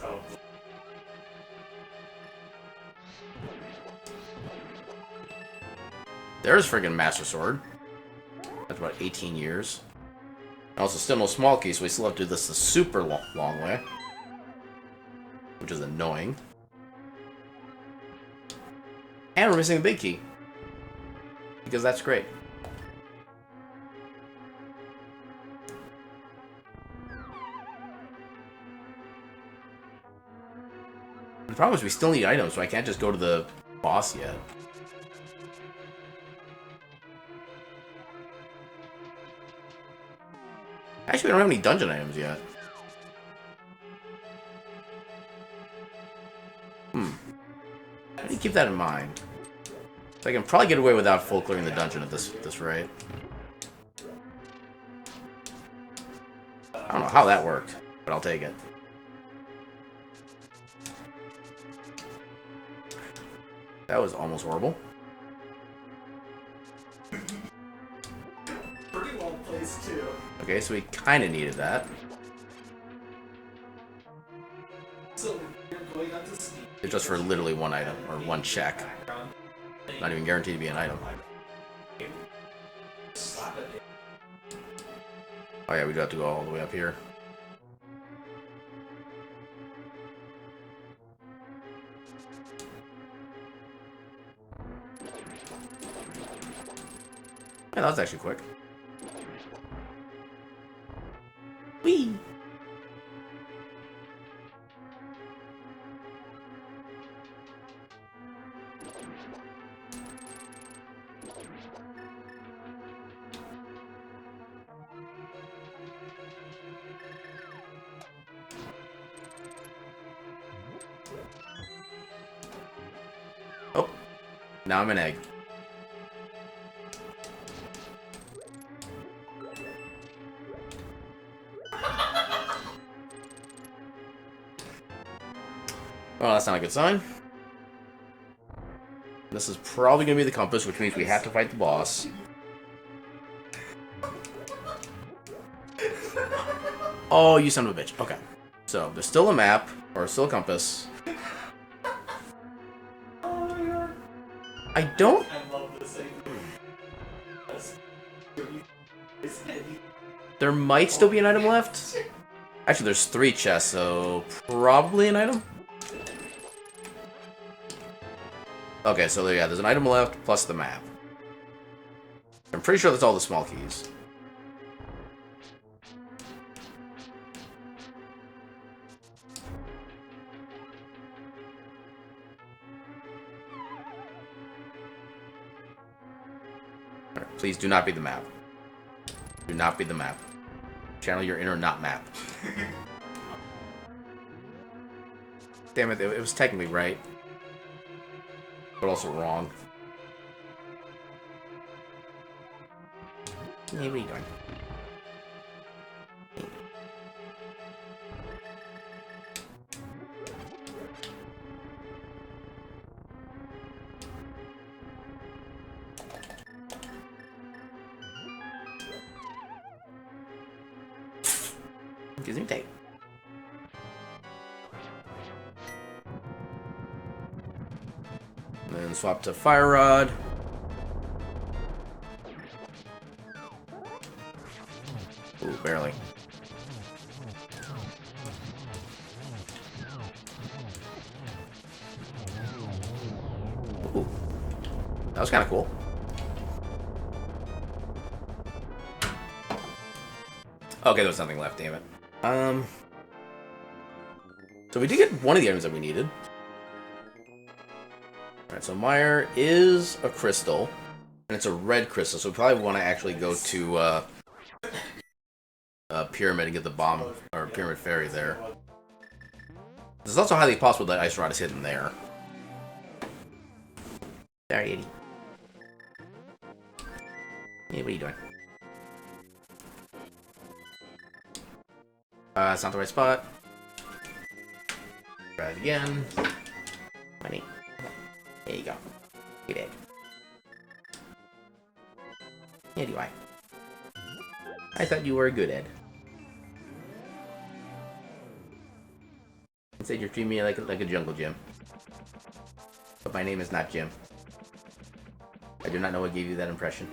Oh. There's friggin' Master Sword. That's about 18 years. Also, still no small key, so we still have to do this the super long way. Which is annoying. And we're missing the big key. Because that's great. The problem is we still need items, so I can't just go to the boss yet. Actually, we don't have any dungeon items yet. I need to keep that in mind. So I can probably get away without full clearing the dungeon at this rate. I don't know how that worked, but I'll take it. That was almost horrible. Pretty well placed too. Okay, so we kind of needed that. So you're going on to Steam. It's just for literally one item, or one check. Not even guaranteed to be an item. Slap it. Oh yeah, we do have to go all the way up here. Yeah, that was actually quick. Whee! Oh, now I'm an egg. Well, that's not a good sign. This is probably going to be the compass, which means we have to fight the boss. Oh, you son of a bitch. Okay. So, there's still a map, or still a compass. Oh my god. I don't... I love this thing. There might still be an item left. Actually, there's 3 chests, so probably an item. Okay, so yeah, there's an item left, plus the map. I'm pretty sure that's all the small keys. Alright, please do not be the map. Do not be the map. Channel your inner not map. Damn it, it was technically right. But also wrong. Hey, what are you doing? Gives me tape. And then swap to Fire Rod. Ooh, barely. That was kind of cool. Okay, there was nothing left, damn it. So we did get one of the items that we needed. Alright, so Meyer is a crystal. And it's a red crystal, so we probably want to actually go to Pyramid and get the bomb, or Pyramid Fairy there. It's also highly possible that Ice Rod is hidden there. Sorry, Eddie. Hey, what are you doing? It's not the right spot. Try it again. Money. There you go. Good egg. Yeah, do I? I thought you were a good Ed. Instead, you're treating me like a jungle gym. But my name is not Jim. I do not know what gave you that impression.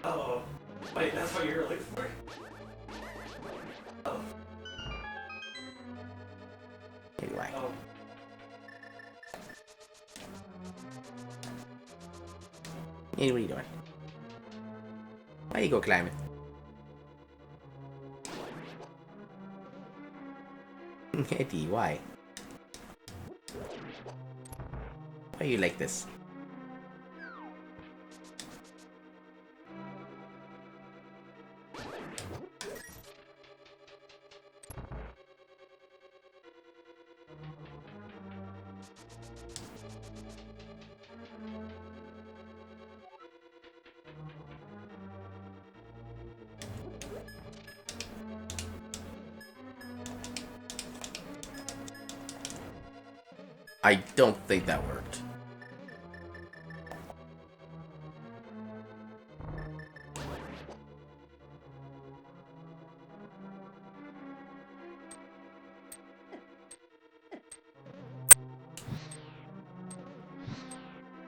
Oh, wait, that's what you're looking for? Oh. Anyway. Oh. Hey, what are you doing? Why you go climbing? Eddie, why? Why are you like this? I don't think that worked.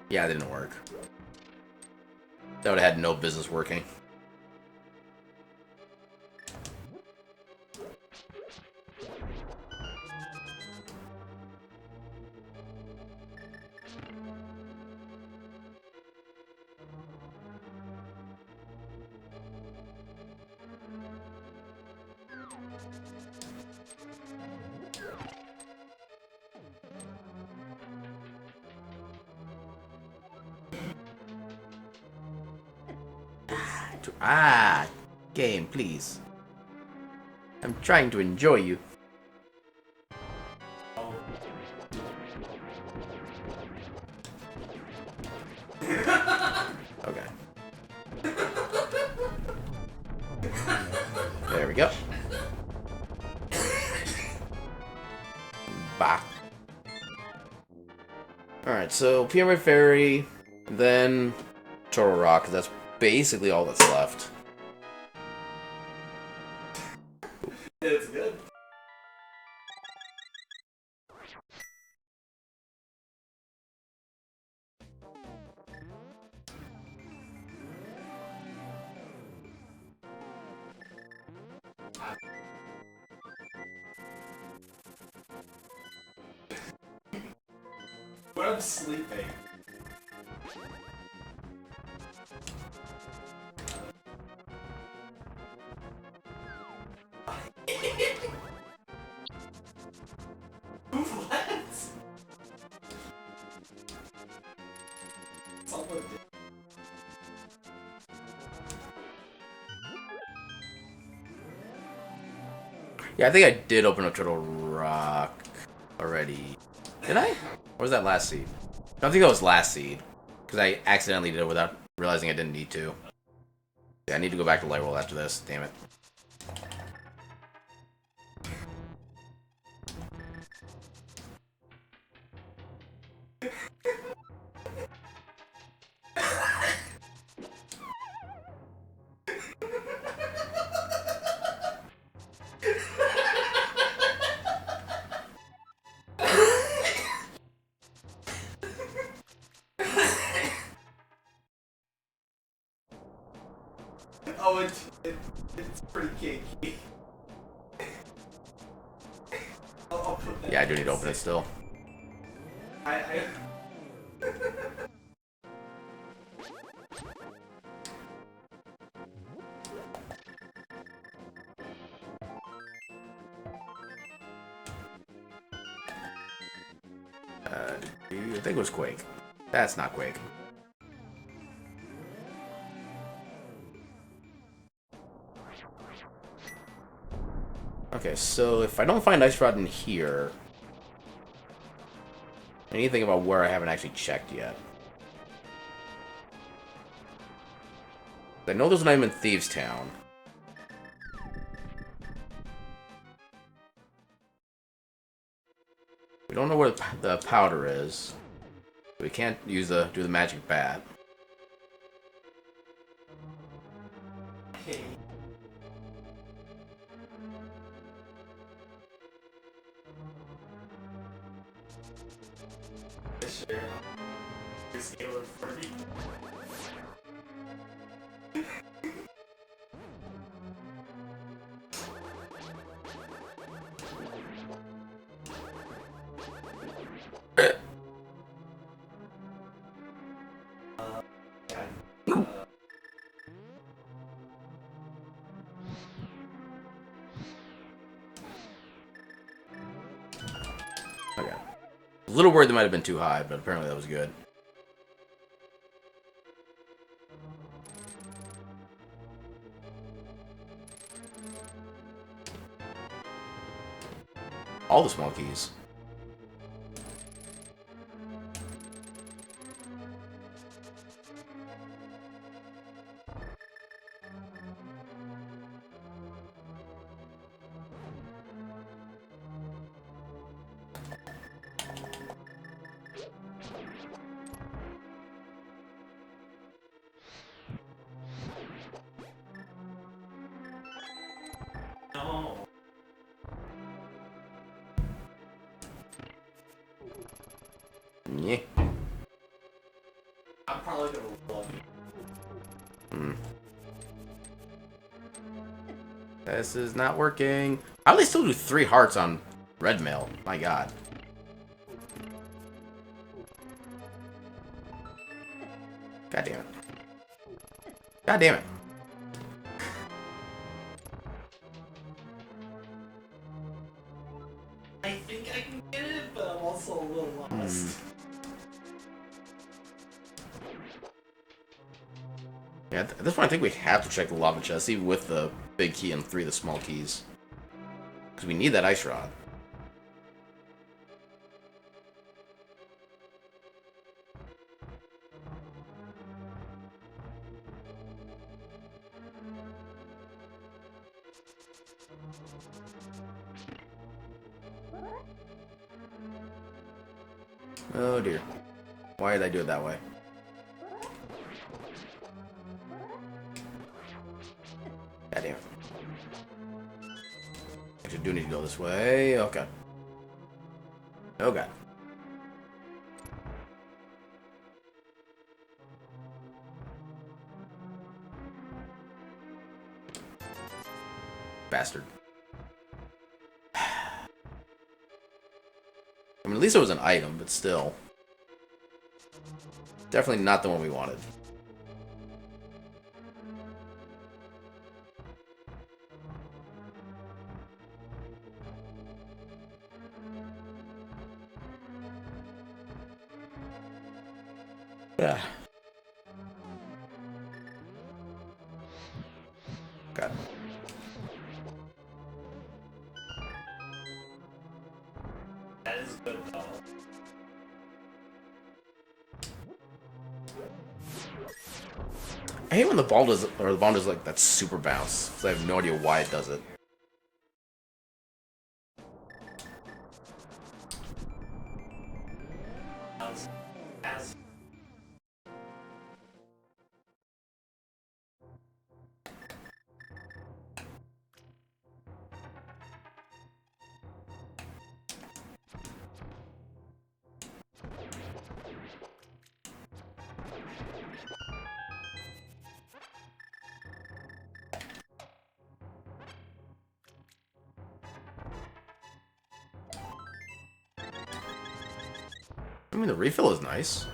Yeah, it didn't work. That would have had no business working. Game, please. I'm trying to enjoy you. Okay. There we go. Bah. Alright, so Pyramid Fairy, then Turtle Rock, 'cause that's basically all that's left. It's good. But I'm sleeping. What? Someone did. Yeah, I think I did open up Turtle Rock already. Did I? Or was that last seed? I don't think that was last seed. Because I accidentally did it without realizing I didn't need to. Yeah, I need to go back to Light World after this. Damn it. Oh, it's pretty cakey. I'll put that Yeah, I do need to open it still. I I think it was Quake. That's not Quake. Okay, so if I don't find Ice Rod in here, I need to think about where I haven't actually checked yet. I know there's an item in Thieves Town. We don't know where the powder is. We can't do the magic bat. hey. Sure. Just go for me. Okay. A little worried that might have been too high, but apparently that was good. All the small keys. No. Yeah. I'm probably gonna love it. This is not working. How do they still do 3 hearts on red mail? My god. God damn it. God damn it. I think I can get it, but I'm also a little lost. Yeah, at this point I think we have to check the lava chest, even with the big key and 3 of the small keys. Because we need that ice rod. Oh dear. Why did I do it that way? God damn it. Actually, do need to go this way. Okay. Oh god. Bastard. I mean, at least it was an item, but still. Definitely not the one we wanted. Yeah. God. That is good though. I hate when the ball does, or the bomb does like that super bounce, because I have no idea why it does it. As I mean, the refill is nice.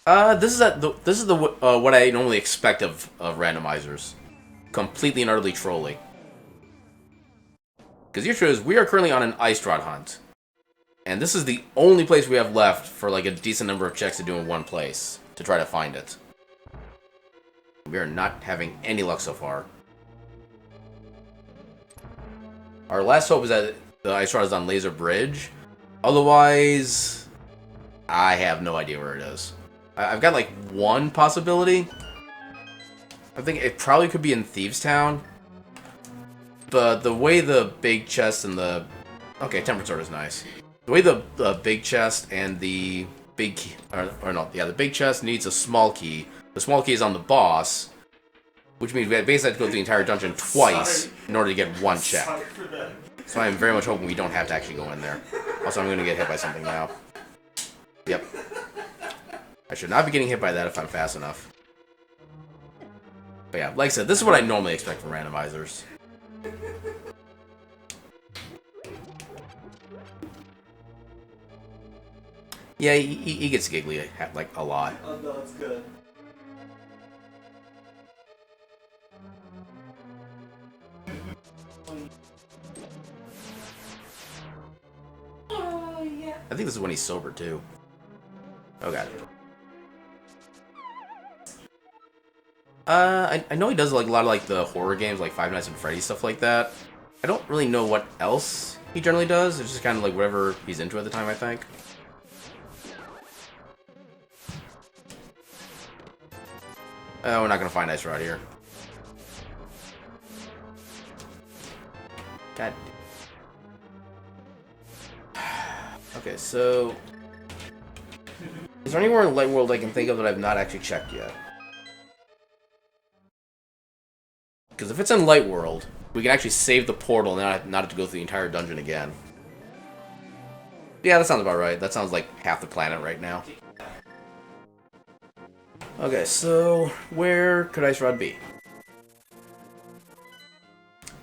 This is the what I normally expect of randomizers. Completely and utterly trolly. Because the issue is, we are currently on an ice rod hunt. And this is the only place we have left for like a decent number of checks to do in one place. To try to find it. We are not having any luck so far. Our last hope is that the ice rod is on Laser Bridge. Otherwise, I have no idea where it is. I've got like one possibility. I think it probably could be in Thieves Town. But the way the big chest and the... Okay, Tempered Sword is nice. The way the big chest and the big key... the big chest needs a small key. The small key is on the boss. Which means we basically have to go through the entire dungeon twice in order to get one check. So I'm very much hoping we don't have to actually go in there. Also, I'm going to get hit by something now. Yep. I should not be getting hit by that if I'm fast enough. But yeah, like I said, this is what I normally expect from randomizers. Yeah, he gets giggly, like, a lot. Oh no, it's good. Oh, yeah. I think this is when he's sober, too. Oh, God. I know he does like a lot of like the horror games, like Five Nights at Freddy's, stuff like that. I don't really know what else he generally does. It's just kind of like whatever he's into at the time, I think. Oh, we're not gonna find Ice Rod here. God. Okay, so is there anywhere in Light World I can think of that I've not actually checked yet? Because if it's in Light World, we can actually save the portal and not have to go through the entire dungeon again. Yeah, that sounds about right. That sounds like half the planet right now. Okay, so where could Ice Rod be?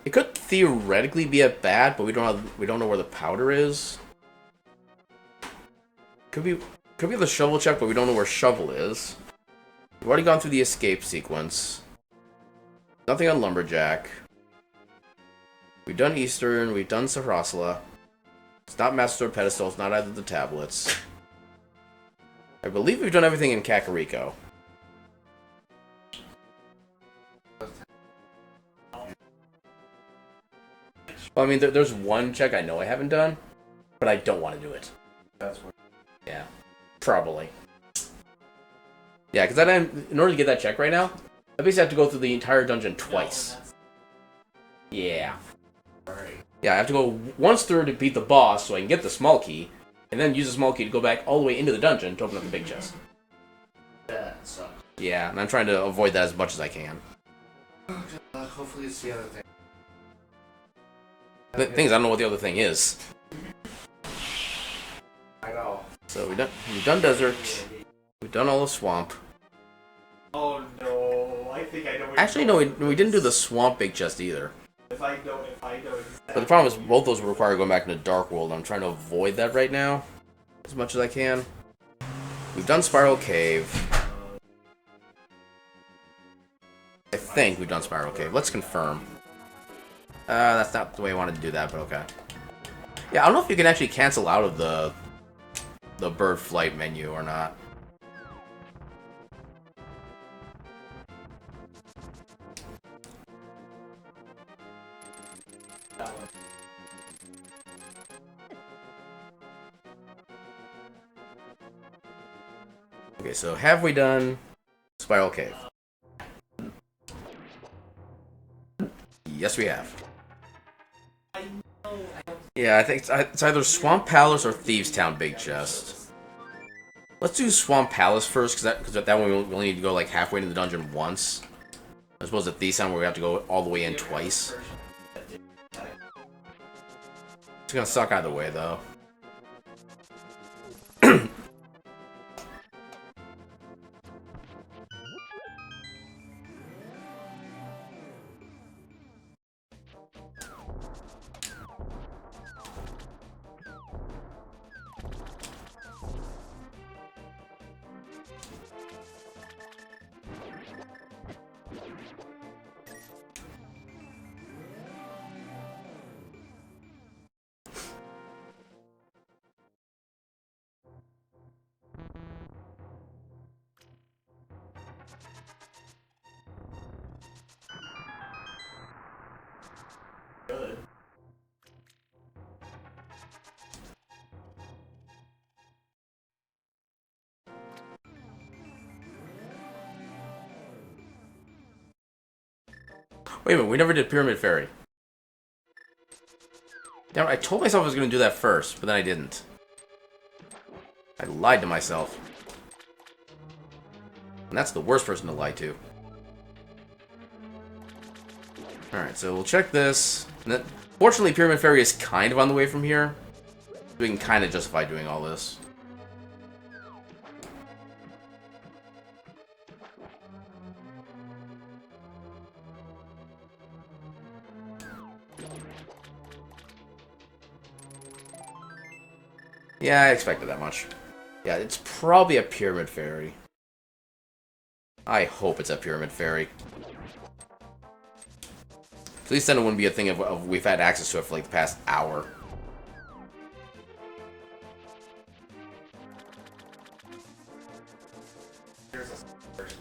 It could theoretically be at Bat, but we don't know where the powder is. Could be the shovel check, but we don't know where shovel is. We've already gone through the escape sequence. Nothing on Lumberjack. We've done Eastern, we've done Sarasala. It's not Master Sword Pedestal, it's not either the tablets. I believe we've done everything in Kakariko. Well, I mean, there's one check I know I haven't done, but I don't want to do it. That's what. Yeah, probably. Yeah, because in order to get that check right now, I basically have to go through the entire dungeon twice. Yeah. Alright. Yeah, I have to go once through to beat the boss so I can get the small key, and then use the small key to go back all the way into the dungeon to open up the big chest. That sucks. Yeah, and I'm trying to avoid that as much as I can. Hopefully it's the other thing. The thing is, I don't know what the other thing is. I know. So we've done desert, we've done all the swamp. Oh no, I think I know. Actually, no, we didn't do the swamp big chest either. If I know But the problem is, both those will require going back into Dark World, and I'm trying to avoid that right now, as much as I can. We've done Spiral Cave. I think we've done Spiral Cave. Let's confirm. That's not the way I wanted to do that, but okay. Yeah, I don't know if you can actually cancel out of the bird flight menu or not. Okay, so have we done Spiral Cave? Yes, we have. Yeah, I think it's either Swamp Palace or Thieves Town Big Chest. Let's do Swamp Palace first, because that one we only need to go like halfway into the dungeon once. As opposed to Thieves Town where we have to go all the way in twice. It's gonna suck either way, though. Wait a minute, we never did Pyramid Fairy. Damn, I told myself I was going to do that first, but then I didn't. I lied to myself. And that's the worst person to lie to. Alright, so we'll check this. And then, fortunately, Pyramid Fairy is kind of on the way from here. We can kind of justify doing all this. Yeah, I expected that much. Yeah, it's probably a Pyramid Fairy. I hope it's a Pyramid Fairy. At least then it wouldn't be a thing of we've had access to it for like the past hour. Here's a first.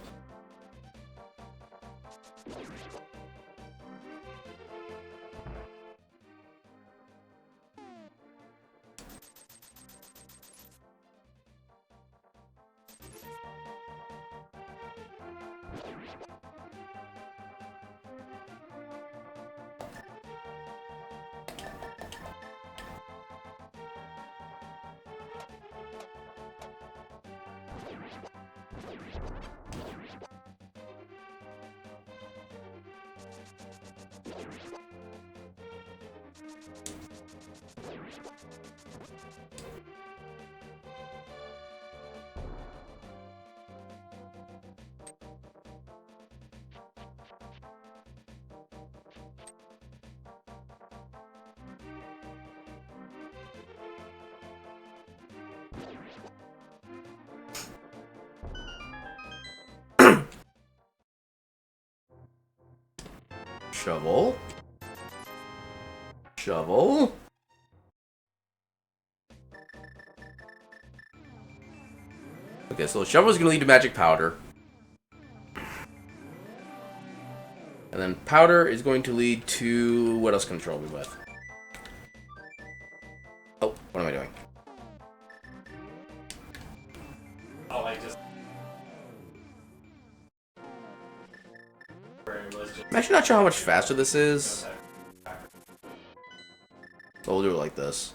Shovel. Shovel. Okay, so the shovel is going to lead to magic powder. And then powder is going to lead to... What else can control me with? Oh, what am I doing? Oh, I just. I'm actually not sure how much faster this is. So we'll do it like this.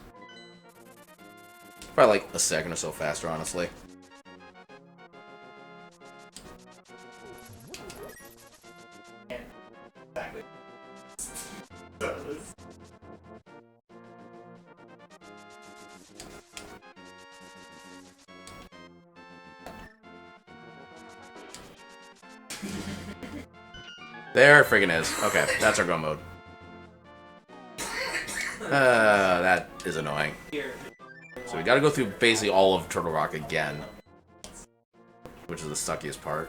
Probably like a second or so faster, honestly. Exactly. There it friggin' is. Okay, that's our go mode. That is annoying. Here. So we gotta go through basically all of Turtle Rock again. Which is the suckiest part.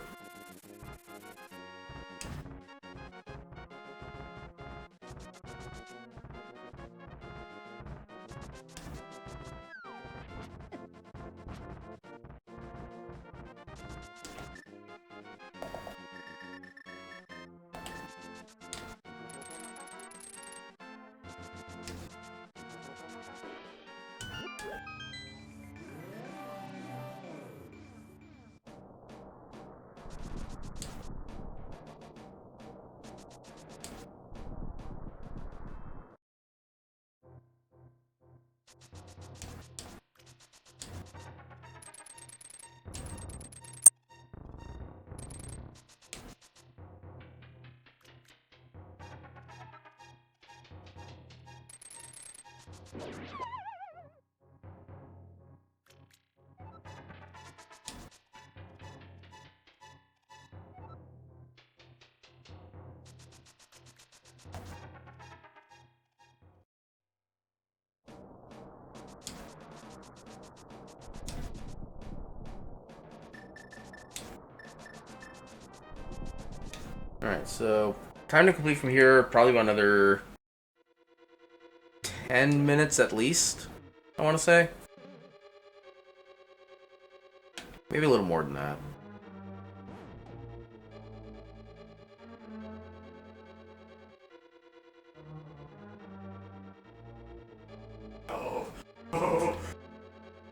Alright, so time to complete from here, probably about another 10 minutes at least, I want to say. Maybe a little more than that.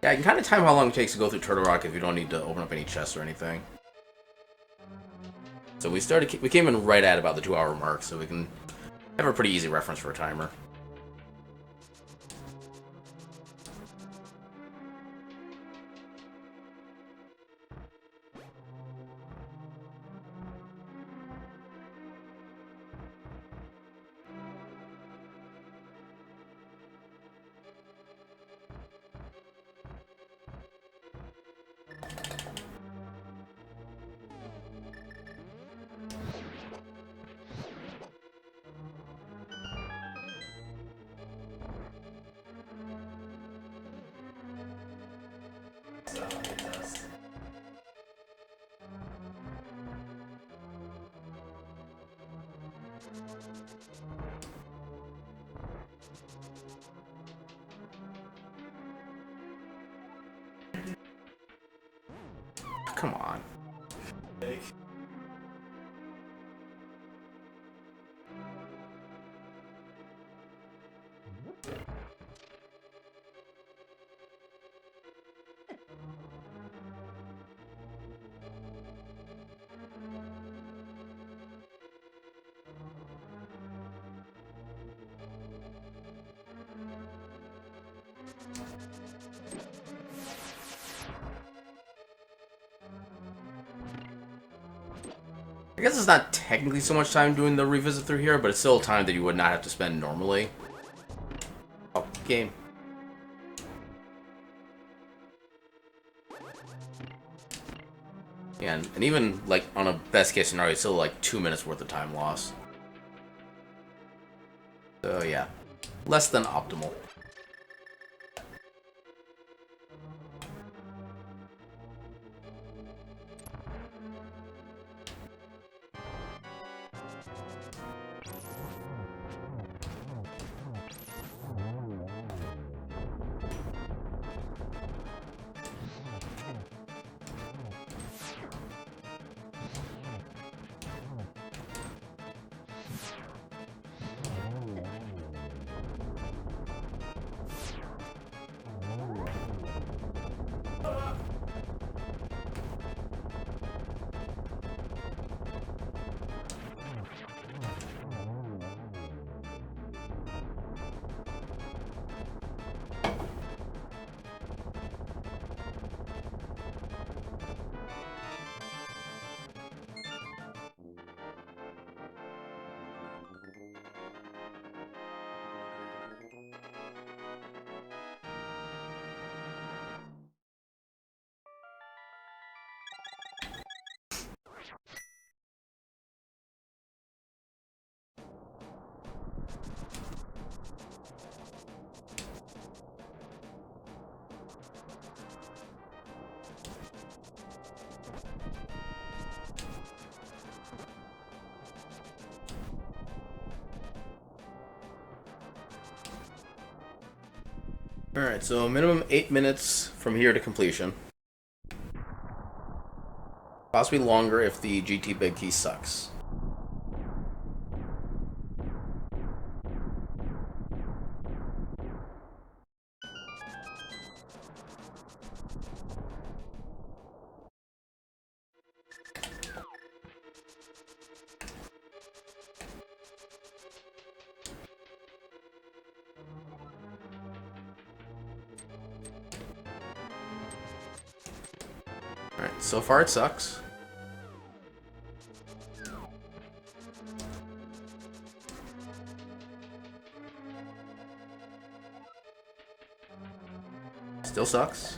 Yeah, I can kind of time how long it takes to go through Turtle Rock if you don't need to open up any chests or anything. So we came in right at about the 2-hour mark, so we can have a pretty easy reference for a timer. So it does. Come on. Like, I guess it's not technically so much time doing the revisit through here, but it's still time that you would not have to spend normally. Oh, game. Yeah, and even, like, on a best-case scenario, it's still, like, 2 minutes worth of time loss. So, yeah. Less than optimal. Alright, so minimum 8 minutes from here to completion. Possibly longer if the GT Big Key sucks. Alright, so far it sucks. Still sucks.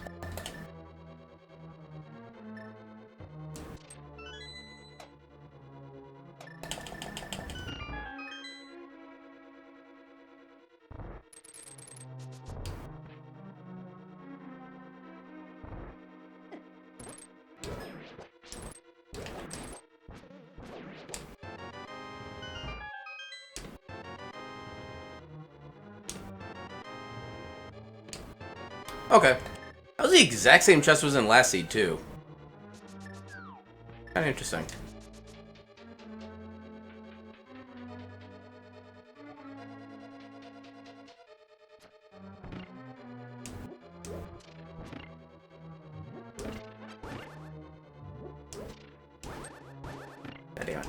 Okay. That was the exact same chest was in last seed, too. Kinda interesting. God damn it.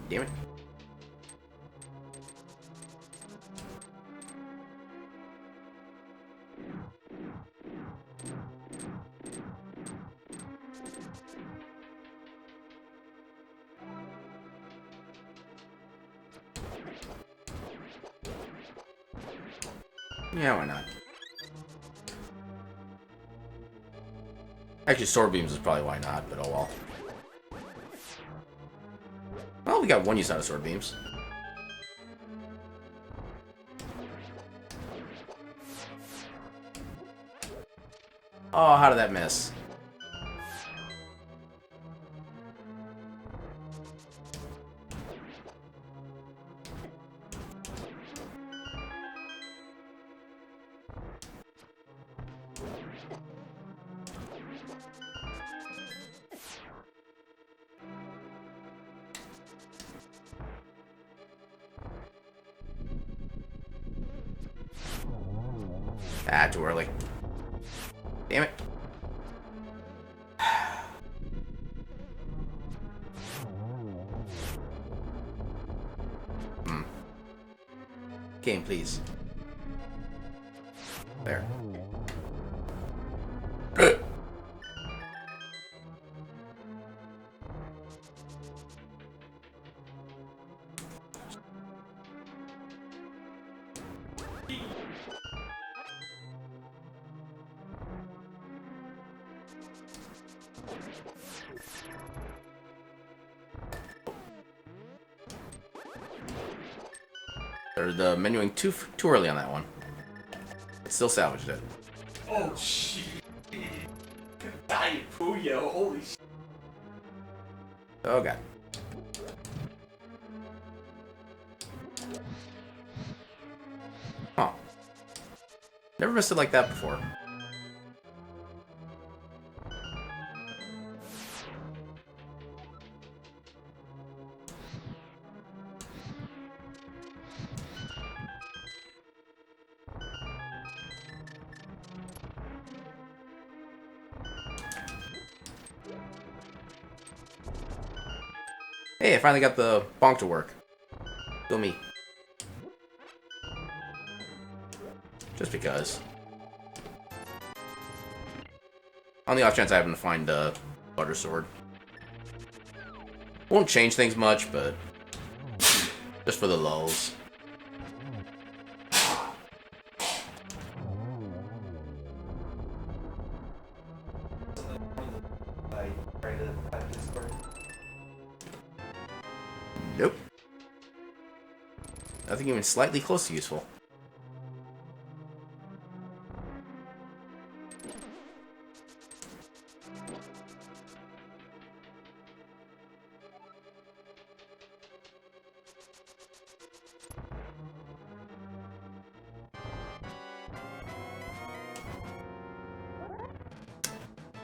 Damn it. Yeah, why not? Actually, sword beams is probably why not, but oh well. Well, we got one use out of sword beams. Oh, how did that miss? Ah, too early. Damn it. Game, please. There. Or the menuing too early on that one. It still salvaged it. Oh shit! Diet Puyo, holy shit! Oh god. Huh. Never missed it like that before. Hey, I finally got the bonk to work. Go me. Just because. On the off chance I happen to find a butter sword. Won't change things much, but just for the lulz. Nope. Nothing even slightly close to useful.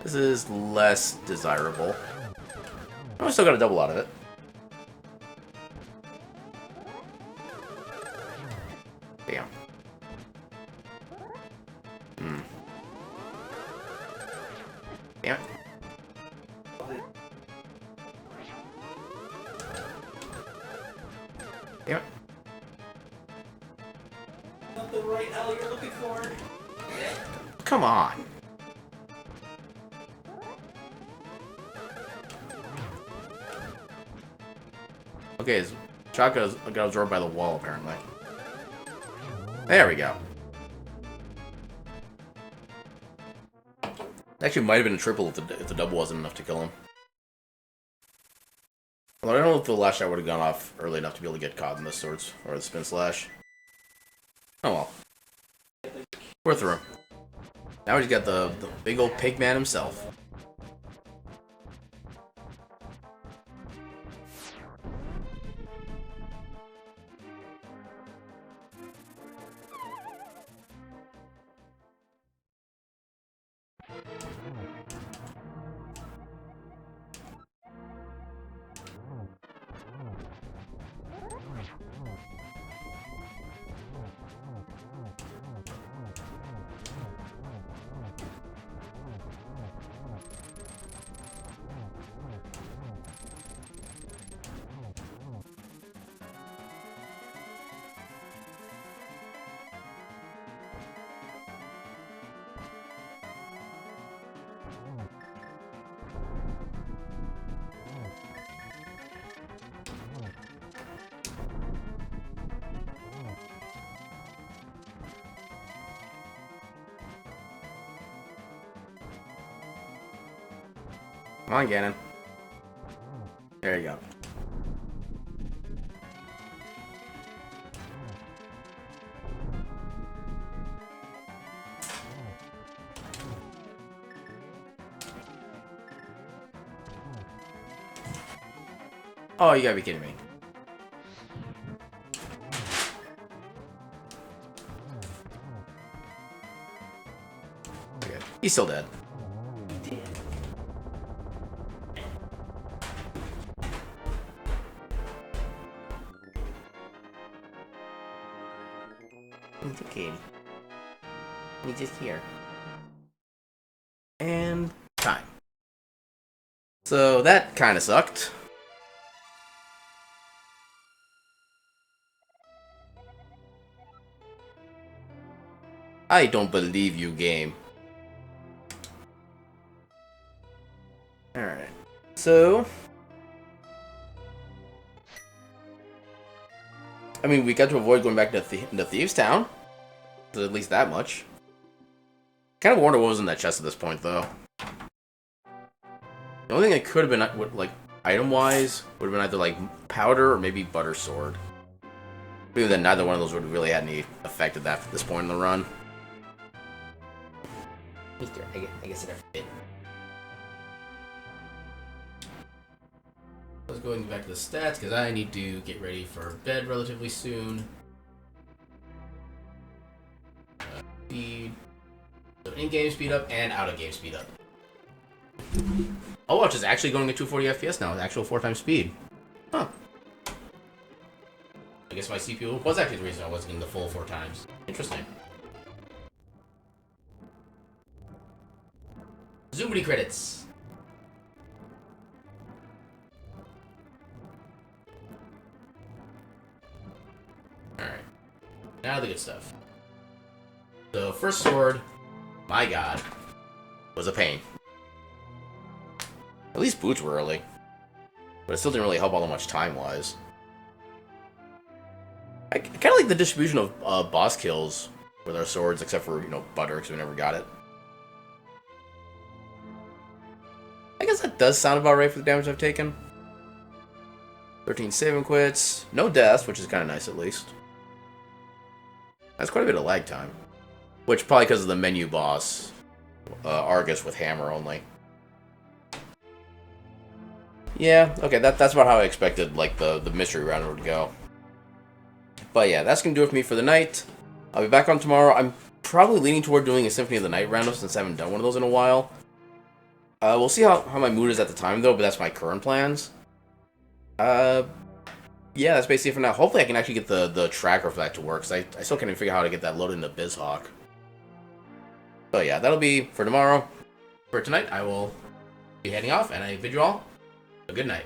This is less desirable. Oh, I still got a double out of it. Damn. Damn it. Damn it. Not the right L you're looking for. Come on. Okay, his shot got absorbed by the wall, apparently. There we go. Actually, might have been a triple if the double wasn't enough to kill him. Although I don't know if the last shot would have gone off early enough to be able to get caught in the swords or the spin slash. Oh well. We're through. Now he's got the big old pig man himself. Come on, Ganon. There you go. Oh, you gotta be kidding me. Okay. He's still dead. He's okay. He's just here. And time. So that kind of sucked. I don't believe you, game. Alright. So... I mean, we got to avoid going back to Thieves' Town. So at least that much. Kind of wonder what was in that chest at this point, though. The only thing that could have been, like, item-wise, would have been either, like, powder or maybe butter sword. But even then, neither one of those would have really had any effect at this point in the run. I guess it fit. Let's go back to the stats, because I need to get ready for bed relatively soon. Speed. So in-game speed up and out-of-game speed up. Overwatch is actually going at 240 FPS now, with actual 4x speed. Huh. I guess my CPU was actually the reason I wasn't getting the full 4x. Interesting. Zoomity credits. Alright. Now the good stuff. The first sword, my god, was a pain. At least boots were early. But it still didn't really help all that much time-wise. I kind of like the distribution of boss kills with our swords, except for, you know, butter, because we never got it. I guess that does sound about right for the damage I've taken. 13 save and quits. No deaths, which is kind of nice at least. That's quite a bit of lag time. Which, probably because of the menu boss, Argus with hammer only. Yeah, okay, that's about how I expected, like, the mystery round would go. But yeah, that's going to do it for me for the night. I'll be back on tomorrow. I'm probably leaning toward doing a Symphony of the Night round since I haven't done one of those in a while. We'll see how my mood is at the time, though, but that's my current plans. Yeah, that's basically it for now. Hopefully I can actually get the tracker for that to work, because I still can't even figure out how to get that loaded into BizHawk. So yeah, that'll be for tomorrow. For tonight, I will be heading off, and I bid you all a good night.